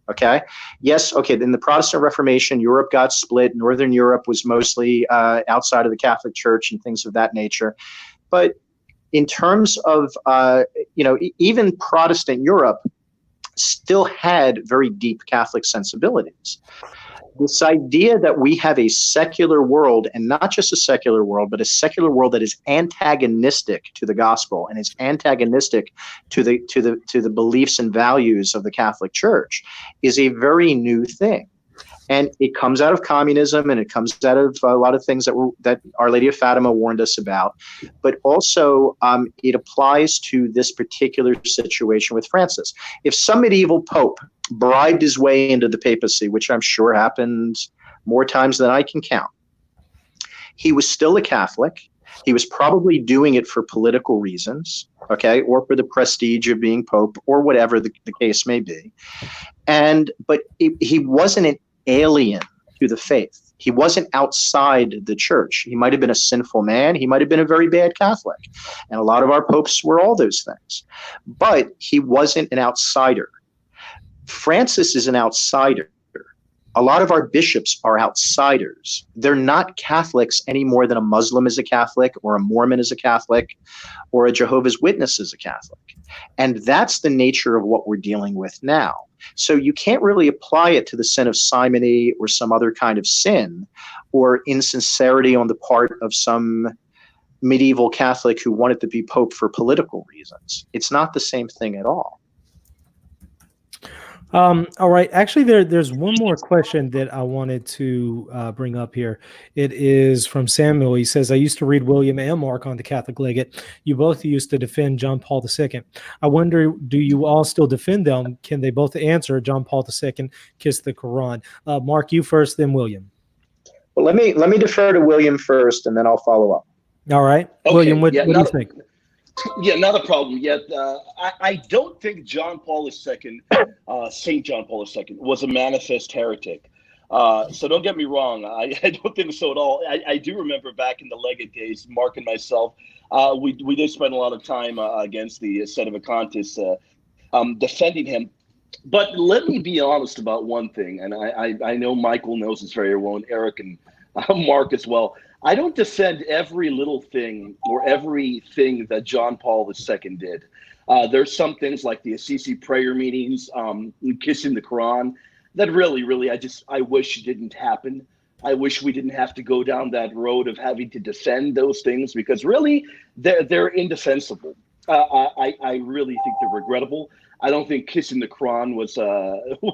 Okay. Yes. Okay. In the Protestant Reformation, Europe got split. Northern Europe was mostly outside of the Catholic Church and things of that nature. But in terms of, even Protestant Europe still had very deep Catholic sensibilities. This idea that we have a secular world, and not just a secular world, but a secular world that is antagonistic to the gospel and is antagonistic to the beliefs and values of the Catholic Church, is a very new thing. And it comes out of communism, and it comes out of a lot of things that Our Lady of Fatima warned us about. But also, it applies to this particular situation with Francis. If some medieval pope bribed his way into the papacy, which I'm sure happened more times than I can count, he was still a Catholic. He was probably doing it for political reasons, okay, or for the prestige of being pope, or whatever the case may be. But he wasn't an alien to the faith. He wasn't outside the church. He might have been a sinful man. He might have been a very bad Catholic. And a lot of our popes were all those things. But he wasn't an outsider. Francis is an outsider. A lot of our bishops are outsiders. They're not Catholics any more than a Muslim is a Catholic, or a Mormon is a Catholic, or a Jehovah's Witness is a Catholic. And that's the nature of what we're dealing with now. So you can't really apply it to the sin of simony or some other kind of sin, or insincerity on the part of some medieval Catholic who wanted to be pope for political reasons. It's not the same thing at all. All right. Actually, there's one more question that I wanted to bring up here. It is from Samuel. He says, I used to read William and Mark on the Catholic Legate. You both used to defend John Paul II. I wonder, do you all still defend them? Can they both answer John Paul II, kiss the Quran? Mark, you first, then William. Well, let me defer to William first, and then I'll follow up. All right. Okay. William, what do you think? Yeah, not a problem yet. I don't think John Paul II, St. John Paul II, was a manifest heretic. So don't get me wrong. I don't think so at all. I do remember back in the legate days, Mark and myself, we did spend a lot of time against the Sedevacantists, defending him. But let me be honest about one thing, and I know Michael knows this very well, and Eric and Mark as well. I don't defend every little thing or everything that John Paul II did. There's some things like the Assisi prayer meetings, kissing the Quran, that really, I wish didn't happen. I wish we didn't have to go down that road of having to defend those things, because really they're indefensible. I really think they're regrettable. I don't think kissing the Quran was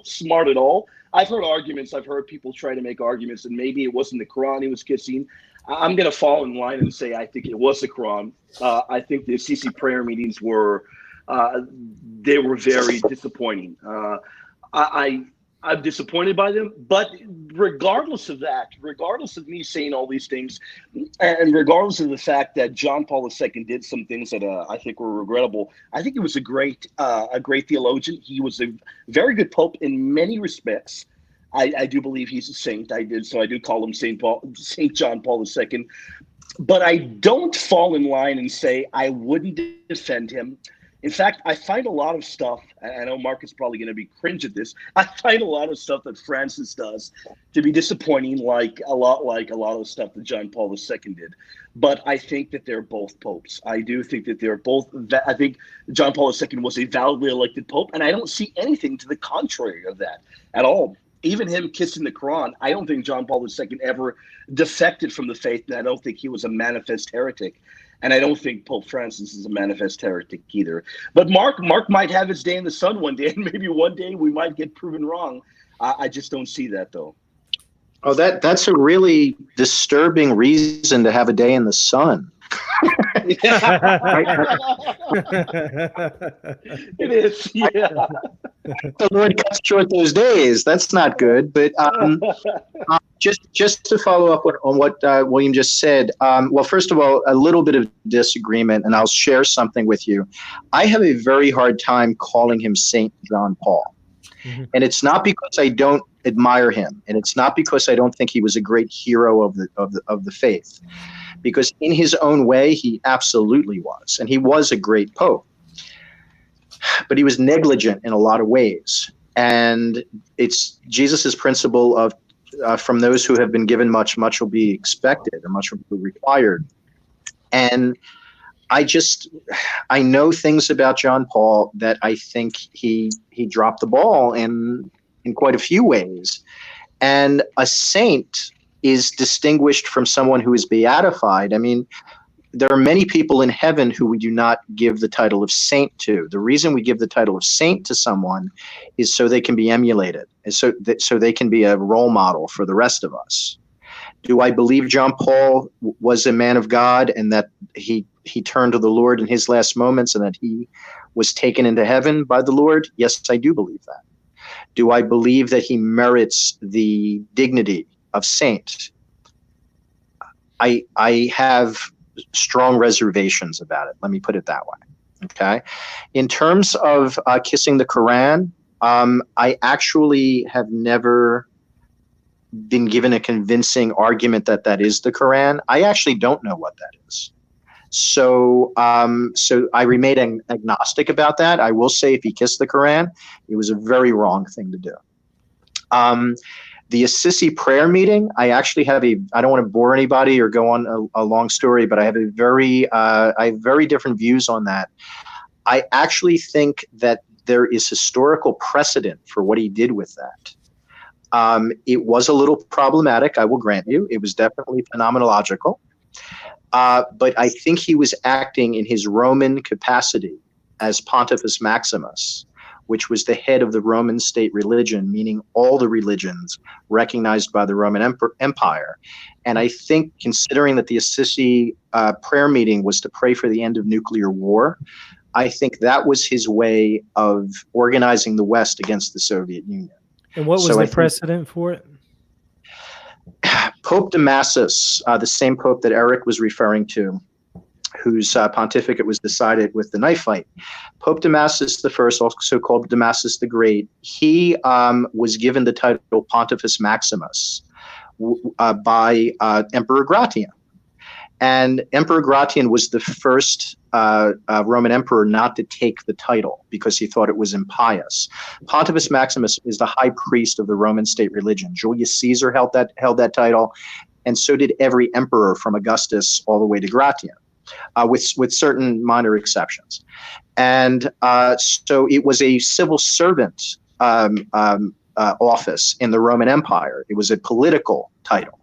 smart at all. I've heard people try to make arguments that maybe it wasn't the Quran he was kissing. I'm going to fall in line and say I think it was the Quran. I think the Assisi prayer meetings were very disappointing. I'm disappointed by them, but regardless of that, regardless of me saying all these things, and regardless of the fact that John Paul II did some things that I think were regrettable, I think he was a great theologian. He was a very good pope in many respects. I do believe he's a saint. I do call him Saint John Paul II. But I don't fall in line and say I wouldn't defend him. In fact, I find a lot of stuff, I know Mark is probably going to be cringe at this, I find a lot of stuff that Francis does to be disappointing, like a lot of stuff that John Paul II did. But I think that they're both popes. I do think that they're both, I think John Paul II was a validly elected pope, and I don't see anything to the contrary of that at all. Even him kissing the Quran, I don't think John Paul II ever defected from the faith, and I don't think he was a manifest heretic. And I don't think Pope Francis is a manifest heretic either. But Mark might have his day in the sun one day, and maybe one day we might get proven wrong. I just don't see that, though. Oh, that's a really disturbing reason to have a day in the sun. It is, yeah. The Lord cuts short those days. That's not good. But just to follow up on what William just said, well, first of all, a little bit of disagreement, and I'll share something with you. I have a very hard time calling him Saint John Paul. Mm-hmm. And it's not because I don't admire him, and it's not because I don't think he was a great hero of the faith. Because in his own way, he absolutely was. And he was a great pope. But he was negligent in a lot of ways. And it's Jesus's principle of from those who have been given much, much will be expected, and much will be required. And I know things about John Paul that I think he dropped the ball in quite a few ways. And a saint is distinguished from someone who is beatified. I mean, there are many people in heaven who we do not give the title of saint to. The reason we give the title of saint to someone is so they can be emulated, and so they can be a role model for the rest of us. Do I believe John Paul was a man of God, and that he turned to the Lord in his last moments, and that he was taken into heaven by the Lord? Yes, I do believe that. Do I believe that he merits the dignity of saint? I have strong reservations about it. Let me put it that way. Okay. In terms of kissing the Quran, I actually have never been given a convincing argument that is the Quran. I actually don't know what that is. So I remain agnostic about that. I will say if he kissed the Quran, it was a very wrong thing to do. The Assisi prayer meeting, I actually have I don't want to bore anybody or go on a long story, but I have I have very different views on that. I actually think that there is historical precedent for what he did with that. It was a little problematic, I will grant you. It was definitely phenomenological. But I think he was acting in his Roman capacity as Pontifex Maximus, which was the head of the Roman state religion, meaning all the religions recognized by the Roman Empire. And I think, considering that the Assisi prayer meeting was to pray for the end of nuclear war, I think that was his way of organizing the West against the Soviet Union. And what was the precedent for it? Pope Damasus, the same pope that Eric was referring to, whose pontificate was decided with the knife fight. Pope Damasus I, also called Damasus the Great, he was given the title Pontifex Maximus by Emperor Gratian. And Emperor Gratian was the first Roman emperor not to take the title because he thought it was impious. Pontifex Maximus is the high priest of the Roman state religion. Julius Caesar held that title, and so did every emperor from Augustus all the way to Gratian. with certain minor exceptions. And so it was a civil servant office in the Roman Empire. It was a political title.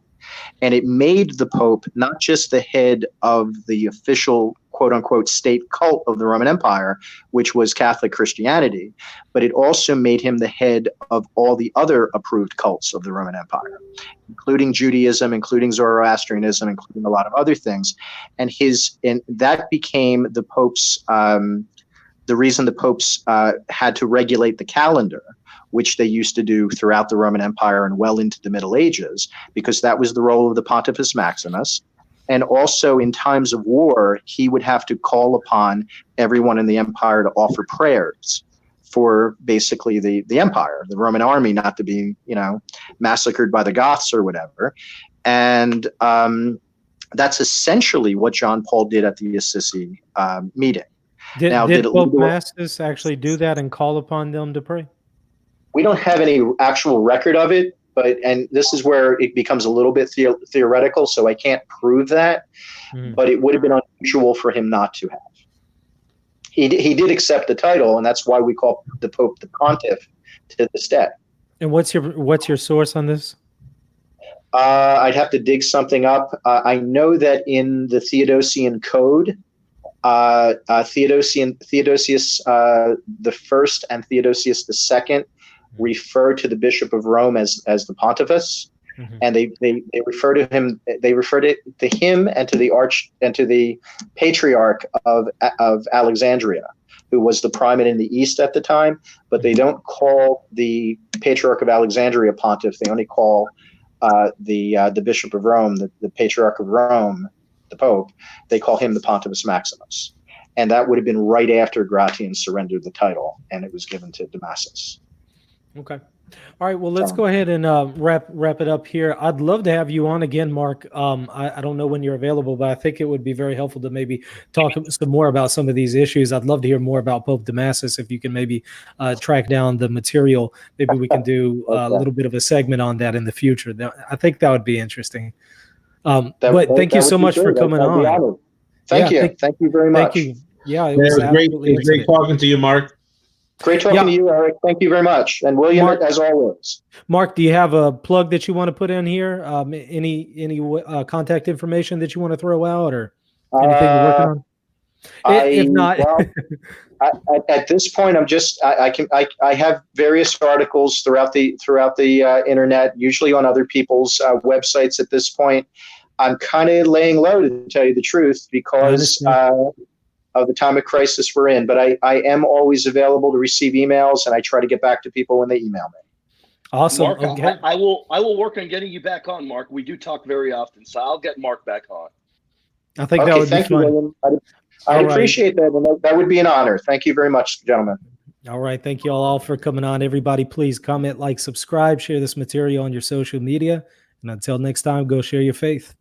And it made the Pope not just the head of the official, quote unquote, state cult of the Roman Empire, which was Catholic Christianity, but it also made him the head of all the other approved cults of the Roman Empire, including Judaism, including Zoroastrianism, including a lot of other things. And that became the Pope's, the reason the popes had to regulate the calendar, which they used to do throughout the Roman Empire and well into the Middle Ages, because that was the role of the Pontifex Maximus. And also in times of war, he would have to call upon everyone in the empire to offer prayers for basically the empire, the Roman army, not to be, massacred by the Goths or whatever. And that's essentially what John Paul did at the Assisi meeting. Did Pope Massis actually do that and call upon them to pray? We don't have any actual record of it, and this is where it becomes a little bit theoretical, so I can't prove that, but it would have been unusual for him not to have. He did accept the title, and that's why we call the Pope the Pontiff to this day. And what's your source on this? I'd have to dig something up. I know that in the Theodosian Code, Theodosius the First and Theodosius the Second refer to the Bishop of Rome as the Pontifex, and they refer to him. They refer to him and to the Patriarch of Alexandria, who was the primate in the East at the time. But they don't call the Patriarch of Alexandria Pontiff. They only call the Bishop of Rome, the Patriarch of Rome, the Pope. They call him the Pontifex Maximus, and that would have been right after Gratian surrendered the title, and it was given to Damasus. Okay. All right. Well, let's go ahead and wrap it up here. I'd love to have you on again, Mark. I don't know when you're available, but I think it would be very helpful to maybe talk some more about some of these issues. I'd love to hear more about Pope Damasus. If you can maybe track down the material, maybe we can do a little bit of a segment on that in the future. I think that would be interesting. But thank you so much for coming on. Thank you. Thank you very much. Thank you. Yeah, it was great. It was great talking to you, Mark. Great talking to you, Eric. Thank you very much. And William, Mark, as always. Mark, do you have a plug that you want to put in here? Any contact information that you want to throw out, or anything you're working on? If not, at this point, I have various articles throughout the internet, usually on other people's websites. At this point, I'm kind of laying low, to tell you the truth, because of the time of crisis we're in. But I am always available to receive emails, and I try to get back to people when they email me. Awesome. Mark, okay. I will work on getting you back on, Mark. We do talk very often, so I'll get Mark back on. I think that would be fun. You, William. I appreciate that, and that would be an honor. Thank you very much, gentlemen. All right. Thank you all for coming on. Everybody, please comment, like, subscribe, share this material on your social media. And until next time, go share your faith.